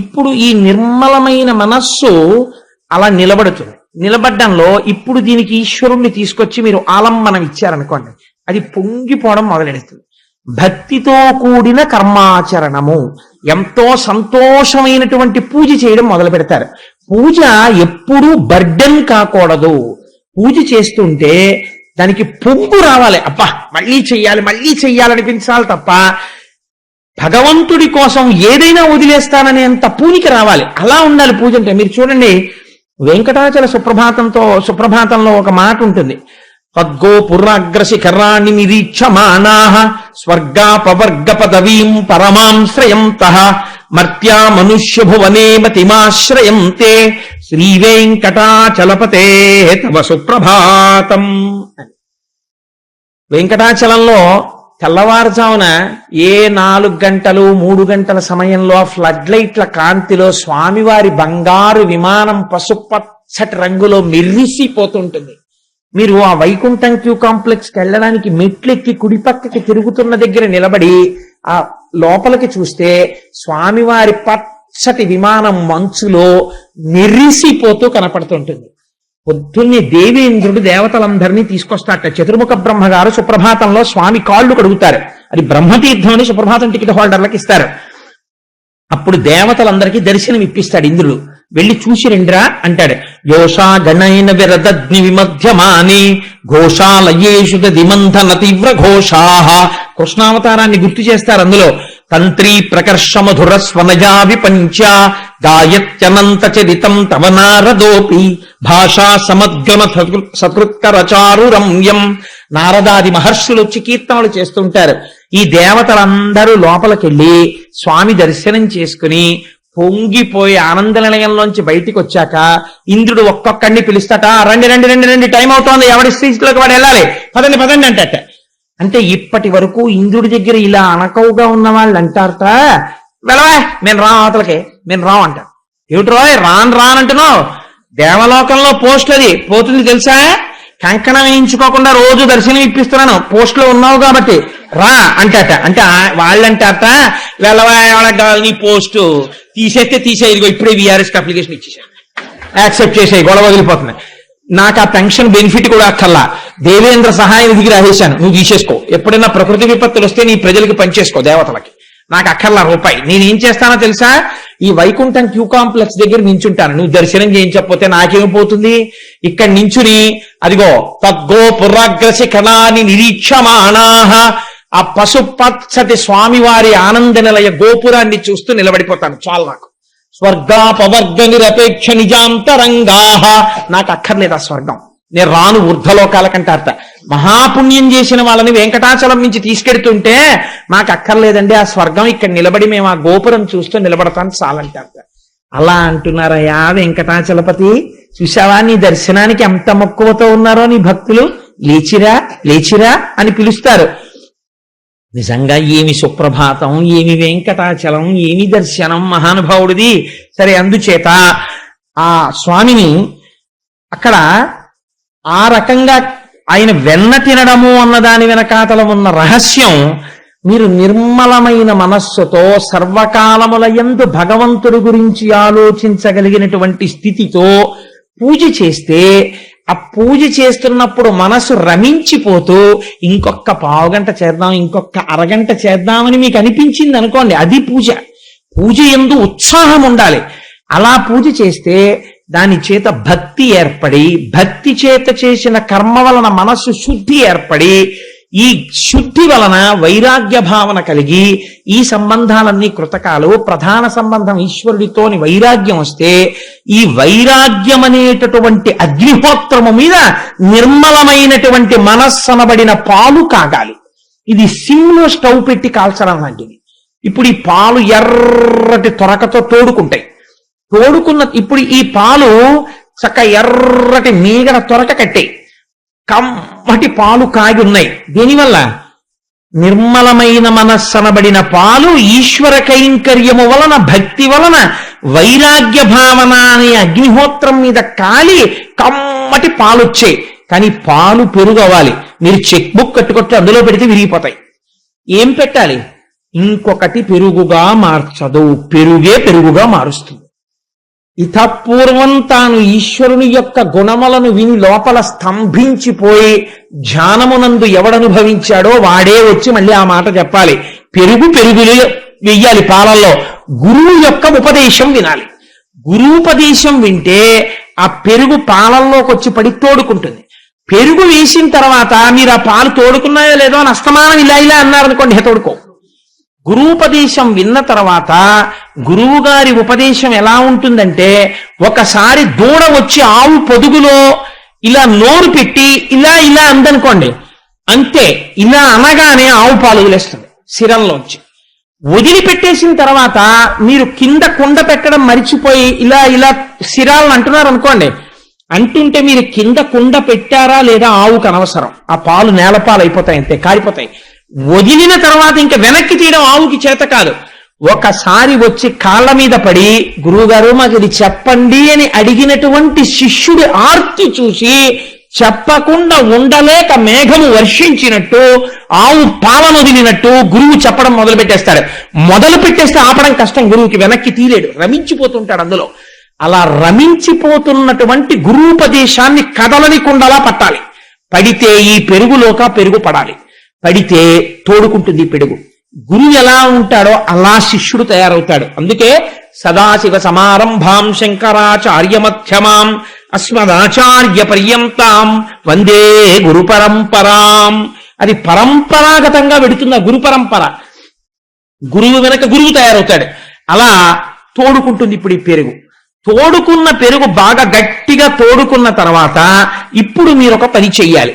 ఇప్పుడు ఈ నిర్మలమైన మనస్సు అలా నిలబడ్డంలో ఇప్పుడు దీనికి ఈశ్వరుణ్ణి తీసుకొచ్చి మీరు ఆలంబనం ఇచ్చారనుకోండి, అది పొంగిపోవడం మొదలెడుతుంది. భక్తితో కూడిన కర్మాచరణము, ఎంతో సంతోషమైనటువంటి పూజ చేయడం మొదలు పెడతారు. పూజ ఎప్పుడూ బర్డెన్ కాకూడదు. పూజ చేస్తుంటే దానికి పొంగు రావాలి, అబ్బా మళ్ళీ చెయ్యాలనిపించాలి తప్ప భగవంతుడి కోసం ఏదైనా వదిలేస్తాననే అంత పూనికి రావాలి. అలా ఉండాలి పూజ అంటే. మీరు చూడండి, వెంకటాచల సుప్రభాతంలో ఒక మాట ఉంటుంది, తద్గో పురాగ్రశిఖరాన్ని నిరీక్షమాణాః స్వర్గాపవర్గ పదవీం పరమాం శ్రయంతః మర్త్యా మనుష్య భువనే మతిమాశ్రయంతే శ్రీవేంకటాచలపతే తవ సుప్రభాతం. వెంకటాచలంలో తెల్లవారుజామున 4 గంటలు 3 గంటల సమయంలో ఫ్లడ్ లైట్ల కాంతిలో స్వామివారి బంగారు విమానం పసుపచ్చటి రంగులో మెరిసిపోతుంటుంది. మీరు ఆ వైకుంఠం క్యూ కాంప్లెక్స్కి వెళ్ళడానికి మెట్లెక్కి కుడిపక్కకి తిరుగుతున్న దగ్గర నిలబడి ఆ లోపలికి చూస్తే స్వామివారి పచ్చటి విమానం మంచులో మెరిసిపోతూ కనపడుతుంటుంది. పొద్దున్నే దేవేంద్రుడు దేవతలందరినీ తీసుకొస్తాట. చతుర్ముఖ బ్రహ్మగారు సుప్రభాతంలో స్వామి కాళ్ళు కడుగుతారు. అది బ్రహ్మతీర్థం అని సుప్రభాతం టికెట్ హోల్డర్లకు ఇస్తారు. అప్పుడు దేవతలందరికీ దర్శనం ఇప్పిస్తాడు ఇంద్రుడు. వెళ్ళి చూసి రండిరా అంటాడు. యోషా గణైన విరదగ్ని విమధ్యమాని ఘోషాలయేషు దిమంథన తీవ్ర ఘోషాః. కృష్ణావతారాన్ని గుర్తు చేస్తారు అందులో. తంత్రీ ప్రకర్ష మధుర స్వనజా విపంచ గాయత్యనంత చరితం తవ నారదోపి భాషా సమద్గమ సకృత్కరచారు రమ్యం. నారదాది మహర్షులు వచ్చి కీర్తనలు చేస్తుంటారు. ఈ దేవతలందరూ లోపలికెళ్ళి స్వామి దర్శనం చేసుకుని పొంగిపోయి ఆనంద నిలయంలోంచి బయటికి వచ్చాక ఇంద్రుడు ఒక్కొక్కడిని పిలుస్తాట. రండి రండి రండి రండి, టైం అవుతోంది, ఎవడి స్థితిలోకి వాడు వెళ్ళాలి, పదండి పదండి అంటట. అంటే ఇప్పటి వరకు ఇంద్రుడి దగ్గర ఇలా అనకవుగా ఉన్న వాళ్ళు అంటారట, వెళ్ళవా నేను రా అవతలకి, నేను రావు అంటారు. ఏమిటి రోయ్ రానంటున్నావు? దేవలోకంలో పోస్ట్ అది పోతుంది తెలుసా? కంకణం వేయించుకోకుండా రోజు దర్శనం ఇప్పిస్తున్నాను, పోస్ట్ లో ఉన్నావు కాబట్టి రా అంటాట. అంటే వాళ్ళంటారట, వెళ్ళవా వాళ్ళకి కావాలి నీ పోస్టు, తీసేస్తే తీసే, ఇదిగో ఇప్పుడే VRS అప్లికేషన్ ఇచ్చేసాను, యాక్సెప్ట్ చేసే, గొడవ వదిలిపోతుంది. నాకు ఆ పెన్షన్ బెనిఫిట్ కూడా అక్కర్లా, దేవేంద్ర సహాయ నిధికి రాసేశాను, నువ్వు తీసేసుకో. ఎప్పుడైనా ప్రకృతి విపత్తులు వస్తే నీ ప్రజలకి పనిచేసుకో, దేవతలకి, నాకు అక్కర్లా రూపాయి. నేనేం చేస్తానో తెలుసా? ఈ వైకుంఠం క్యూ కాంప్లెక్స్ దగ్గర నించుంటాను. నువ్వు దర్శనం చేయించకపోతే నాకేమైపోతుంది? ఇక్కడ నించుని అదిగో తద్గో పురాగ్రశిఖరాన్ని నిరీక్షమాణాః, ఆ పసుపచ్చటి స్వామివారి ఆనంద నిలయ గోపురాన్ని చూస్తూ నిలబడిపోతాను. చాలు నాకు. స్వర్గాపవర్గ నిరపేక్ష నిజాంతరంగాః, నాకు అక్కర్లేదు ఆ స్వర్గం, నేను రాను ఊర్ధ్వలోకాల కంటారట. మహాపుణ్యం చేసిన వాళ్ళని వెంకటాచలం నుంచి తీసుకెడుతుంటే నాకు అక్కర్లేదండి ఆ స్వర్గం, ఇక్కడ నిలబడి మేము ఆ గోపురం చూస్తూ నిలబడతాను చాలంటారట. అలా అంటున్నారయ్యా వెంకటాచలపతి, చూసావా నీ దర్శనానికి ఎంత మక్కువతో ఉన్నారో నీ భక్తులు, లేచిరా లేచిరా అని పిలుస్తారు. నిజంగా ఏమి సుప్రభాతం, ఏమి వెంకటాచలం, ఏమి దర్శనం మహానుభావుడిది. సరే, అందుచేత ఆ స్వామిని అక్కడ ఆ రకంగా ఆయన వెన్న తినడము అన్నదాని వెనకాతల ఉన్న రహస్యం, మీరు నిర్మలమైన మనస్సుతో సర్వకాలముల యందు భగవంతుడి గురించి ఆలోచించగలిగినటువంటి స్థితితో పూజ చేస్తే, ఆ పూజ చేస్తున్నప్పుడు మనసు రమించిపోతూ ఇంకొక పావుగంట చేద్దాం, ఇంకొక అరగంట చేద్దామని మీకు అనిపించింది అనుకోండి, అది పూజ. పూజ యందు ఉత్సాహం ఉండాలి. అలా పూజ చేస్తే దాని చేత భక్తి ఏర్పడి, భక్తి చేత చేసిన కర్మ వలన మనస్సు శుద్ధి ఏర్పడి, ఈ శుద్ధి వలన వైరాగ్య భావన కలిగి ఈ సంబంధాలన్నీ కృతకాలు. ప్రధాన సంబంధం ఈశ్వరుడితోని వైరాగ్యం వస్తే ఈ వైరాగ్యం అనేటటువంటి అగ్నిహోత్రము మీద నిర్మలమైనటువంటి మనస్సనబడిన పాలు కాగాలి. ఇది సిమ్లో స్టవ్ పెట్టి కాల్చడం లాంటిది. ఇప్పుడు ఈ పాలు ఎర్రటి తొరకతో తోడుకుంటాయి. ఇప్పుడు ఈ పాలు చక్క ఎర్రటి మీగడ తొరక కట్టాయి, కమ్మటి పాలు కాగి ఉన్నాయి. దీనివల్ల నిర్మలమైన మనస్సనబడిన పాలు ఈశ్వర కైంకర్యము వలన, భక్తి వలన వైరాగ్య భావన అనే అగ్నిహోత్రం మీద కాలి కమ్మటి పాలు వచ్చాయి. కానీ పాలు పెరుగు అవ్వాలి. మీరు చెక్ బుక్ కట్టుకొట్టి అందులో పెడితే విరిగిపోతాయి. ఏం పెట్టాలి? ఇంకొకటి పెరుగుగా మార్చదు, పెరుగే పెరుగుగా మారుస్తుంది. ఇతపూర్వం తాను ఈశ్వరుని యొక్క గుణములను విని లోపల స్తంభించిపోయి ధ్యానమునందు ఎవడనుభవించాడో వాడే వచ్చి మళ్ళీ ఆ మాట చెప్పాలి. పెరుగులే వెయ్యాలి పాలల్లో. గురువు యొక్క ఉపదేశం వినాలి. గురూపదేశం వింటే ఆ పెరుగు పాలల్లోకి వచ్చి పడి తోడుకుంటుంది. పెరుగు వేసిన తర్వాత మీరు ఆ పాలు తోడుకున్నాయో లేదో అని అస్తమానం ఇలా ఇలా అన్నారనుకోండి, తోడుకో. గురూపదేశం విన్న తర్వాత గురువు గారి ఉపదేశం ఎలా ఉంటుందంటే, ఒకసారి దూడ వచ్చి ఆవు పొదుగులో ఇలా నోరు పెట్టి ఇలా ఇలా అందనుకోండి, అంతే, ఇలా అనగానే ఆవు పాలు వదిలేస్తుంది శిరంలోంచి. వదిలిపెట్టేసిన తర్వాత మీరు కింద కుండ పెట్టడం మరిచిపోయి ఇలా ఇలా శిరాలను అంటున్నారు అనుకోండి, అంటుంటే మీరు కింద కుండ పెట్టారా లేదా ఆవుకు అనవసరం, ఆ పాలు నేలపాలు అయిపోతాయి, అంతే, కారిపోతాయి. వదిలిన తర్వాత ఇంకా వెనక్కి తీయడం ఆవుకి చేత కాదు. ఒకసారి వచ్చి కాళ్ళ మీద పడి గురువుగారు మాకు ఇది చెప్పండి అని అడిగినటువంటి శిష్యుడి ఆర్తి చూసి చెప్పకుండా ఉండలేక మేఘము వర్షించినట్టు, ఆవు పాలను వదిలినట్టు గురువు చెప్పడం మొదలు పెట్టేస్తాడు. మొదలు పెట్టేస్తే ఆపడం కష్టం, గురువుకి వెనక్కి తీలేడు, రమించిపోతుంటాడు అందులో. అలా రమించిపోతున్నటువంటి గురూపదేశాన్ని కదలనికుండలా పట్టాలి. పడితే ఈ పెరుగులోక పెరుగు పడాలి, పడితే తోడుకుంటుంది ఈ పెరుగు. గురువు ఎలా ఉంటాడో అలా శిష్యుడు తయారవుతాడు. అందుకే సదాశివ సమారంభాం శంకరాచార్య మధ్యమాం అస్మదాచార్య పర్యంతాం వందే గురు పరంపరాం. అది పరంపరాగతంగా వెడుతుంది ఆ గురు పరంపర. గురువు వెనక గురువు తయారవుతాడు. అలా తోడుకుంటుంది ఇప్పుడు ఈ పెరుగు. తోడుకున్న పెరుగు బాగా గట్టిగా తోడుకున్న తర్వాత ఇప్పుడు మీరు ఒక పని చెయ్యాలి.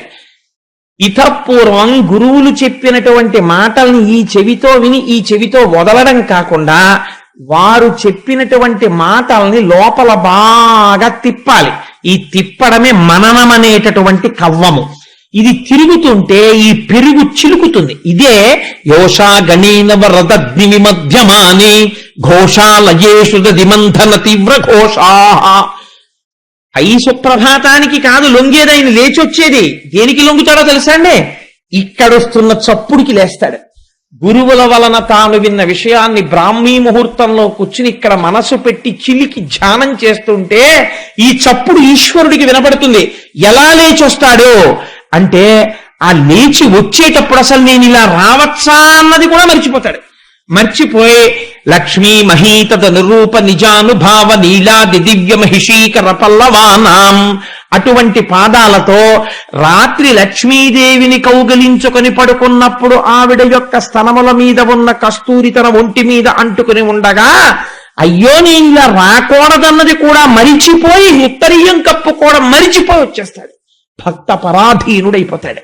ఇతపూర్వం గురువులు చెప్పినటువంటి మాటల్ని ఈ చెవితో విని ఈ చెవితో వదలడం కాకుండా, వారు చెప్పినటువంటి మాటల్ని లోపల బాగా తిప్పాలి. ఈ తిప్పడమే మననం అనేటటువంటి కవ్వము. ఇది తిరుగుతుంటే ఈ పెరుగు చిలుకుతుంది. ఇదే యోషా గణీనవ రథగ్ని మధ్యమాని ఘోషాలయేషు దిమంథన తీవ్ర ఘోషా. ఐ సుప్రభాతానికి కాదు లొంగేదైన లేచొచ్చేది. దేనికి లొంగుతాడో తెలుసా అండి? ఇక్కడొస్తున్న చప్పుడికి లేస్తాడు. గురువుల వలన తాను విన్న విషయాన్ని బ్రాహ్మీ ముహూర్తంలో కూర్చుని ఇక్కడ మనసు పెట్టి చిలికి ధ్యానం చేస్తుంటే ఈ చప్పుడు ఈశ్వరుడికి వినపడుతుంది. ఎలా లేచొస్తాడో అంటే, ఆ లేచి వచ్చేటప్పుడు అసలు నేను ఇలా రావచ్చా అన్నది కూడా మర్చిపోతాడు. మర్చిపోయి లక్ష్మీ మహీతద నిరూప నిజానుభావ నీలాది దివ్య మహిషీకర పల్లవానాం అటువంటి పాదాలతో రాత్రి లక్ష్మీదేవిని కౌగలించుకొని పడుకున్నప్పుడు ఆవిడ యొక్క స్తనముల మీద ఉన్న కస్తూరి తన ఒంటి మీద అంటుకుని ఉండగా, అయ్యో నేను ఇలా రాకూడదన్నది కూడా మరిచిపోయి ఉత్తరీయం కప్పుకోవడం మరిచిపోయి వచ్చేస్తాడు. భక్త పరాధీనుడైపోతాడు.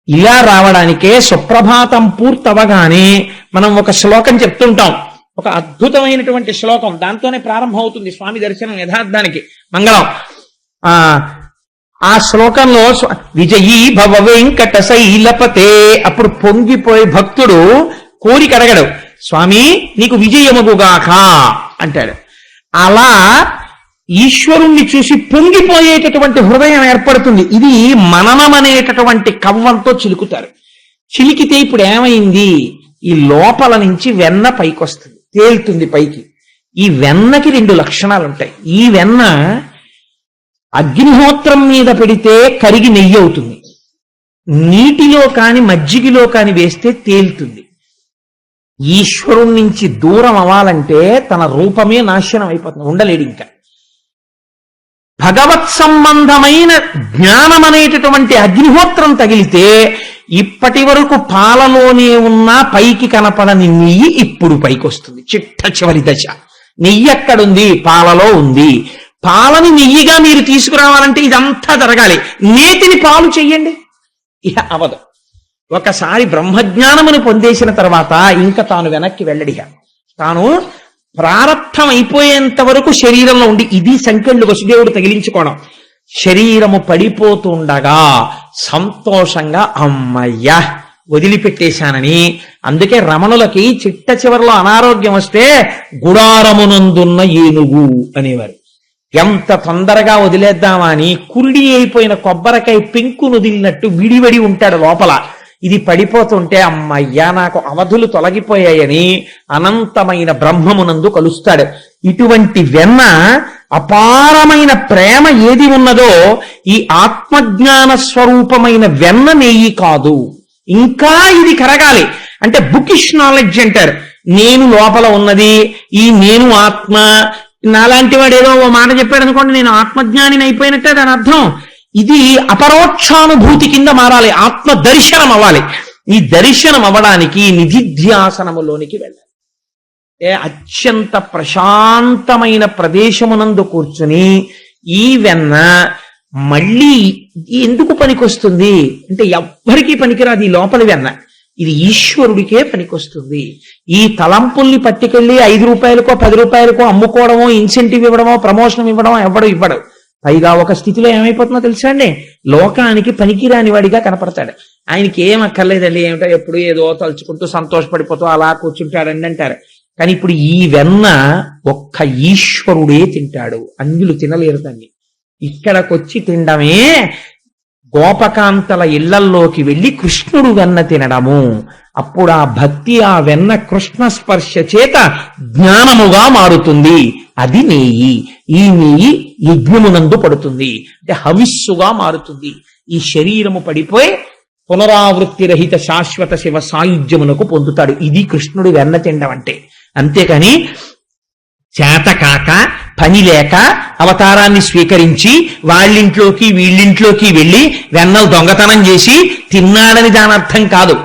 ఇలా రావడానికే సుప్రభాతం పూర్తవగానే మనం ఒక శ్లోకం చెప్తుంటాం. ఒక అద్భుతమైనటువంటి శ్లోకం, దాంతోనే ప్రారంభం అవుతుంది స్వామి దర్శనం యథార్థానికి మంగళం. ఆ శ్లోకంలో విజయీ భవ వెంకట శైలపతే, అప్పుడు పొంగిపోయి భక్తుడు కోరిక అడగడు, స్వామి నీకు విజయమగుగాక అంటాడు. అలా ఈశ్వరుణ్ణి చూసి పొంగిపోయేటటువంటి హృదయం ఏర్పడుతుంది. ఇది మననం అనేటటువంటి కవ్వంతో చిలుకుతారు. చిలికితే ఇప్పుడు ఏమైంది, ఈ లోపల నుంచి వెన్న పైకొస్తుంది, తేలుతుంది పైకి. ఈ వెన్నకి 2 లక్షణాలు ఉంటాయి. ఈ వెన్న అగ్నిహోత్రం మీద పెడితే కరిగి నెయ్యి అవుతుంది, నీటిలో కాని మజ్జిగలో కాని వేస్తే తేలుతుంది. ఈశ్వరుడి నుంచి దూరం అవ్వాలంటే తన రూపమే నాశనం అయిపోతుంది, ఉండలేడు ఇంకా. భగవత్ సంబంధమైన జ్ఞానం అనేటటువంటి అగ్నిహోత్రం తగిలితే ఇప్పటి వరకు పాలలోనే ఉన్న పైకి కనపడని నెయ్యి ఇప్పుడు పైకి వస్తుంది. చిట్ట చివరి దశ. నెయ్యి ఎక్కడుంది? పాలలో ఉంది. పాలని నెయ్యిగా మీరు తీసుకురావాలంటే ఇదంతా జరగాలి. నేతిని పాలు చెయ్యండి, ఇక అవదు. ఒకసారి బ్రహ్మజ్ఞానమును పొందేసిన తర్వాత ఇంకా తాను వెనక్కి వెళ్ళడిగా. తాను ప్రారబ్ధం అయిపోయేంత వరకు శరీరంలో ఉండి, ఇది సంకెళ్ళు వసుదేవుడు తగిలించుకోవడం. శరీరము పడిపోతుండగా సంతోషంగా అమ్మయ్యా వదిలిపెట్టేశానని. అందుకే రమణులకి చిట్ట చివరిలో అనారోగ్యం వస్తే గుడారమునందున్న ఏనుగు అనేవారు. ఎంత తొందరగా వదిలేద్దామా అని కురిడి అయిపోయిన కొబ్బరికాయ పెంకు వదిలినట్టు విడివడి ఉంటాడు లోపల. ఇది పడిపోతుంటే అమ్మయ్యా నాకు అవధులు తొలగిపోయాయని అనంతమైన బ్రహ్మమునందు కలుస్తాడు. ఇటువంటి వెన్న, అపారమైన ప్రేమ ఏది ఉన్నదో ఈ ఆత్మజ్ఞాన స్వరూపమైన వెన్న నెయ్యి కాదు. ఇంకా ఇది కరగాలి అంటే బుకిష్ నాలెడ్జ్ అంటారు. నేను లోపల ఉన్నది, ఈ నేను ఆత్మ. నాలాంటి వాడు ఏదో ఓ మాట చెప్పాడు అనుకోండి, నేను ఆత్మజ్ఞానిని అయిపోయినట్టే దాని అర్థం. ఇది అపరోక్షానుభూతి కింద మారాలి, ఆత్మ దర్శనం అవ్వాలి. ఈ దర్శనం అవ్వడానికి నిధిధ్యాసనములోనికి వెళ్ళాలి. అత్యంత ప్రశాంతమైన ప్రదేశమునందు కూర్చుని ఈ వెన్న మళ్ళీ ఎందుకు పనికొస్తుంది అంటే ఎవ్వరికీ పనికిరాదు ఈ లోపలి వెన్న. ఇది ఈశ్వరుడికే పనికొస్తుంది. ఈ తలంపుల్ని పట్టుకెళ్ళి 5 రూపాయలకో 10 రూపాయలకో అమ్ముకోవడమో, ఇన్సెంటివ్ ఇవ్వడమో, ప్రమోషన్ ఇవ్వడమో ఇవ్వడు. పైగా ఒక స్థితిలో ఏమైపోతుందో తెలుసా అండి, లోకానికి పనికిరాని వాడిగా కనపడతాడు. ఆయనకి ఏం అక్కర్లేదండి, ఏమిటో ఎప్పుడు ఏదో తలుచుకుంటూ సంతోషపడిపోతూ అలా కూర్చుంటాడండి అంటారు. కానీ ఇప్పుడు ఈ వెన్న ఒక్క ఈశ్వరుడే తింటాడు, అన్యులు తినలేరు దాన్ని. ఇక్కడకొచ్చి తినడమే గోపకాంతల ఇళ్లల్లోకి వెళ్ళి కృష్ణుడు వెన్న తినడము. అప్పుడు ఆ భక్తి, ఆ వెన్న కృష్ణ స్పర్శ చేత జ్ఞానముగా మారుతుంది. అది నెయ్యి. ఈ నెయ్యి యజ్ఞమునందు పడుతుంది, అంటే హవిస్సుగా మారుతుంది. ఈ శరీరము పడిపోయి పునరావృత్తి రహిత శాశ్వత శివ సాయుధ్యమునకు పొందుతాడు. ఇది కృష్ణుడు వెన్న తినడం అంటే. అంతేకాని చేతకాక పని లేక అవతారాన్ని స్వీకరించి వాళ్ళింట్లోకి వీళ్ళింట్లోకి వెళ్ళి వెన్నలు దొంగతనం చేసి తిన్నాడని దాని అర్థం కాదు.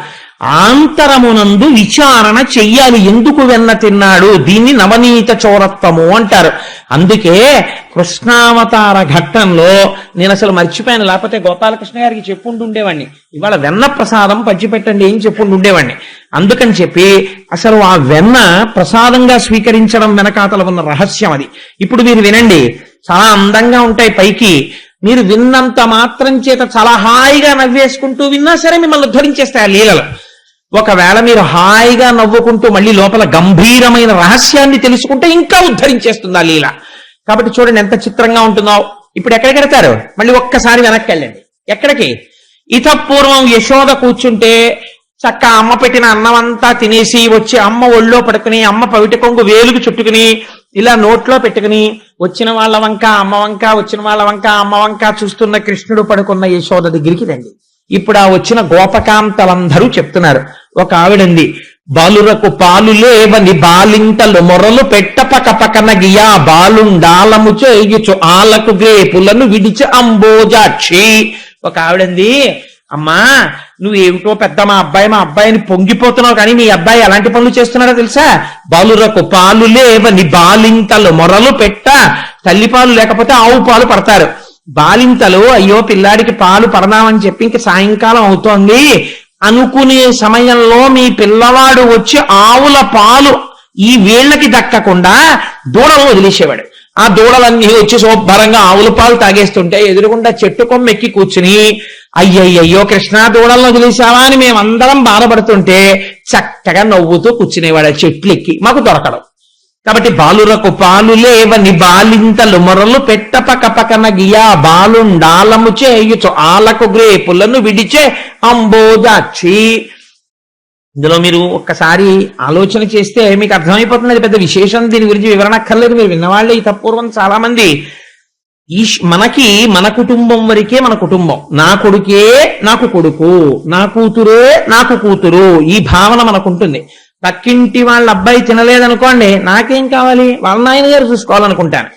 ఆంతరమునందు విచారణ చెయ్యాలి, ఎందుకు వెన్న తిన్నాడు. దీన్ని నవనీత చోరత్వము అంటారు. అందుకే కృష్ణావతార ఘట్టంలో నేను అసలు మర్చిపోయాను, లేకపోతే గోపాలకృష్ణ గారికి చెప్పుంటుండేవాడిని, ఇవాళ వెన్న ప్రసాదం పంచిపెట్టండి ఏం చెప్పుంటుండేవాడిని. అందుకని చెప్పి అసలు ఆ వెన్న ప్రసాదంగా స్వీకరించడం వెనకాతల ఉన్న రహస్యం అది. ఇప్పుడు మీరు వినండి, చాలా అందంగా ఉంటాయి పైకి. మీరు విన్నంత మాత్రం చేత చాలా హాయిగా నవ్వేసుకుంటూ విన్నా సరే మిమ్మల్ని ఉద్ధరించేస్తాయి ఆ లీలలు. ఒకవేళ మీరు హాయిగా నవ్వుకుంటూ మళ్ళీ లోపల గంభీరమైన రహస్యాన్ని తెలుసుకుంటే ఇంకా ఉద్ధరించేస్తుంది ఆ లీల. కాబట్టి చూడండి ఎంత చిత్రంగా ఉంటుందో. ఇప్పుడు ఎక్కడికి వెళ్తారు, మళ్ళీ ఒక్కసారి వెనక్కి వెళ్ళండి. ఎక్కడికి? ఇతపూర్వం యశోద కూర్చుంటే చక్క అమ్మ పెట్టిన అన్నం అంతా తినేసి వచ్చి అమ్మ ఒళ్ళో పడుకుని, అమ్మ పవిట కొంగు వేలుగు చుట్టుకుని ఇలా నోట్లో పెట్టుకుని వచ్చిన వాళ్ళ వంక అమ్మ వంక, వచ్చిన వాళ్ళ వంక అమ్మ వంక చూస్తున్న కృష్ణుడు పడుకున్న యశోద దగ్గరికి రండి. ఇప్పుడు ఆ వచ్చిన గోపకాంతలందరూ చెప్తున్నారు. ఒక ఆవిడంది, బాలురకు పాలు లేవని బాలింతలు మొరలు పెట్ట పక పకన గియా బాలుండాలము చేయుచు ఆలకు గ్రేపులను విడిచి అంబోజాక్షి. ఒక ఆవిడంది, అమ్మా నువ్వేమిటో పెద్ద మా అబ్బాయిని పొంగిపోతున్నావు, కానీ మీ అబ్బాయి ఎలాంటి పనులు చేస్తున్నాడో తెలుసా? బాలురకు పాలు లేవని బాలింతలు మొరలు పెట్ట, తల్లిపాలు లేకపోతే ఆవు పాలు పడతారు. బాలింతలు అయ్యో పిల్లాడికి పాలు పడదామని చెప్పి ఇంక సాయంకాలం అవుతోంది అనుకునే సమయంలో మీ పిల్లవాడు వచ్చి ఆవుల పాలు ఈ వీళ్ళకి దక్కకుండా దూడలు వదిలేసేవాడు. ఆ దూడలన్నీ వచ్చి శుభ్రంగా ఆవుల పాలు తాగేస్తుంటే ఎదురుగుండా చెట్టు కొమ్మ ఎక్కి కూర్చుని అయ్యయ్యో కృష్ణ దూడలను వదిలేసావా అని మేమందరం బాధపడుతుంటే చక్కగా నవ్వుతూ కూర్చునేవాడు చెట్లు ఎక్కి, మాకు దొరకడం. కాబట్టి బాలురకు పాలు లేవని బాలింతలు మొరలు పెట్ట పక పకన గియా బాలుండాలము చేయుచు ఆలకు గ్రేపులను విడిచే అంబోజాక్షి. ఇందులో మీరు ఒక్కసారి ఆలోచన చేస్తే మీకు అర్థమైపోతుంది, అది పెద్ద విశేషం, దీని గురించి వివరణ అక్కర్లేదు. మీరు విన్నవాళ్ళే ఈ తప్పూర్వం చాలా మంది. మనకి మన కుటుంబం వరకే మన కుటుంబం, నా కొడుకే నాకు కొడుకు, నా కూతురే నాకు కూతురు, ఈ భావన మనకుంటుంది. పక్కింటి వాళ్ళ అబ్బాయి తినలేదనుకోండి, నాకేం కావాలి, వాళ్ళ నాయన గారు చూసుకోవాలనుకుంటాను.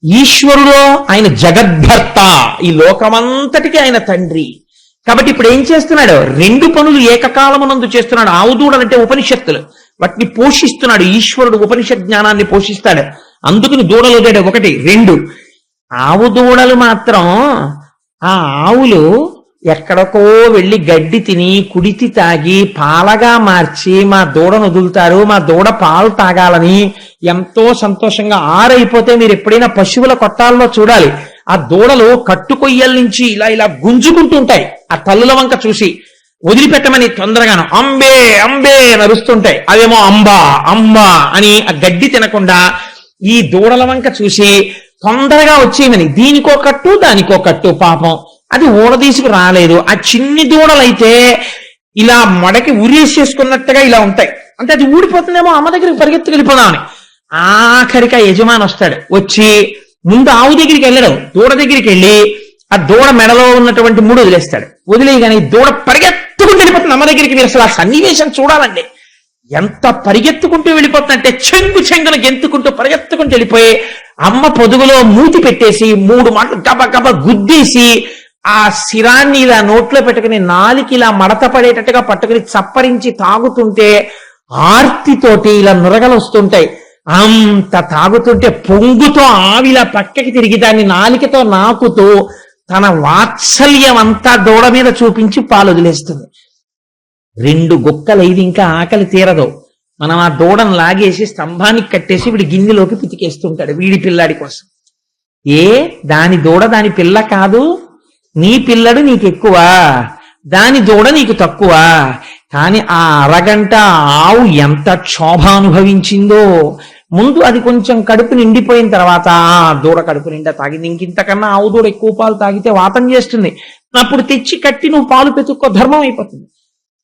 ఈశ్వరుడు ఆయన జగద్భర్త, ఈ లోకమంతటికి ఆయన తండ్రి. కాబట్టి ఇప్పుడు ఏం చేస్తున్నాడు, 2 పనులు ఏకకాలమునందు చేస్తున్నాడు. ఆవు దూడలంటే ఉపనిషత్తులు, వాటిని పోషిస్తున్నాడు ఈశ్వరుడు. ఉపనిషత్ జ్ఞానాన్ని పోషిస్తాడు. అందుకని దూడలు 1 2. ఆవు దూడలు మాత్రం ఆ ఆవులు ఎక్కడికో వెళ్ళి గడ్డి తిని కుడితి తాగి పాలగా మార్చి మా దూడను వదులుతారు, మా దూడ పాలు తాగాలని ఎంతో సంతోషంగా. ఆరైపోతే మీరు ఎప్పుడైనా పశువుల కొట్టాల్లో చూడాలి, ఆ దూడలు కట్టుకొయ్యల నుంచి ఇలా ఇలా గుంజుకుంటుంటాయి. ఆ తల్లుల వంక చూసి వదిలిపెట్టమని తొందరగాను అంబే అంబే నరుస్తుంటాయి. అవేమో అంబా అంబా అని ఆ గడ్డి తినకుండా ఈ దూడల వంక చూసి తొందరగా వచ్చేయమని, దీనికో కట్టు దానికో కట్టు. పాపం అది ఊడదీసుకు రాలేదు. ఆ చిన్ని దూడలైతే ఇలా మడకి ఉరేసేసుకున్నట్టుగా ఇలా ఉంటాయి, అంటే అది ఊడిపోతుందేమో అమ్మ దగ్గరికి పరిగెత్తుకు వెళ్ళిపోదామని. ఆఖరికి ఆ యజమాని వస్తాడు, వచ్చి ముందు ఆవు దగ్గరికి వెళ్ళడం, దూడ దగ్గరికి వెళ్ళి ఆ దూడ మెడలో ఉన్నటువంటి ముడు వదిలేస్తాడు. వదిలేయగానే దూడ పరిగెత్తుకుంటూ వెళ్ళిపోతుంది అమ్మ దగ్గరికి. మీరు అసలు ఆ సన్నివేశం చూడాలండి, ఎంత పరిగెత్తుకుంటూ వెళ్ళిపోతుందంటే చెంగు చెంగున గెంతుకుంటూ పరిగెత్తుకుంటూ వెళ్ళిపోయి అమ్మ పొదుగులో మూతి పెట్టేసి 3 మాటలు గబ గబ గుద్దేసి ఆ శిరాన్ని ఇలా నోట్లో పెట్టుకుని నాలికి ఇలా మడత పడేటట్టుగా పట్టుకుని చప్పరించి తాగుతుంటే ఆర్తితోటి ఇలా నురగలు వస్తుంటాయి. అంత తాగుతుంటే పొంగుతో ఆవిలా పక్కకి తిరిగి దాన్ని నాలికతో నాకుతూ తన వాత్సల్యం అంతా దూడ మీద చూపించి పాలు వదిలేస్తుంది. 2 గుక్కలైది ఇంకా ఆకలి తీరదు. మనం ఆ దూడను లాగేసి స్తంభానికి కట్టేసి వీడి గిన్నెలోకి పితికేస్తుంటాడు వీడి పిల్లాడి కోసం. దాని దూడ దాని పిల్ల కాదు, నీ పిల్లడు నీకు ఎక్కువ, దాని దూడ నీకు తక్కువ. కానీ ఆ అరగంట ఆవు ఎంత క్షోభ అనుభవించిందో. ముందు అది కొంచెం కడుపు నిండిపోయిన తర్వాత దూడ కడుపు నిండా తాగింది. ఇంకింతకన్నా ఆవు దూడ ఎక్కువ పాలు తాగితే వాతం చేస్తుంది. అప్పుడు తెచ్చి కట్టి నువ్వు పాలు పెతుక్కో, ధర్మం అయిపోతుంది.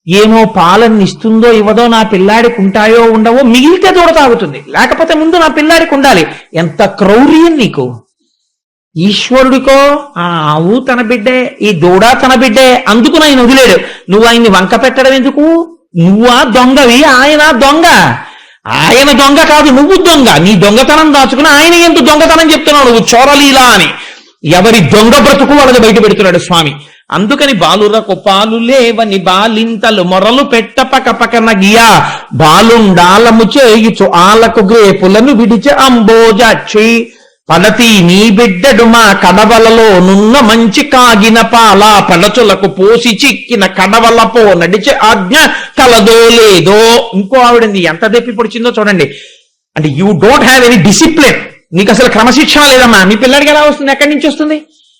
ఏమో పాలన్ని ఇస్తుందో ఇవ్వదో, నా పిల్లాడికి ఉంటాయో ఉండవో, మిగిలితే దూడ తాగుతుంది, లేకపోతే ముందు నా పిల్లాడికి ఉండాలి. ఎంత క్రౌర్యం నీకు! ఈశ్వరుడికో ఆ ఆవు తన బిడ్డే, ఈ దూడ తన బిడ్డే, అందుకు ఆయన వదిలేడు. నువ్వు ఆయన్ని వంక పెట్టడం ఎందుకు? నువ్వా దొంగవి, ఆయన దొంగ. ఆయన దొంగ కాదు, నువ్వు దొంగ. నీ దొంగతనం దాచుకుని ఆయన ఎందుకు దొంగతనం చెప్తున్నావు నువ్వు చోరలీలా అని. ఎవరి దొంగ బ్రతుకు వాళ్ళని బయట పెడుతున్నాడు స్వామి. అందుకని బాలురకు పాలు లేవని బాలింతలు మొరలు పెట్టపక పకన గియా బాలుండాలము చేయుచు ఆలకు గ్రేపులను విడిచే అంబోజాక్షి పడతి నీ బిడ్డడు మా కడవలలో నున్న మంచి కాగిన పాల పడచులకు పోసి చిక్కిన కడవలపో నడిచే ఆజ్ఞ కలదో లేదో. ఇంకో ఆవిడంది ఎంత దెప్పి పొడిచిందో చూడండి. అంటే you don't have any discipline, నీకు అసలు క్రమశిక్షణ లేదమ్మా. మీ పిల్లడికి ఎలా వస్తుంది, ఎక్కడి నుంచి వస్తుంది?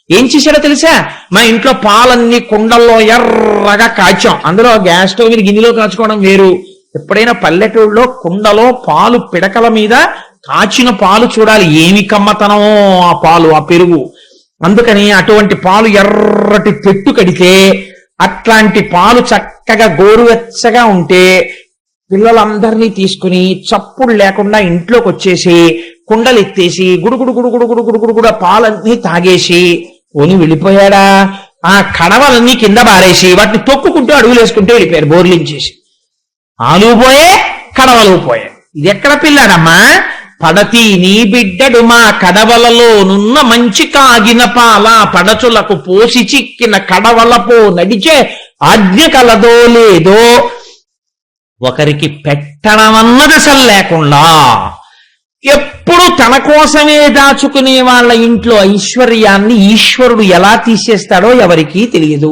ఏం చేశాడో తెలుసా? మా ఇంట్లో పాలన్నీ కుండల్లో ఎర్రగా కాచాం. అందులో గ్యాస్ స్టవ్ మీద గిన్నెలో కాచుకోవడం వేరు. ఎప్పుడైనా పల్లెటూరులో కుండలో పాలు పిడకల మీద కాచిన పాలు చూడాలి, ఏమి కమ్మతనమో ఆ పాలు, ఆ పెరుగు. అందుకని అటువంటి పాలు ఎర్రటి పెట్టు కడితే అట్లాంటి పాలు చక్కగా గోరువెచ్చగా ఉంటే పిల్లలందరినీ తీసుకుని చప్పుడు లేకుండా ఇంట్లోకి వచ్చేసి కుండలు ఎత్తేసి గుడుగుడు గుడుగుడు గుడుగుడు గుడుగుడు పాలన్నీ తాగేసి కొని వెళ్ళిపోయాడా. ఆ కడవలన్నీ కింద బారేసి వాటిని తొక్కుకుంటూ అడుగులేసుకుంటూ వెళ్ళిపోయారు బోర్లించేసి. ఆలు పోయే, కడవలు పోయే. ఇది ఎక్కడ పిల్లాడమ్మా? పడతి నీ బిడ్డడు మా కడవలలో నున్న మంచి కాగిన పాల పడచులకు పోసి చిక్కిన కడవలపో నడిచే ఆజ్ఞ కలదో లేదో. ఒకరికి పెట్టడం అన్నది అసలు లేకుండా ఎప్పుడు తన కోసమే దాచుకునే వాళ్ళ ఇంట్లో ఐశ్వర్యాన్ని ఈశ్వరుడు ఎలా తీసేస్తాడో ఎవరికీ తెలియదు.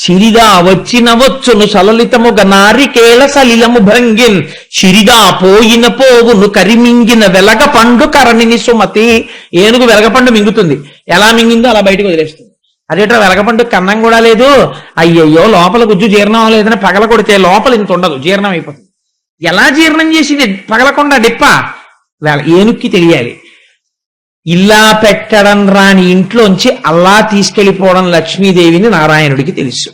సిరిగా వచ్చిన వచ్చును సలలితముగ నారికేళ సలిలము భంగిన్ సిరిగా పోయిన పోవును కరిమింగిన వెలగ పండు కరణిని సుమతి. ఏనుగు వెలగపండు మింగుతుంది, ఎలా మింగిందో అలా బయటకు వదిలేస్తుంది. అదేటో వెలగపండు కన్నం కూడా లేదు, అయ్యయ్యో లోపల గుజ్జు జీర్ణం లేదని పగల కొడితే లోపల ఇంత ఉండదు, జీర్ణం అయిపోతుంది. ఎలా జీర్ణం చేసింది పగలకుండా డిప్ప? ఏనుక్కి తెలియాలి. ఇలా పెట్టడం రాని ఇంట్లోంచి అలా తీసుకెళ్లిపోవడం లక్ష్మీదేవిని నారాయణుడికి తెలుసు.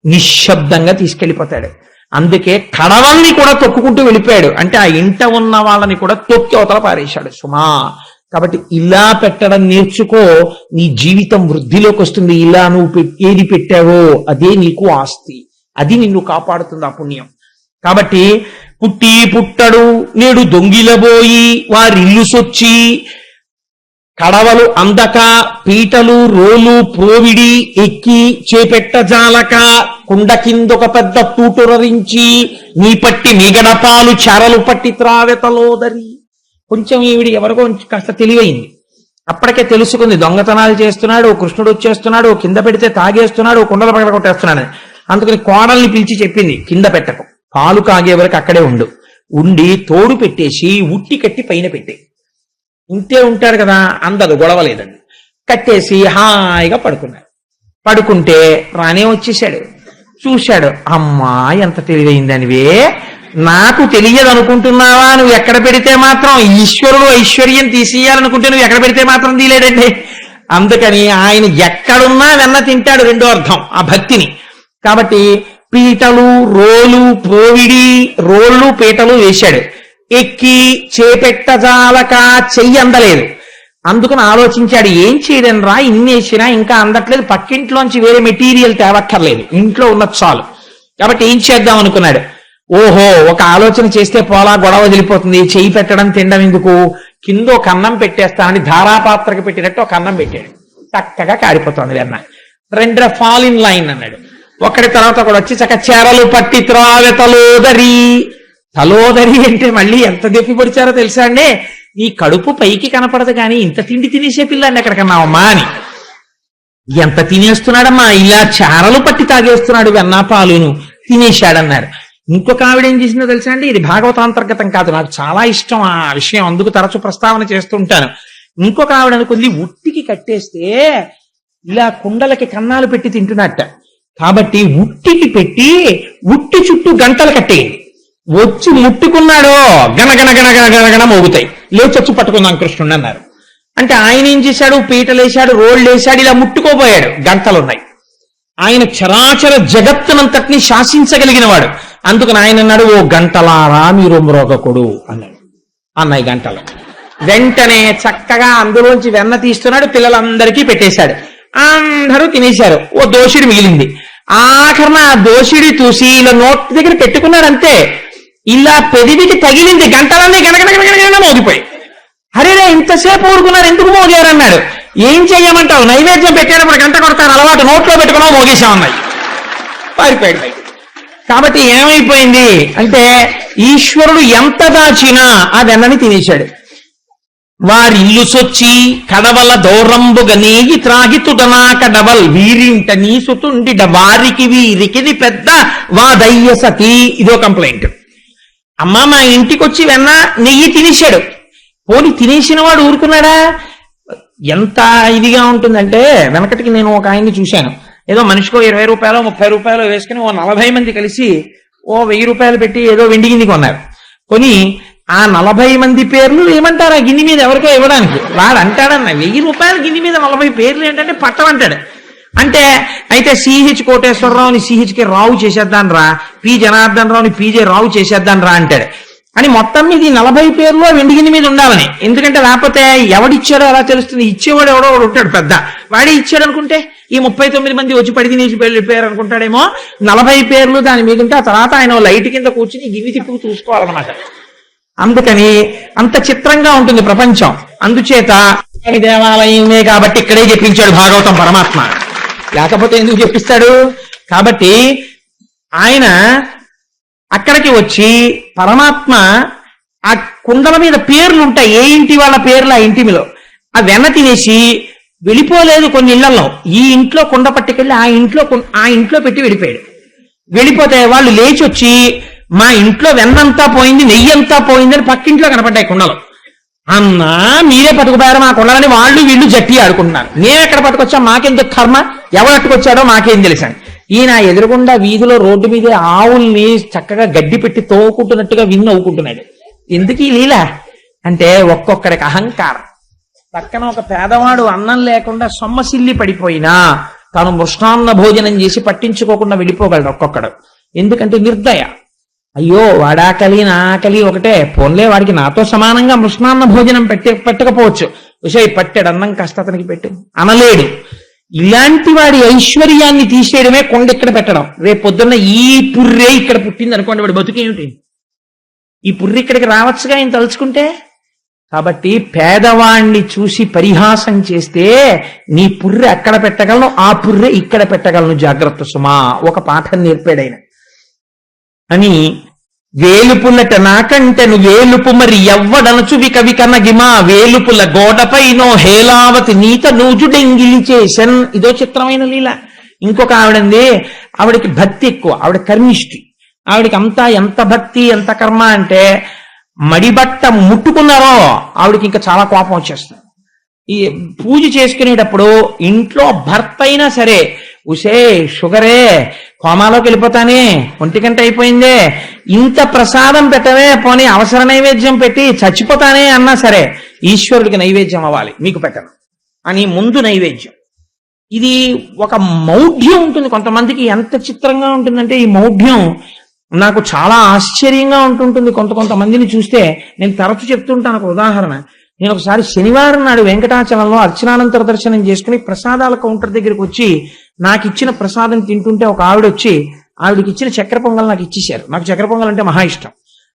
నిశ్శబ్దంగా తీసుకెళ్లిపోతాడు. అందుకే కడవల్ని కూడా తొక్కుకుంటూ వెళ్ళిపోయాడు. అంటే ఆ ఇంట ఉన్న వాళ్ళని కూడా తొక్కి అవతల పారేశాడు సుమా. కాబట్టి ఇలా పెట్టడం నేర్చుకో, నీ జీవితం వృద్ధిలోకి వస్తుంది. ఇలా నువ్వు ఏది పెట్టావో అదే నీకు ఆస్తి, అది నిన్ను కాపాడుతుంది ఆ పుణ్యం. కాబట్టి పుట్టి పుట్టడు నేడు దొంగిలబోయి వారిల్లు సొచ్చి కడవలు అందక పీటలు రోలు ప్రోవిడి ఎక్కి చేపెట్ట జాలక కుండ కిందొక పెద్ద తూటురరించి నీ పట్టి మిగడపాలు చారలు పట్టి త్రావెతలోదరి. కొంచెం ఈవిడి ఎవరికో కాస్త తెలివైంది. అప్పటికే తెలుసుకుంది దొంగతనాలు చేస్తున్నాడు, కృష్ణుడు వచ్చేస్తున్నాడు, కింద పెడితే తాగేస్తున్నాడు, కుండలు పగల కొట్టేస్తున్నాడు. అందుకని కోడల్ని పిలిచి చెప్పింది, కింద పెట్టకు, పాలు కాగే వరకు అక్కడే ఉండి తోడు పెట్టేసి ఉట్టి కట్టి పైన పెట్టే. ఇంతే ఉంటాడు కదా, అందదు, గొడవలేదండి. కట్టేసి హాయిగా పడుకున్నాడు. పడుకుంటే రానే వచ్చేసాడు. చూశాడు, అమ్మా ఎంత తెలివైందనివే, నాకు తెలియదు అనుకుంటున్నావా? నువ్వు ఎక్కడ పెడితే మాత్రం ఈశ్వరుడు ఐశ్వర్యం తీసేయాలనుకుంటే నువ్వు ఎక్కడ పెడితే మాత్రం తీలేడండి. అందుకని ఆయన ఎక్కడున్నా వెన్న తింటాడు, రెండో అర్థం ఆ భక్తిని. కాబట్టి పీటలు రోలు ప్రోవిడి రోళ్ళు పీటలు వేశాడు. ఎక్కి చేపెట్టజాలక చెయ్యి అందలేదు. అందుకని ఆలోచించాడు, ఏం చేయడం రా, ఇన్నేసినా ఇంకా అందట్లేదు, పక్కింట్లోంచి వేరే మెటీరియల్ తేవక్కర్లేదు, ఇంట్లో ఉన్నది చాలు. కాబట్టి ఏం చేద్దాం అనుకున్నాడు. ఓహో, ఒక ఆలోచన చేస్తే పోలా, గొడవ వదిలిపోతుంది, చెయ్యి పెట్టడం తినడం ఎందుకు, కింద ఒక అన్నం పెట్టేస్తానని ధారాపాత్రకి పెట్టినట్టు ఒక అన్నం పెట్టాడు. చక్కగా కారిపోతుంది వెన్న. రెండు ఫాల్ ఇన్ లైన్ అన్నాడు. ఒకటి తర్వాత ఒకటి వచ్చి చక్క చెరలు పట్టి త్రావె తలోదరి. తలోదరి అంటే మళ్ళీ ఎంత దెప్పి పొడిచారో తెలుసా అండి? నీ కడుపు పైకి కనపడదు కానీ ఇంత తిండి తినేసే పిల్లాన్ని ఎక్కడికన్నావమ్మా అని. ఎంత తినేస్తున్నాడమ్మా, ఇలా చారలు పట్టి తాగేస్తున్నాడు వెన్నా పాలును, తినేశాడన్నారు. ఇంకొక ఆవిడ ఏం చేసిందో తెలుసా అండి? ఇది భాగవతాంతర్గతం కాదు, నాకు చాలా ఇష్టం ఆ విషయం, అందుకు తరచు ప్రస్తావన చేస్తుంటాను. ఇంకొక ఆవిడ అనుకుంది ఉట్టికి కట్టేస్తే ఇలా కుండలకి కన్నాలు పెట్టి తింటున్నట్ట, కాబట్టి ఉట్టికి పెట్టి ఉట్టి చుట్టూ గంటలు కట్టేయండి, వచ్చి ముట్టుకున్నాడో గనగన గనగన గనగన మోగుతాయి, లేచొచ్చి పట్టుకుందాం కృష్ణుడు అన్నారు. అంటే ఆయన ఏం చేశాడు? పీటలేశాడు, రోళ్ళు వేశాడు, ఇలా ముట్టుకోబోయాడు, గంటలున్నాయి. ఆయన చరాచర జగత్తునంతటిని శాసించగలిగిన వాడు. అందుకని ఆయన అన్నాడు, ఓ గంటలారా మీరు మ్రోగకుడు అన్నాడు. అన్నాయి గంటలు. వెంటనే చక్కగా అందులోంచి వెన్న తీస్తున్నాడు, పిల్లలందరికీ పెట్టేశాడు, అందరూ తినేశారు. ఓ దోషుడి మిగిలింది. ఆఖరణ ఆ దోషుడి చూసి ఇలా నోట్ దగ్గర పెట్టుకున్నాడు, అంతే ఇలా పెదివికి తగిలింది, గంటలన్నీ గనగనగనగన మోగిపోయి. హరిరే ఇంతసేపు ఊరుకున్నారు, ఎందుకు మోగారన్నాడు. ఏం చెయ్యమంటావు, నైవేద్యం పెట్టేటప్పుడు గంట కొడతారు అలవాటు, నోట్లో పెట్టుకున్నావు మోగేశామన్నాయి, పారిపోయాడు బయట. కాబట్టి ఏమైపోయింది అంటే ఈశ్వరుడు ఎంత దాచినా ఆ వెన్నని తినేశాడు. వారిల్లు సొచ్చి కడవల దౌరంబుగ నేగి త్రాగితుడనా కడవల్ వీరింట నీసుతుండిడ వారికి వీరికిది పెద్ద వాదయ్య సతీ. ఇదో కంప్లైంట్. అమ్మ మా ఇంటికి వచ్చి వెన్న నెయ్యి తినేశాడు, పోని తినేసిన వాడు ఊరుకున్నాడా? ఎంత ఇదిగా ఉంటుందంటే, వెనకటికి నేను ఒక ఆయన్ని చూశాను, ఏదో మనిషికో 20 రూపాయలు 30 రూపాయలు వేసుకుని ఓ 40 మంది కలిసి ఓ 1000 రూపాయలు పెట్టి ఏదో వెండి గిన్నె కొన్నారు. కొని ఆ 40 మంది పేర్లు ఏమంటారు ఆ గిన్నె మీద ఎవరికో ఇవ్వడానికి. వాడు అంటాడన్న 1000 రూపాయల గిన్నె మీద 40 పేర్లు ఏంటంటే పట్టమంటాడు. అంటే అయితే సిహెచ్ కోటేశ్వరరావుని సిహెచ్కి రావు చేసేద్దాం రా, పి జనార్దన్ రావుని పీజే రావు చేసేద్దాం రా అంటాడు. అని మొత్తం మీద 40 పేర్లు వెండి గిన్నె మీద ఉండాలని. ఎందుకంటే లేకపోతే ఎవడిచ్చాడో అలా తెలుస్తుంది, ఇచ్చేవాడు ఎవడో వాడు ఉంటాడు పెద్ద, వాడే ఇచ్చాడు అనుకుంటే ఈ 39 మంది వచ్చి పడి తినేసి వెళ్ళిపోయారు అనుకుంటాడేమో. 40 పేర్లు దాని మీద ఉంటే ఆ తర్వాత ఆయన లైట్ కింద కూర్చుని గిన్నె తిప్పుకు చూసుకోవాలన్నమాట. అందుకని అంత చిత్రంగా ఉంటుంది ప్రపంచం. అందుచేత దేవాలయమే కాబట్టి ఇక్కడే చెప్పించాడు భాగవతం పరమాత్మ, లేకపోతే ఎందుకు చెప్పిస్తాడు? కాబట్టి ఆయన అక్కడికి వచ్చి పరమాత్మ ఆ కుండల మీద పేర్లు ఉంటాయి, ఏ ఇంటి వాళ్ళ పేర్లు ఆ ఇంటి మీద, ఆ వెన్న తినేసి వెళ్ళిపోలేదు. కొన్ని ఇళ్లలో ఈ ఇంట్లో కుండ పట్టుకెళ్ళి ఆ ఇంట్లో పెట్టి వెళ్ళిపోయాడు. వెళ్ళిపోతే వాళ్ళు లేచి వచ్చి మా ఇంట్లో వెన్నంతా పోయింది, నెయ్యి అంతా పోయిందని పక్కింట్లో కనపడ్డాయి కుండలు. అన్నా మీరే పట్టుకుపోయారు మా కుండలని వాళ్ళు వీళ్ళు జట్టి ఆడుకుంటున్నారు. నేను ఎక్కడ పట్టుకొచ్చా, మాకెందుకు కర్మ, ఎవరట్టుకొచ్చాడో మాకేం తెలిసాను. ఈయన ఎదురుగుండా వీధిలో రోడ్డు మీద ఆవుల్ని చక్కగా గడ్డి పెట్టి తోవుకుంటున్నట్టుగా నవ్వుకుంటున్నాడు. ఎందుకు ఈ లీల అంటే ఒక్కొక్కడికి అహంకారం. పక్కన ఒక పేదవాడు అన్నం లేకుండా సొమ్మసిల్లి పడిపోయినా తాను మృష్టాన్న భోజనం చేసి పట్టించుకోకుండా వెళ్ళిపోగలడు ఒక్కొక్కడు. ఎందుకంటే నిర్దయ. అయ్యో వాడాకలి నా ఆకలి ఒకటే, పోన్లే వాడికి నాతో సమానంగా మృష్టాన్న భోజనం పెట్టకపోవచ్చు, విషయ పట్టాడు అన్నం కష్ట అతనికి పెట్టు అనలేడు. ఇలాంటి వాడి ఐశ్వర్యాన్ని తీసేయడమే కొండ ఇక్కడ పెట్టడం. రేపు పొద్దున్న ఈ పుర్రే ఇక్కడ పుట్టింది అనుకోండి, వాడి బతుకేమిటి? ఈ పుర్రి ఇక్కడికి రావచ్చుగా ఆయన తలుచుకుంటే. కాబట్టి పేదవాణ్ణి చూసి పరిహాసం చేస్తే నీ పుర్రె అక్కడ పెట్టగలను, ఆ పుర్రె ఇక్కడ పెట్టగలను, జాగ్రత్త సుమా. ఒక పాఠం నేర్పాడైన అని. వేలుపులట నాకంటెను వేలుపు మరి ఎవ్వడనచు వికవికనగిమా వేలుపుల గోడపై నో హేలావతి నీత నూజుడెంగిలి చేసన్. ఇదో చిత్రమైన లీల. ఇంకొక ఆవిడంది, ఆవిడకి భక్తి ఎక్కువ, ఆవిడ కర్మిష్టి. ఆవిడకి అంతా ఎంత భక్తి ఎంత కర్మ అంటే మడిబట్ట ముట్టుకున్నారో ఆవిడకి ఇంకా చాలా కోపం వచ్చేస్తుంది. ఈ పూజ చేసుకునేటప్పుడు ఇంట్లో భర్త అయినా సరే, ఉసే షుగరే కోమాలోకి వెళ్ళిపోతానే, 1 గంట అయిపోయిందే, ఇంత ప్రసాదం పెట్టవే, పోనీ అవసర నైవేద్యం పెట్టి చచ్చిపోతానే అన్నా సరే ఈశ్వరుడికి నైవేద్యం అవ్వాలి, మీకు పెట్టను అని ముందు నైవేద్యం. ఇది ఒక మౌఢ్యం ఉంటుంది కొంతమందికి. ఎంత చిత్రంగా ఉంటుందంటే ఈ మౌఢ్యం నాకు చాలా ఆశ్చర్యంగా ఉంటుంటుంది. కొంతమందిని చూస్తే నేను తరచు చెప్తుంటాను. ఒక ఉదాహరణ, నేను ఒకసారి శనివారం నాడు వెంకటాచలంలో అర్చనానంతర దర్శనం చేసుకుని ప్రసాదాల కౌంటర్ దగ్గరికి వచ్చి నాకు ఇచ్చిన ప్రసాదం తింటుంటే ఒక ఆవిడ వచ్చి ఆవిడకి ఇచ్చిన చక్కెర పొంగల్ నాకు ఇచ్చేశారు. నాకు చక్కెర పొంగల్ అంటే మహా ఇష్టం.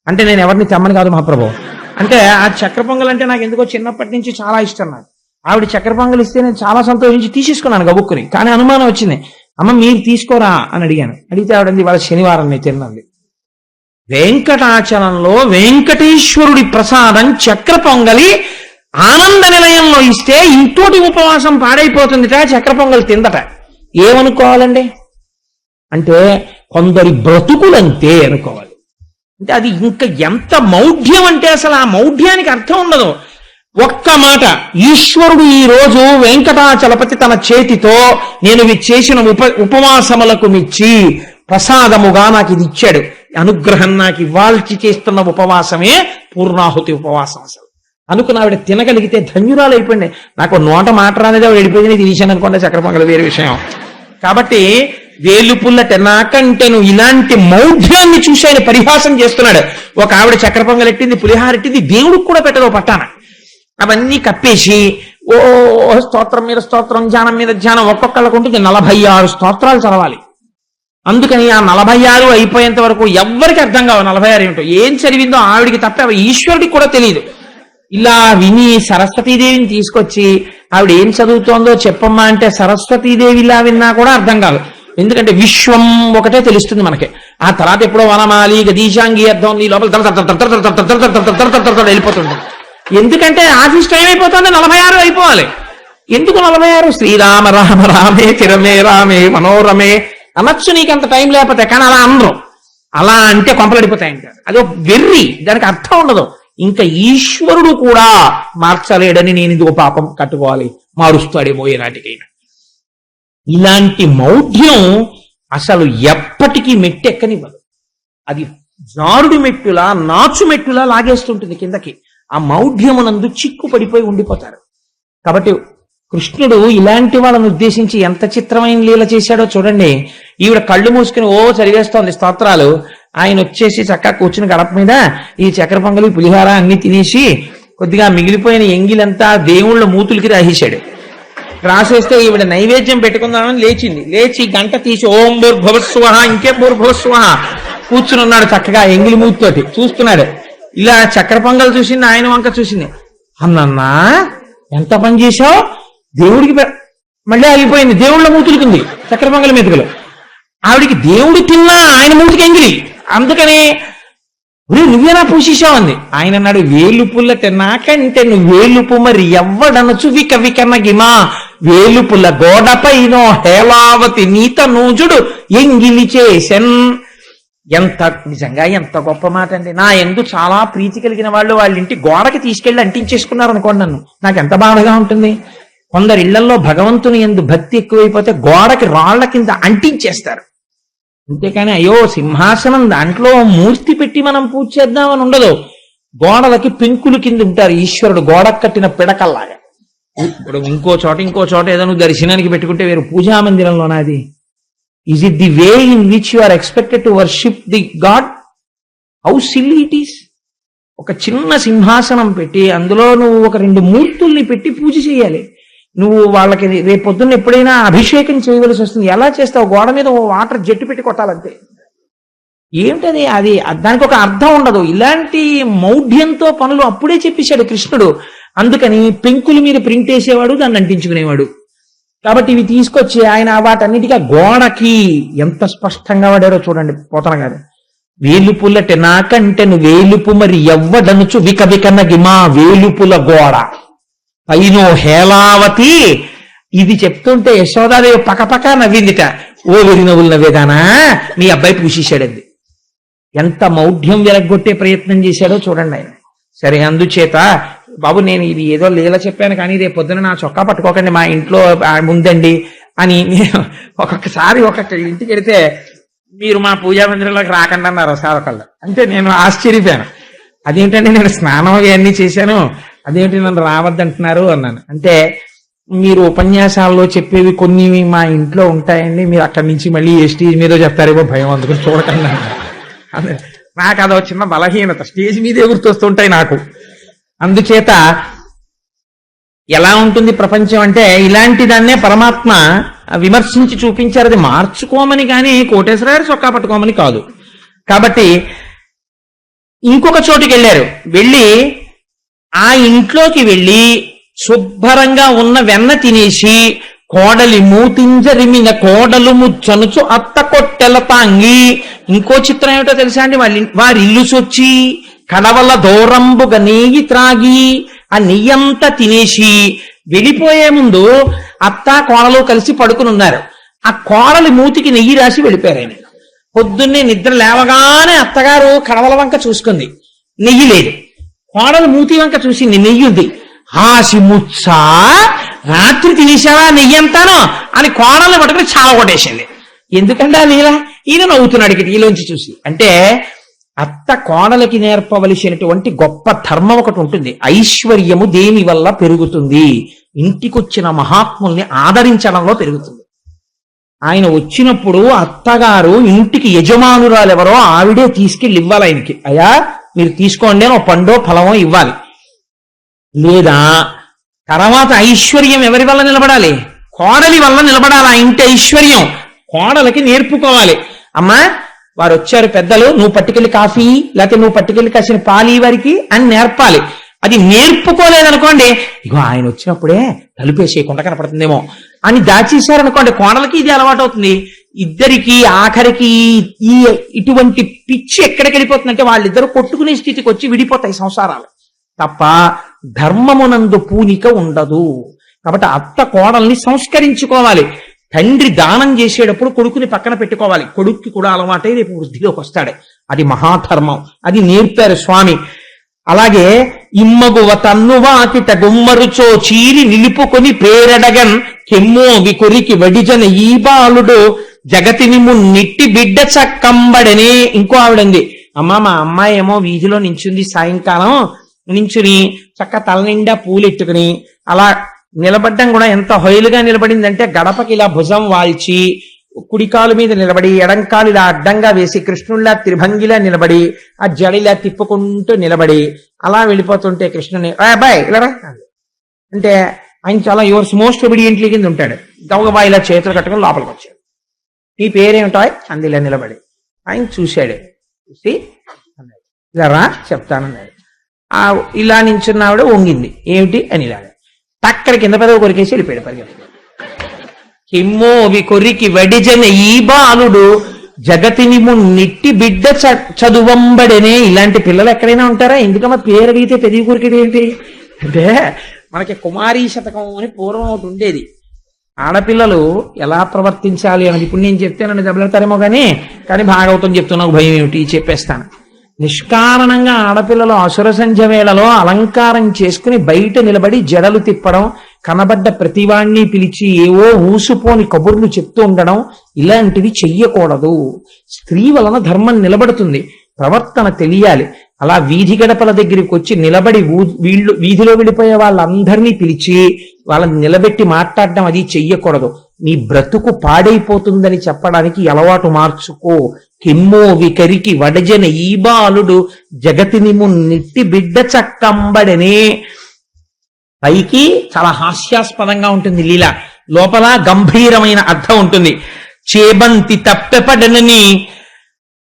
అంటే నేను ఎవరిని తెమ్మని కాదు మహాప్రభు, అంటే ఆ చక్కెర పొంగల్ అంటే నాకు ఎందుకో చిన్నప్పటి నుంచి చాలా ఇష్టం. నాకు ఆవిడ చక్కెర పొంగలి ఇస్తే నేను చాలా సంతోషించి తీసేసుకున్నాను గబుక్కుని. కానీ అనుమానం వచ్చింది, అమ్మ మీరు తీసుకోరా అని అడిగాను. అడిగితే ఆవిడంది ఇవాళ శనివారం నేను తిన్నది. వెంకటాచలంలో వెంకటేశ్వరుడి ప్రసాదం చక్ర పొంగలి ఆనంద నిలయంలో ఇస్తే ఇంకోటి ఉపవాసం పాడైపోతుందిట, చక్ర పొంగలి తిందట. ఏమనుకోవాలండి అంటే కొందరి బ్రతుకులంతే అనుకోవాలి. అంటే అది ఇంకా ఎంత మౌఢ్యం అంటే అసలు ఆ మౌఢ్యానికి అర్థం ఉండదు. ఒక్క మాట, ఈశ్వరుడు ఈ రోజు వెంకటాచలపతి తన చేతితో నేను ఇవి చేసిన ఉపవాసములకు మెచ్చి ప్రసాదముగా నాకు ఇది ఇచ్చాడు, అనుగ్రహం నాకు ఇవ్వాల్సి చేస్తున్న ఉపవాసమే పూర్ణాహుతి ఉపవాసం. అసలు అనుకున్న ఆవిడ తినగలిగితే ధన్యురాలు అయిపోయింది. నాకు నోట మాట రానిదే ఆవిడ వెళ్ళిపోయింది, తీసాను అనుకోండి చక్ర పొంగలి వేరే విషయం. కాబట్టి వేలుపుల్లట నాకంటేను ఇలాంటి మౌఢ్యాన్ని చూసి ఆయన పరిహాసం చేస్తున్నాడు. ఒక ఆవిడ చక్ర పొంగలి ఎట్టింది, పులిహార ఎట్టింది, దేవుడికి కూడా పెట్టదు పట్టాన. అవన్నీ కప్పేసి ఓ స్తోత్రం మీద స్తోత్రం, ధ్యానం మీద ధ్యానం, ఒక్కొక్కళ్ళకు ఉంటుంది 46 స్తోత్రాలు చదవాలి. అందుకని ఆ 46 అయిపోయేంత వరకు ఎవ్వరికి అర్థం కావు 46 ఏమిటో. ఏం చదివిందో ఆవిడికి తప్ప ఈశ్వరుడికి కూడా తెలియదు. ఇలా విని సరస్వతీదేవిని తీసుకొచ్చి ఆవిడ ఏం చదువుతోందో చెప్పమ్మా అంటే సరస్వతీదేవి ఇలా విన్నా కూడా అర్థం కాదు. ఎందుకంటే విశ్వం ఒకటే తెలుస్తుంది మనకి. ఆ తర్వాత ఎప్పుడో వనమాలి గదీశాంగి అర్థం ఈ లోపల వెళ్ళిపోతుంది. ఎందుకంటే ఆఫీస్ టైం అయిపోతుంది, 46 అయిపోవాలి. ఎందుకు 46? శ్రీరామ రామ రామే తిరమే రామే మనోరమే అనొచ్చు నీకు అంత టైం లేకపోతే. కానీ అలా అనరు. అలా అంటే కొంపలడిపోతాయంటారు. అదో వెర్రి, దానికి అర్థం ఉండదు. ఇంకా ఈశ్వరుడు కూడా మార్చలేడని నేను ఇదిగో పాపం కట్టుకోవాలి, మారుస్తాడేమో ఏనాటికైనా. ఇలాంటి మౌఢ్యం అసలు ఎప్పటికీ మెట్టెక్కనివ్వదు. అది జారుడు మెట్టులా నాచు మెట్టులా లాగేస్తుంటుంది కిందకి. ఆ మౌఢ్యమునందు చిక్కు పడిపోయి ఉండిపోతారు. కాబట్టి కృష్ణుడు ఇలాంటి వాళ్ళను ఉద్దేశించి ఎంత చిత్రమైన లీల చేశాడో చూడండి. ఈవిడ కళ్ళు మూసుకుని ఓ చదివేస్తోంది స్తోత్రాలు. ఆయన వచ్చేసి చక్కగా కూర్చుని గడప మీద ఈ చక్కెర పొంగలి పులిహార అన్ని తినేసి కొద్దిగా మిగిలిపోయిన ఎంగిలంతా దేవుళ్ళ మూతులకి రాసేశాడు. రాసేస్తే ఈవిడ నైవేద్యం పెట్టుకుందామని లేచింది. లేచి గంట తీసి ఓం భూర్భువస్సువః, ఇంకేం భూర్భువస్సువః కూర్చుని ఉన్నాడు చక్కగా ఎంగిలి మూతితోటి చూస్తున్నాడు. ఇలా చక్కెర పొంగల్ చూసింది, ఆయన వంక చూసింది. అన్నన్నా ఎంత పని చేశావు, దేవుడికి మళ్ళీ ఆగిపోయింది. దేవుళ్ళ మూతులుకుంది చక్కెర పొంగలి మెతుకులు. ఆవిడికి దేవుడు తిన్నా ఆయన మూతికి ఎంగిలి. అందుకని నువ్వేనా పూసేశావు అంది. ఆయన అన్నాడు, వేలుపుల్లట నాకంటే నువ్వు వేలుపు మరి ఎవ్వడనచు విక వికన గిమా వేలుపుల్ల గోడపైనో హేలావతి నీత నూజుడు ఎంగిలి చేసెన్. ఎంత నిజంగా ఎంత గొప్ప మాట అండి. నా ఎందు చాలా ప్రీతి కలిగిన వాళ్ళు వాళ్ళ ఇంటి గోడకి తీసుకెళ్లి అంటించేసుకున్నారు అనుకోండి, నన్ను నాకు ఎంత బాధగా ఉంటుంది. కొందరి ఇళ్లలో భగవంతుని ఎందు భక్తి ఎక్కువైపోతే గోడకి రాళ్ల కింద అంటించేస్తారు. అంతేకాని అయ్యో సింహాసనం దాంట్లో మూర్తి పెట్టి మనం పూజ చేద్దామని ఉండదు. గోడలకి పెంకులు కింద ఉంటారు ఈశ్వరుడు, గోడకు కట్టిన పిడకల్లాగా. ఇప్పుడు ఇంకో చోట ఏదో నువ్వు దర్శనానికి పెట్టుకుంటే వేరు పూజా మందిరంలోనా అది? Is it the way in which you are expected to worship the God? How silly it is. ఒక చిన్న సింహాసనం పెట్టి అందులో నువ్వు ఒక 2 మూర్తుల్ని పెట్టి పూజ చేయాలి. నువ్వు వాళ్ళకి రేపొద్దున్న ఎప్పుడైనా అభిషేకం చేయవలసి వస్తుంది. ఎలా చేస్తావు? గోడ మీద వాటర్ జట్టు పెట్టి కొట్టాలంతే. ఏమిటది? అది దానికి ఒక అర్థం ఉండదు. ఇలాంటి మౌఢ్యంతో పనులు అప్పుడే చెప్పేశాడు కృష్ణుడు. అందుకని పెంకుల మీద ప్రింట్ వేసేవాడు, దాన్ని అంటించుకునేవాడు. కాబట్టి ఇవి తీసుకొచ్చి ఆయన వాటన్నిటిగా గోడకి ఎంత స్పష్టంగా వాడారో చూడండి పోతన గారు. వేలుపుల్లట నాకంటే నువ్వు వేలుపు మరి ఎవ్వడనుచు విక వికన్న గిమా వేలుపుల గోడ పైనో హేలావతి. ఇది చెప్తుంటే యశోదాదేవి పకపక నవ్విందిట. ఓ వెరి నవ్వులు నవ్వేదానా, మీ అబ్బాయి పూసేశాడండి. ఎంత మౌఢ్యం వెరగొట్టే ప్రయత్నం చేశాడో చూడండి ఆయన. సరే అందుచేత బాబు నేను ఇది ఏదో లీల చెప్పాను కానీ రేపు పొద్దున నా చొక్కా పట్టుకోకండి, మా ఇంట్లో ముందండి అని నేను ఒక్కొక్కసారి ఇంటికి వెళితే మీరు మా పూజా మందిరంలోకి రాకండి అన్నారు సార్ ఒకళ్ళు. అంటే నేను ఆశ్చర్యపోయాను. అదేంటంటే నేను స్నానం అవన్నీ చేశాను, అదేంటి నన్ను రావద్దంటున్నారు అన్నాను. అంటే మీరు ఉపన్యాసాల్లో చెప్పేవి కొన్ని మా ఇంట్లో ఉంటాయండి, మీరు అక్కడి నుంచి మళ్ళీ ఏ స్టేజ్ మీదో చెప్తారేమో భయం, అందుకని చూడకండి అన్నారు. నాకు అదో చిన్న బలహీనత, స్టేజ్ మీదే గుర్తొస్తుంటాయి నాకు. అందుచేత ఎలా ఉంటుంది ప్రపంచం అంటే ఇలాంటి దాన్నే పరమాత్మ విమర్శించి చూపించారు. అది మార్చుకోమని కానీ కోటేశ్వర గారు చొక్కా పట్టుకోమని కాదు. కాబట్టి ఇంకొక చోటుకి వెళ్ళారు. వెళ్ళి ఆ ఇంట్లోకి వెళ్ళి శుభ్రంగా ఉన్న వెన్న తినేసి కోడలి మూతింజరిమిన కోడలు ముచ్చనుచు అత్త కొట్టెల తాంగి. ఇంకో చిత్రం ఏమిటో తెలుసా అండి, వారి ఇల్లు సొచ్చి కడవల దూరంబుగా నెయ్యి త్రాగి ఆ నెయ్యంతా తినేసి వెళ్ళిపోయే ముందు అత్త కోడలు కలిసి పడుకుని ఉన్నారు. ఆ కోడలి మూతికి నెయ్యి రాసి వెళ్ళిపోయారు ఆయన. పొద్దున్నే నిద్ర లేవగానే అత్తగారు కడవల వంక చూసుకుంది, నెయ్యి లేదు. కోడలు మూతి వంక చూసింది, నెయ్యి ఉంది. హాసి ముచ్చ, రాత్రి తినేసావా నెయ్యి అంతాను అని కోడల్ని పట్టుకుని చాలా కొట్టేసింది. ఎందుకంటే ఆ లీల ఈయన నవ్వుతున్నాడు ఇక్కడ ఈలోంచి చూసి. అంటే అత్త కోడలికి నేర్పవలసినటువంటి గొప్ప ధర్మం ఒకటి ఉంటుంది. ఐశ్వర్యము దేని వల్ల పెరుగుతుంది? ఇంటికొచ్చిన మహాత్ముల్ని ఆదరించడంలో పెరుగుతుంది. ఆయన వచ్చినప్పుడు అత్తగారు ఇంటికి యజమానురాలెవరో ఆవిడే తీసుకెళ్ళి ఇవ్వాలి ఆయనకి. అయ్యా మీరు తీసుకోండి అని ఒక పండో ఫలమో ఇవ్వాలి. లేదా తర్వాత ఐశ్వర్యం ఎవరి వల్ల నిలబడాలి? కోడలి వల్ల నిలబడాలి. ఆ ఇంటి ఐశ్వర్యం కోడలకి నేర్పుకోవాలి. అమ్మా వారు వచ్చారు పెద్దలు, నువ్వు పట్టుకెళ్ళి కాఫీ లేకపోతే నువ్వు పట్టుకెళ్ళి కాసిన పాలు వారికి అని నేర్పాలి. అది నేర్పుకోలేదనుకోండి, ఇగో ఆయన వచ్చినప్పుడే తలుపేసేయకుండా కనపడుతుందేమో అని దాచేశారనుకోండి, కోడలకి ఇది అలవాటు అవుతుంది. ఇద్దరికి ఆఖరికి ఈ ఇటువంటి పిచ్చి ఎక్కడికి వెళ్ళిపోతుందంటే వాళ్ళిద్దరూ కొట్టుకునే స్థితికి వచ్చి విడిపోతాయి సంసారాలు తప్ప ధర్మమునందు పూనిక ఉండదు. కాబట్టి అత్త కోడల్ని సంస్కరించుకోవాలి. తండ్రి దానం చేసేటప్పుడు కొడుకుని పక్కన పెట్టుకోవాలి. కొడుక్కి కూడా అలవాటై రేపు వృద్ధిలోకి వస్తాడు. అది మహాధర్మం. అది నేర్పారు స్వామి. అలాగే ఇమ్మగువ తన్ను వాకిట గుమ్మరుచో చీరి నిలుపుకొని పేరడగన్ కెమ్మోవి కొరికి వడిజన ఈ బాలుడు జగతిని మున్నిట్టి బిడ్డ చక్కంబడనే. ఇంకో ఆవిడంది, అమ్మ మా అమ్మాయి ఏమో వీధిలో నించుంది, సాయంకాలం నించుని చక్క తల నిండా పూలెట్టుకుని అలా నిలబడ్డం కూడా ఎంత హొయలుగా నిలబడిందంటే గడపకి ఇలా భుజం వాల్చి కుడికాలు మీద నిలబడి ఎడంకాలు ఇలా అడ్డంగా వేసి కృష్ణుడిలా త్రిభంగిలా నిలబడి ఆ జడిలా తిప్పుకుంటూ నిలబడి అలా వెళ్ళిపోతుంటే కృష్ణుని అబ్బాయి ఇలా అంటే ఆయన చాలా యువర్స్ మోస్ట్ ఒబీడియంట్లీ కింద ఉంటాడు. గవగబా ఇలా చేతులు కట్టుకుని లోపలికి వచ్చాడు. నీ పేరేమిటాయ్ అంది ఇలా నిలబడి. ఆయన చూశాడు, చూసి ఇలా రా చెప్తానన్నాడు. ఆ ఇలా నించున్నావిడ వంగింది, ఏమిటి అని ఇలాగా టక్కర కింద పెదవి కొరికేసి వెళ్ళిపోయాడు పరిగెత్తుకు. కిమ్మోవి కొరికి వడిజన ఈ బాలుడు జగతిని మున్నిట్టి బిడ్డ చదువంబడనే. ఇలాంటి పిల్లలు ఎక్కడైనా ఉంటారా? ఎందుకమ్మా పేరు అడిగితే పెదవి కొరికేది ఏంటి అంటే, మనకి కుమారీ శతకం అని పూర్వం ఒకటి ఉండేది. ఆడపిల్లలు ఎలా ప్రవర్తించాలి అన్నది ఇప్పుడు నేను చెప్తే నన్ను దెబ్బలాడతారేమో కానీ భాగవతం చెప్తున్నా భయం ఏమిటి చెప్పేస్తాను. నిష్కారణంగా ఆడపిల్లలు అసుర సంధ్య వేళలో అలంకారం చేసుకుని బయట నిలబడి జడలు తిప్పడం, కనబడ్డ ప్రతివాణ్ణి పిలిచి ఏవో ఊసుపోని కబుర్లు చెప్తూ ఉండడం, ఇలాంటివి చెయ్యకూడదు. స్త్రీ వలన ధర్మం నిలబడుతుంది, ప్రవర్తన తెలియాలి. అలా వీధి గడపల దగ్గరికి వచ్చి నిలబడి వీధిలో వెళ్ళిపోయే వాళ్ళందరినీ పిలిచి వాళ్ళని నిలబెట్టి మాట్లాడడం అది చెయ్యకూడదు. నీ బ్రతుకు పాడైపోతుందని చెప్పడానికి అలవాటు మార్చుకో. కిమ్మో వికరికి వడజన ఈ బాలుడు జగతిని మున్నిట్టి బిడ్డ చక్కంబడనే. పైకి చాలా హాస్యాస్పదంగా ఉంటుంది లీల, లోపల గంభీరమైన అర్థం ఉంటుంది. చేబంతి తప్పెపడనని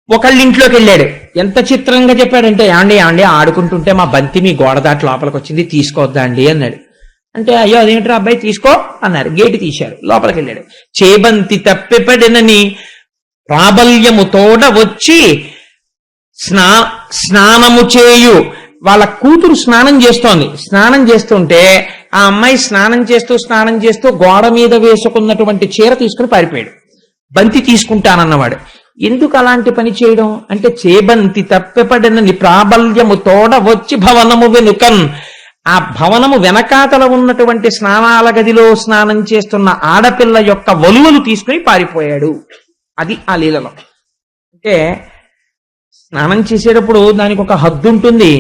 ఒకళ్ళింట్లోకి వెళ్ళాడు. ఎంత చిత్రంగా చెప్పాడంటే, యాండి ఆడుకుంటుంటే మా బంతి మీ గోడ దాటి లోపలికి వచ్చింది, తీసుకోవద్దా అండి అన్నాడు. అంటే అయ్యో అదేంటారు అబ్బాయి తీసుకో అన్నారు. గేటు తీశారు, లోపలికి వెళ్ళాడు. చేబంతి తప్పెపడనని ప్రాబల్యము తోడ వచ్చి స్నానము చేయు. వాళ్ళ కూతురు స్నానం చేస్తోంది. స్నానం చేస్తుంటే ఆ అమ్మాయి స్నానం చేస్తూ గోడ మీద వేసుకున్నటువంటి చీర తీసుకుని పారిపోయాడు. బంతి తీసుకుంటానన్నవాడు. ఎందుకు అలాంటి పని చేయడం అంటే, చేబంతి తప్పెపడనని ప్రాబల్యము తోడ వచ్చి భవనము వెనుకన్. ఆ భవనము వెనకాతల ఉన్నటువంటి స్నానాల గదిలో స్నానం చేస్తున్న ఆడపిల్ల యొక్క వలువలు తీసుకుని పారిపోయాడు. అది ఆ లీలలో. అంటే స్నానం చేసేటప్పుడు దానికి ఒక హద్దు ఉంటుంది.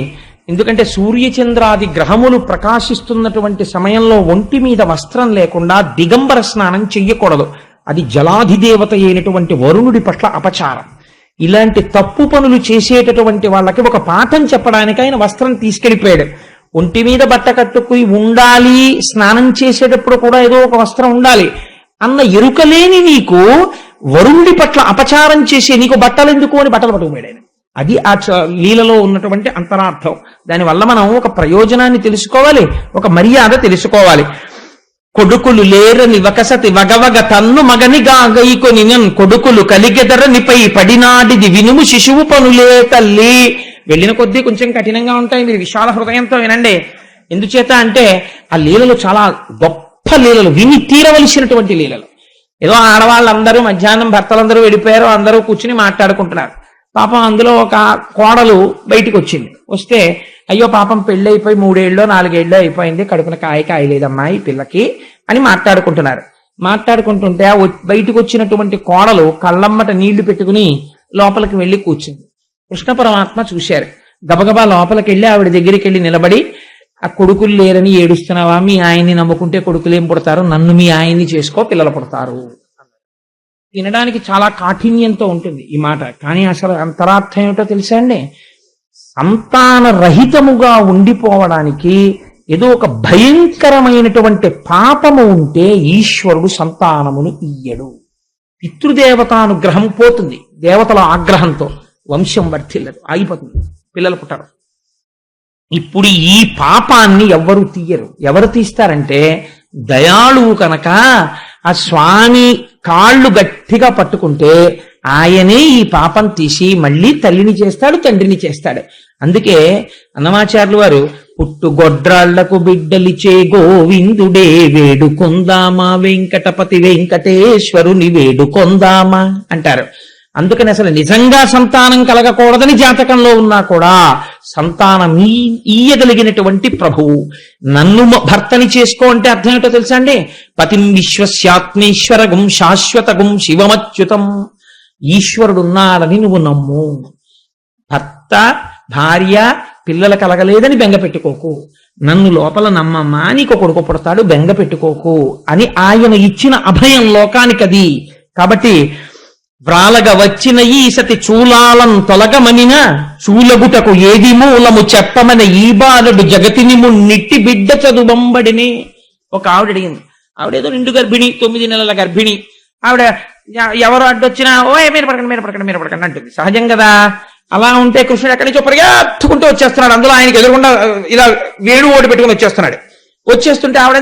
ఎందుకంటే సూర్యచంద్రాది గ్రహములు ప్రకాశిస్తున్నటువంటి సమయంలో ఒంటి మీద వస్త్రం లేకుండా దిగంబర స్నానం చెయ్యకూడదు. అది జలాధిదేవత అయినటువంటి వరుణుడి పట్ల అపచారం. ఇలాంటి తప్పు పనులు చేసేటటువంటి వాళ్ళకి ఒక పాఠం చెప్పడానికి ఆయన వస్త్రం తీసుకెళ్ళిపోయాడు. ఒంటి మీద బట్ట కట్టుకుని ఉండాలి, స్నానం చేసేటప్పుడు కూడా ఏదో ఒక వస్త్రం ఉండాలి అన్న ఎరుకలేని నీకు వరుణుడి పట్ల అపచారం చేసే నీకు బట్టలు ఎందుకు అని బట్టలు పట్టుకుపోయాడు ఆయన. అది ఆ లీలలో ఉన్నటువంటి అంతరార్థం. దానివల్ల మనం ఒక ప్రయోజనాన్ని తెలుసుకోవాలి, ఒక మర్యాద తెలుసుకోవాలి. కొడుకులు లేరని వకసతి వగవగ తన్ను మగనిగా గైకొని కొడుకులు కలిగెదరనిపై పడినాడిది వినుము శిశువు పనులే తల్లి. వెళ్ళిన కొద్దీ కొంచెం కఠినంగా ఉంటాయి, మీరు విశాల హృదయంతో వినండి. ఎందుచేత అంటే ఆ లీలలు చాలా గొప్ప లీలలు, విని తీరవలసినటువంటి లీలలు. ఏదో ఆడవాళ్ళందరూ మధ్యాహ్నం భర్తలందరూ వెళ్ళిపోయారు, అందరూ కూర్చుని మాట్లాడుకుంటున్నారు. పాపం అందులో ఒక కోడలు బయటికి వచ్చింది. వస్తే అయ్యో పాపం పెళ్ళి అయిపోయి 3 ఏళ్ళో 4 ఏళ్ళో అయిపోయింది, కడుపున కాయలేదమ్మా ఈ పిల్లకి అని మాట్లాడుకుంటున్నారు. మాట్లాడుకుంటుంటే బయటకు వచ్చినటువంటి కోడలు కళ్ళమ్మట నీళ్లు పెట్టుకుని లోపలికి వెళ్ళి కూర్చుంది. కృష్ణ పరమాత్మ చూశారు. గబగబా లోపలికి వెళ్ళి ఆవిడ దగ్గరికి వెళ్ళి నిలబడి, ఆ కొడుకులు లేరని ఏడుస్తున్నావా? మీ ఆయన్ని నమ్ముకుంటే కొడుకులేం పుడతారు, నన్ను మీ ఆయన్ని చేసుకో, పిల్లలు పుడతారు. వినడానికి చాలా కాఠిన్యంతో ఉంటుంది ఈ మాట, కానీ అసలు అంతరార్థం ఏమిటో తెలుసా అండి? సంతాన రహితముగా ఉండిపోవడానికి ఏదో ఒక భయంకరమైనటువంటి పాపము ఉంటే ఈశ్వరుడు సంతానమును ఇయ్యడు. పితృదేవతానుగ్రహం పోతుంది, దేవతల ఆగ్రహంతో వంశం వర్ధిల్లదు, ఆగిపోతుంది, పిల్లలు పుట్టరు. ఇప్పుడు ఈ పాపాన్ని ఎవ్వరు తీయరు. ఎవరు తీస్తారంటే దయాళువు కనుక ఆ స్వామి కాళ్ళు గట్టిగా పట్టుకుంటే ఆయనే ఈ పాపం తీసి మళ్ళీ తల్లిని చేస్తాడు, తండ్రిని చేస్తాడు. అందుకే అన్నమాచార్యులు వారు పుట్టుగొడ్రాళ్లకు బిడ్డలిచే గోవిందుడే వేడుకొందామా, వెంకటపతి వెంకటేశ్వరుని వేడుకొందామా అంటారు. అందుకని అసలు నిజంగా సంతానం కలగకూడదని జాతకంలో ఉన్నా కూడా సంతానం ఈయగలిగినటువంటి ప్రభువు నన్ను భర్తని చేసుకో అంటే అర్థం ఏంటో తెలుసా అండి? పతిం విశ్వస్యాత్మేశ్వరగం శాశ్వతగం శివమచ్యుతం. ఈశ్వరుడున్నాడని నువ్వు నమ్ము. భర్త భార్య పిల్లలు కలగలేదని బెంగ పెట్టుకోకు, నన్ను లోపల నమ్మమ్మా, నీకు కొడుకు పుడతాడు, బెంగ పెట్టుకోకు అని ఆయన ఇచ్చిన అభయం లోకానికది. కాబట్టి వ్రాలగ వచ్చిన ఈ సతి చూలాలం తొలగమనిన చూలగుటకు ఏది మూలము చెప్పమని ఈ బాలుడు జగతిని మున్నిట్టి బిడ్డ చదువంబడిని. ఒక ఆవిడ అడిగింది, ఆవిడేదో 2 గర్భిణి, 9 నెలల గర్భిణి. ఆవిడ ఎవరు అడ్డొచ్చినా ఓ మీరు పడకండి అంటుంది. సహజం కదా. అలా ఉంటే కృష్ణుడు ఎక్కడి నుంచి పరిగెత్తుకుంటూ వచ్చేస్తున్నాడు. అందులో ఆయనకి ఎదురుకుండా ఇలా వేణు ఓడి పెట్టుకుని వచ్చేస్తున్నాడు. వచ్చేస్తుంటే ఆవిడ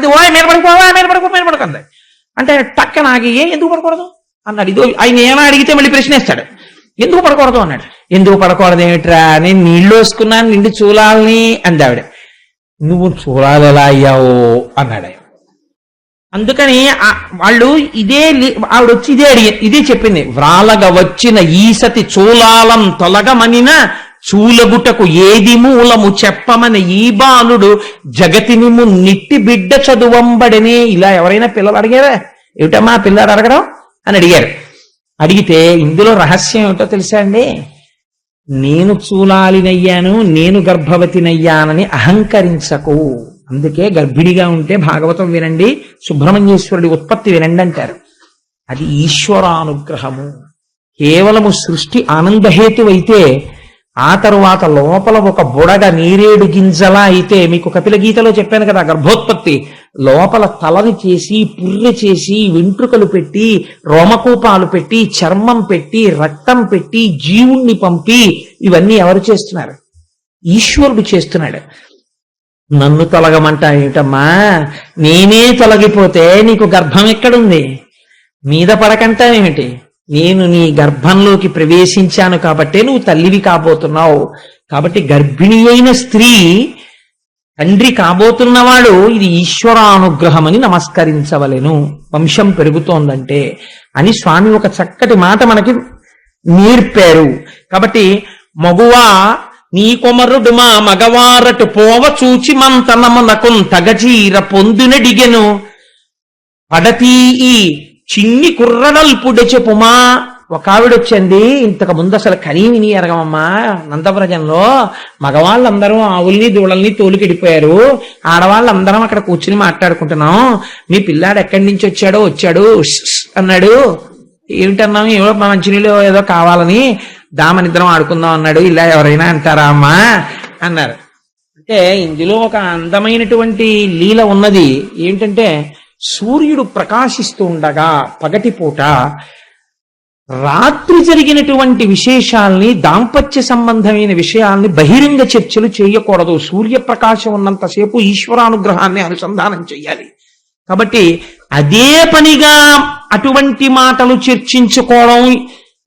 మీరు పడుకుంది అంటే టక్క నాగి ఎందుకు పడకూడదు అన్నాడు. ఇదో ఆయన ఏమైనా అడిగితే మళ్ళీ ప్రశ్నేస్తాడు, ఎందుకు పడకూడదు అన్నాడు. ఎందుకు పడకూడదు ఏమిట్రా, నేను నీళ్లు వేసుకున్నాను నిండి చూలాలని అంది ఆవిడ. నువ్వు చూలాలు ఎలా అయ్యావు అన్నాడు ఆయన. అందుకని వాళ్ళు ఆవిడ వచ్చి ఇదే చెప్పింది. వ్రాలగ వచ్చిన ఈసతి చూలాలం తొలగమనిన చూలగుటకు ఏది మూలము చెప్పమని ఈ బాలుడు జగతిని మున్నిట్టి బిడ్డ చదువంబడినే. ఇలా ఎవరైనా పిల్లలు అడిగారా? ఏమిటమ్మా పిల్లలు అడగడం అని అడిగారు. అడిగితే ఇందులో రహస్యం ఏమిటో తెలుసా అండి? నేను చూలాలినయ్యాను, నేను గర్భవతినయ్యానని అహంకరించకు. అందుకే గర్భిణిగా ఉంటే భాగవతం వినండి, సుబ్రహ్మణ్యేశ్వరుడి ఉత్పత్తి వినండి అంటారు. అది ఈశ్వరానుగ్రహము. కేవలము సృష్టి ఆనందహేతువైతే ఆ తరువాత లోపల ఒక బుడగ నీరేడు గింజలా అయితే, మీకు కపిల గీతలో చెప్పాను కదా, గర్భోత్పత్తి లోపల తలని చేసి పుర్రె చేసి వెంట్రుకలు పెట్టి రోమకూపాలు పెట్టి చర్మం పెట్టి రక్తం పెట్టి జీవుణ్ణి పంపి ఇవన్నీ ఎవరు చేస్తున్నారు? ఈశ్వరుడు చేస్తున్నాడు. నన్ను తొలగమంట ఏమిటమ్మా, నేనే తొలగిపోతే నీకు గర్భం ఎక్కడుంది? మీద పడకంటావేమిటి? నేను నీ గర్భంలోకి ప్రవేశించాను కాబట్టే నువ్వు తల్లివి కాబోతున్నావు. కాబట్టి గర్భిణి అయిన స్త్రీ తండ్రి కాబోతున్నవాడు ఇది ఈశ్వరానుగ్రహమని నమస్కరించవలెను, వంశం పెరుగుతోందంటే అని స్వామి ఒక చక్కటి మాట మనకి నేర్పారు. కాబట్టి మగువా నీ కొమరుడు మా మగవారటు పోవ చూచి మంతనమునకున్ తగజీర పొందునడిగెను పడతీ ఈ చిన్ని కుర్రనల్పుడ చెప్పుమా. ఒక ఆవిడొచ్చింది, ఇంతకు ముందు అసలు కనీవిని ఎరగమమ్మా, నందవ్రజంలో మగవాళ్ళందరూ ఆవుల్ని దూడల్ని తోలుకెడిపోయారు, ఆడవాళ్ళందరం అక్కడ కూర్చుని మాట్లాడుకుంటున్నాం, మీ పిల్లాడు ఎక్కడి నుంచి వచ్చాడు అన్నాడు. ఏమిటన్నాం? ఏవో మంచినీళ్ళు ఏదో కావాలని దామనిద్దరం ఆడుకుందాం అన్నాడు. ఇలా ఎవరైనా అంటారా అమ్మా అన్నారు. అంటే ఇందులో ఒక అందమైనటువంటి లీల ఉన్నది. ఏమిటంటే సూర్యుడు ప్రకాశిస్తూ ఉండగా పగటిపూట రాత్రి జరిగినటువంటి విశేషాల్ని, దాంపత్య సంబంధమైన విషయాల్ని బహిరంగ చర్చలు చేయకూడదు. సూర్యప్రకాశం ఉన్నంతసేపు ఈశ్వరానుగ్రహాన్ని అనుసంధానం చెయ్యాలి. కాబట్టి అదే పనిగా అటువంటి మాటలు చర్చించుకోవడం,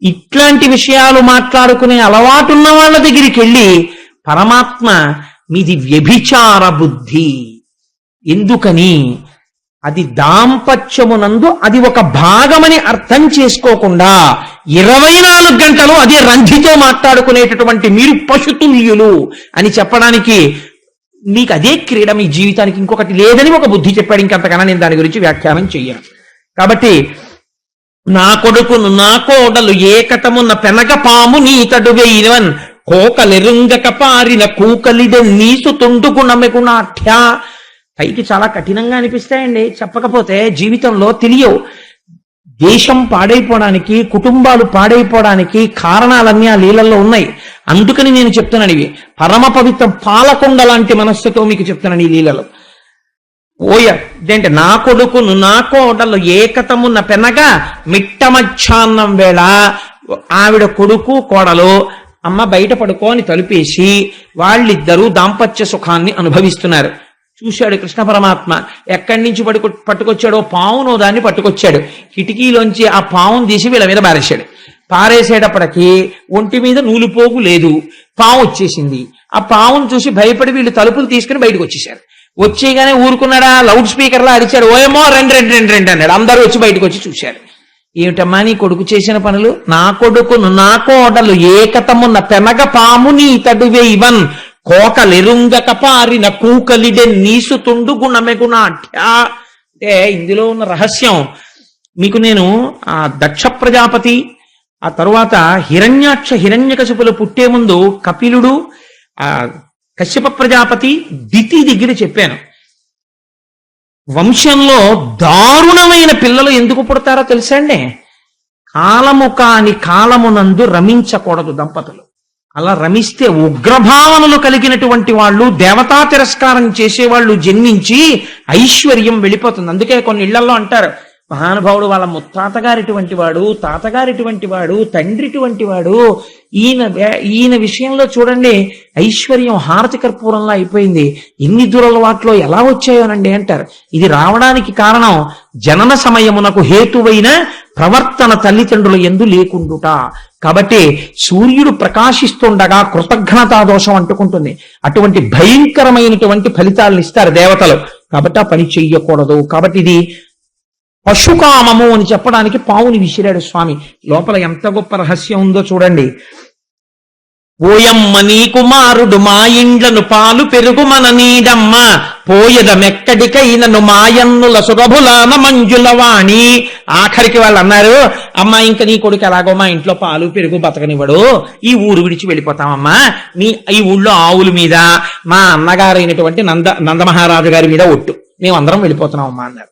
ఇట్లాంటి విషయాలు మాట్లాడుకునే అలవాటున్న వాళ్ళ దగ్గరికి వెళ్ళి పరమాత్మ మీది వ్యభిచార బుద్ధి, ఎందుకని అది దాంపత్యమునందు అది ఒక భాగమని అర్థం చేసుకోకుండా 24 గంటలు అదే రంధితో మాట్లాడుకునేటటువంటి మీరు పశుతుల్యులు అని చెప్పడానికి, మీకు అదే క్రీడ, మీ జీవితానికి ఇంకొకటి లేదని ఒక బుద్ధి చెప్పాడు. ఇంకంతకన్నా నేను దాని గురించి వ్యాఖ్యానం చెయ్యను. కాబట్టి నా కొడుకును నా కోడలు ఏకతమున్న పెనగ పాము నీతడు వేయినవన్ కోకలెరుంగక పారిన కూకలిడె నీసు తొండుకునమెకునాఠ్యా. పైకి చాలా కఠినంగా అనిపిస్తాయండి, చెప్పకపోతే జీవితంలో తెలియవు. దేశం పాడైపోవడానికి, కుటుంబాలు పాడైపోవడానికి కారణాలన్నీ ఆ లీలల్లో ఉన్నాయి. అందుకని నేను చెప్తున్నాను, ఇవి పరమ పవిత్ర పాలకొండ లాంటి మనస్సుతో మీకు చెప్తున్నాను ఈ లీలలు. ఇదేంటే నా కొడుకును నా కోడలు ఏకతమున్న పెనగా మిట్ట మధ్యాహ్నం వేళ ఆవిడ కొడుకు కోడలు అమ్మ బయట పడుకో అని తలుపేసి వాళ్ళిద్దరూ దాంపత్య సుఖాన్ని అనుభవిస్తున్నారు. చూశాడు కృష్ణ పరమాత్మ. ఎక్కడి నుంచి పట్టుకొచ్చాడో పావునో దాన్ని పట్టుకొచ్చాడు. కిటికీలోంచి ఆ పావును తీసి వీళ్ళ మీద పారేశాడు. పారేసేటప్పటికి ఒంటి మీద నూలుపోగు లేదు, పావు వచ్చేసింది. ఆ పావును చూసి భయపడి వీళ్ళు తలుపులు తీసుకుని బయటకు వచ్చేసారు. వచ్చేగానే ఊరుకున్నాడా, లౌడ్ స్పీకర్లా అరిచాడు, ఓయమో రెండు రెండు రెండు రెండు అన్నాడు. అందరూ వచ్చి బయటకు వచ్చి చూశారు. ఏమిటమ్మా నీ కొడుకు చేసిన పనులు? నా కొడుకును నా కోడలు ఏకతమున్న పెనగ పాము నీ తడువే ఇవన్ కోకలెరుంగక పారిన కూకలిడె నీసు తుండు గుణమెగునాఠ్యా. అంటే ఇందులో ఉన్న రహస్యం మీకు నేను ఆ దక్ష ప్రజాపతి, ఆ తరువాత హిరణ్యకశిపులు పుట్టే ముందు కపిలుడు, ఆ కశ్యప ప్రజాపతి, దితి దగ్గర చెప్పాను. వంశంలో దారుణమైన పిల్లలు ఎందుకు పుడతారో తెలుసా అండి? కాలము కాని కాలమునందు రమించకూడదు దంపతులు. అలా రమిస్తే ఉగ్రభావనలు కలిగినటువంటి వాళ్ళు, దేవతా తిరస్కారం చేసేవాళ్ళు జన్మించి ఐశ్వర్యం వెళ్ళిపోతుంది. అందుకే కొన్ని ఇళ్లలో అంటారు, మహానుభావుడు వాళ్ళ ముత్తాతగారిటువంటి వాడు, తాతగారిటువంటి వాడు, తండ్రిటువంటి వాడు, ఈయన విషయంలో చూడండి ఐశ్వర్యం హారతి కర్పూరంలో అయిపోయింది, ఎన్ని దురలవాట్లో ఎలా వచ్చాయోనండి అంటారు. ఇది రావడానికి కారణం జనన సమయమునకు హేతువైన ప్రవర్తన తల్లిదండ్రుల యందు లేకుండుట. కాబట్టి సూర్యుడు ప్రకాశిస్తుండగా కృతజ్ఞతా దోషం అంటుకుంటుంది. అటువంటి భయంకరమైనటువంటి ఫలితాలను ఇస్తారు దేవతలు. కాబట్టి ఆ పని చెయ్యకూడదు. కాబట్టి ఇది పశుకామము అని చెప్పడానికి పావుని విసిరాడు స్వామి. లోపల ఎంత గొప్ప రహస్యం ఉందో చూడండి. ఓయమ్మ నీ కుమారుడు మా ఇండ్లను పాలు పెరుగు మన నీడమ్మ పోయదమెక్కడికైనను మాయన్నుల సురభులాన మంజుల వాణి. ఆఖరికి వాళ్ళు అన్నారు, అమ్మా ఇంకా నీ కొడుకు ఎలాగో మా ఇంట్లో పాలు పెరుగు బతకనివ్వడు, ఈ ఊరు విడిచి వెళ్ళిపోతామమ్మా, ఈ ఊళ్ళో ఆవుల మీద మా అన్నగారైనటువంటి నందమహారాజు గారి మీద ఒట్టు, మేమందరం వెళ్ళిపోతున్నామమ్మా అన్నారు.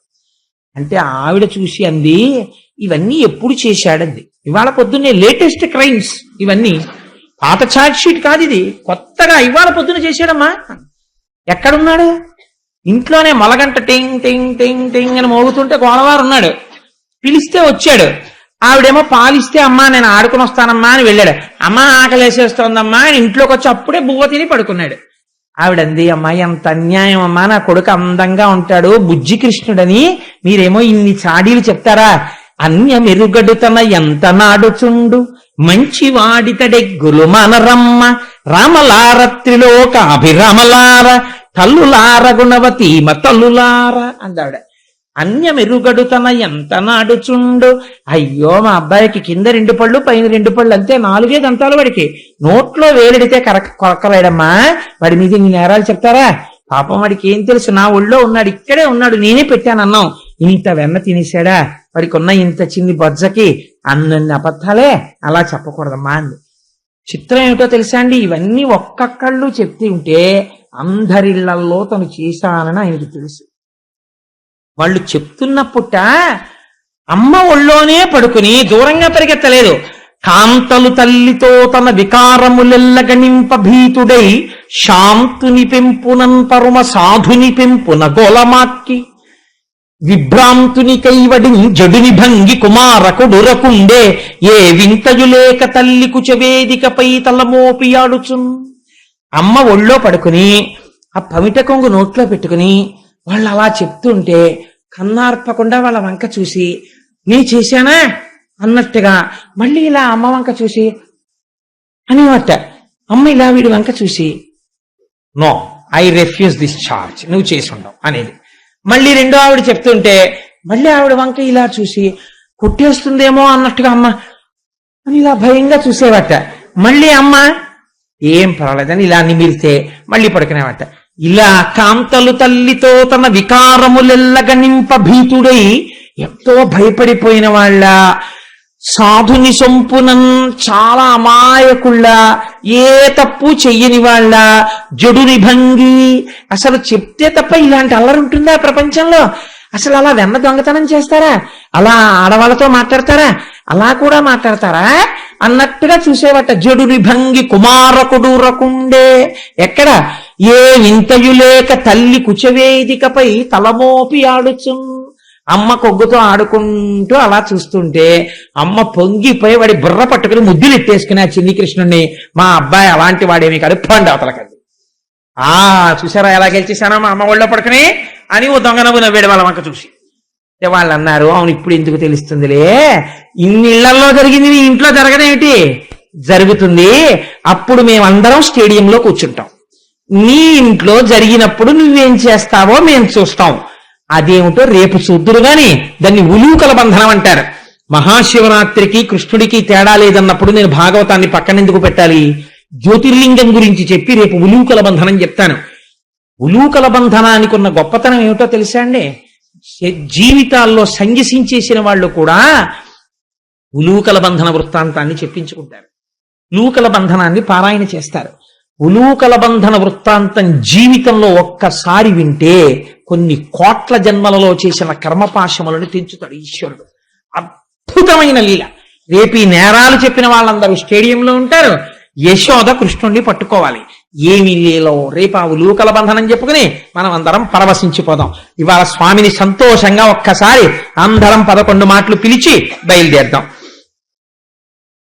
అంటే ఆవిడ చూసి అంది, ఇవన్నీ ఎప్పుడు చేశాడంది. ఇవాళ పొద్దున్నే లేటెస్ట్ క్రైమ్స్ ఇవన్నీ, పాత ఛార్జ్ షీట్ కాదు ఇది, కొత్తగా ఇవాళ పొద్దున చేశాడమ్మా. ఎక్కడున్నాడు? ఇంట్లోనే మొలగంట టింగ్ టింగ్ టింగ్ టింగ్ అని మోగుతుంటే గోడవారు ఉన్నాడు. పిలిస్తే వచ్చాడు. ఆవిడేమో పాలిస్తే అమ్మా నేను ఆడుకుని వస్తానమ్మా అని వెళ్ళాడు. అమ్మ ఆకలేసేస్తోందమ్మా అని ఇంట్లోకి వచ్చి అప్పుడే బువ్వ తిని పడుకున్నాడు. ఆవిడంది, అమ్మాయి ఎంత అన్యాయం అమ్మా, నా కొడుకు అందంగా ఉంటాడు బుజ్జి కృష్ణుడని మీరేమో ఇన్ని చాడీలు చెప్తారా? అన్యమెరుగడుతన ఎంత నాడుచుండు మంచి వాడితడెగ్గులు మనరమ్మ రామలార త్రిలోక అభిరామలార తల్లులార గుణవతీమ తల్లులార అందావిడ. అన్యమెరుగడుతన ఎంత నాడుచుండు. అయ్యో మా అబ్బాయికి కింద 2 పళ్ళు పైన 2 పళ్ళు అంతే, 4 దంతాలు వాడికి, నోట్లో వేలెడితే కొరకలేడమ్మా, వాడి మీద ఇన్ని నేరాలు చెప్తారా? పాపం వాడికి ఏం తెలుసు, నా ఒళ్ళో ఉన్నాడు, ఇక్కడే ఉన్నాడు, నేనే పెట్టానన్నాం, ఇంత వెన్న తినేశాడా, వాడికి ఉన్న ఇంత చిన్ని బొజ్జకి అన్నన్ని అబద్ధాలే, అలా చెప్పకూడదమ్మా అంది. చిత్రం ఏమిటో తెలుసా అండి, ఇవన్నీ ఒక్కొక్కళ్ళు చెప్తూ ఉంటే అందరిళ్లలో తను చేశానని ఆయనకి తెలుసు. వాళ్ళు చెప్తున్నప్పుట అమ్మ ఒళ్ళోనే పడుకుని దూరంగా పరిగెత్తలేదు. కాంతలు తల్లితో తన వికారములెల్లగనింప భీతుడై శాంతుని పెంపునన్ పరుమ సాధుని పెంపున గోలమాక్కి. విభ్రాంతుని కైవడి జడుని భంగి కుమారకుడురకుండే ఏ వింతయులేక తల్లి కుచవేదికపై తలమోపి ఆడుచున్. అమ్మ ఒళ్ళో పడుకుని ఆ పమిట కొంగు నోట్లో పెట్టుకుని వాళ్ళు అలా చెప్తుంటే కన్నార్పకుండా వాళ్ళ వంక చూసి నీ చేశానా అన్నట్టుగా మళ్ళీ ఇలా అమ్మ వంక చూసి అనేవట. అమ్మ ఇలా వీడి వంక చూసి no, I refuse this charge, నువ్వు చేసి ఉండవు అనేది. మళ్ళీ రెండో ఆవిడ చెప్తుంటే మళ్ళీ ఆవిడ వంక ఇలా చూసి కొట్టేస్తుందేమో అన్నట్టుగా అమ్మ అని ఇలా భయంగా చూసేవట. మళ్ళీ అమ్మ ఏం పర్వాలేదని ఇలా నిమిరితే మళ్ళీ పడుకునేవట. ఇలా కాంతలు తల్లితో తన వికారములెల్లగనింప భీతుడై ఎంతో భయపడిపోయిన వాళ్ళ సాధుని సొంపునన్ చాలా అమాయకుళ్ళ ఏ తప్పు చెయ్యని వాళ్ళ జడుని భంగి. అసలు చెప్తే తప్ప ఇలాంటి అల్లరి ఉంటుందా ప్రపంచంలో? అసలు అలా వెన్న దొంగతనం చేస్తారా? అలా ఆడవాళ్ళతో మాట్లాడతారా? అలా కూడా మాట్లాడతారా అన్నట్టుగా చూసేవట. జడుని భంగి కుమారకుడు రకుండే. ఎక్కడ ఏ వింతయులేక తల్లి కుచవేదికపై తలమోపి ఆడుచు. అమ్మ కొగ్గుతో ఆడుకుంటూ అలా చూస్తుంటే అమ్మ పొంగిపోయి వాడి బుర్ర పట్టుకుని ముద్దులు ఎట్టేసుకుని ఆ చిన్ని కృష్ణుణ్ణి, మా అబ్బాయి అలాంటి వాడేమి కాదు, పండు అవతలకండి. చూసారా ఎలా గెలిచేశానో మా అమ్మ ఒళ్ళో పడుకుని అని ఓ దొంగ నవ్వు నవ్వేడు వాళ్ళ వంక చూసి. వాళ్ళు అన్నారు, అవును ఇప్పుడు ఎందుకు తెలుస్తుందిలే, ఇన్ని ఇళ్లలో జరిగింది నీ ఇంట్లో జరగదేమిటి? జరుగుతుంది. అప్పుడు మేమందరం స్టేడియంలో కూర్చుంటాం, నీ ఇంట్లో జరిగినప్పుడు నువ్వేం చేస్తావో మేము చూస్తాం. అదేమిటో రేపు చూద్దురు గాని దాన్ని ఉలూకల బంధనం అంటారు. మహాశివరాత్రికి కృష్ణుడికి తేడా లేదన్నప్పుడు నేను భాగవతాన్ని పక్కనెందుకు పెట్టాలి? జ్యోతిర్లింగం గురించి చెప్పి రేపు ఉలూకల బంధనం చెప్తాను. ఉలూకల బంధనానికి ఉన్న గొప్పతనం ఏమిటో తెలుసా అండి? జీవితాల్లో సంయసించేసిన వాళ్ళు కూడా ఉలూకల బంధన వృత్తాంతాన్ని చెప్పించుకుంటారు, ఉలూకల బంధనాన్ని పారాయణ చేస్తారు. ఉలూకల బంధన వృత్తాంతం జీవితంలో ఒక్కసారి వింటే కొన్ని కోట్ల జన్మలలో చేసిన కర్మపాశములను తెంచుతాడు ఈశ్వరుడు. అద్భుతమైన లీల. రేపు ఈ నేరాలు చెప్పిన వాళ్ళందరూ స్టేడియంలో ఉంటారు, యశోద కృష్ణుణ్ణి పట్టుకోవాలి. ఏమి లీలో రేపు ఆ ఉలూకల బంధనం చెప్పుకుని మనం అందరం పరవశించిపోదాం. ఇవాళ స్వామిని సంతోషంగా ఒక్కసారి అందరం 11 మాటలు పిలిచి బయలుదేరదాం.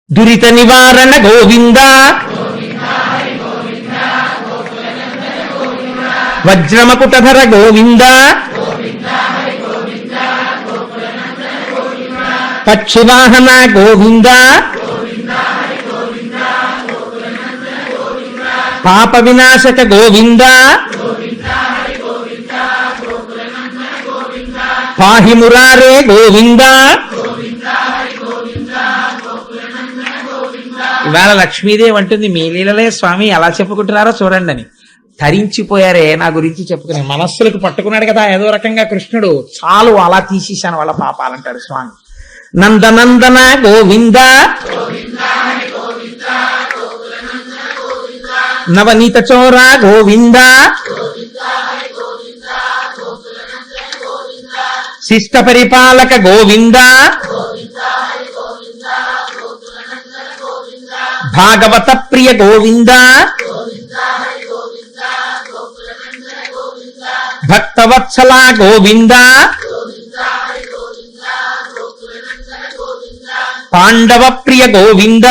దురిత నివారణ గోవింద, వజ్రమకుటధర గోవింద, పక్షివాహన గోవింద, పాప వినాశక గోవింద, పాహి మురారే గోవింద. ఇవాళ లక్ష్మీదేవి అంటుంది, మీ లీలలే స్వామి ఎలా చెప్పుకుంటున్నారో చూడండి అని. తరించిపోయారే నా గురించి చెప్పుకునే. మనస్సులకు పట్టుకున్నాడు కదా ఏదో రకంగా కృష్ణుడు, చాలు అలా తీసేశాను వాళ్ళ పాపాలంటాడు స్వామి. నందనందన గోవింద, నవనీత చోర గోవింద, శిష్ట పరిపాలక గోవింద, భాగవత ప్రియ గోవింద, భక్తవత్సల గోవింద, పాండవ ప్రియ గోవింద,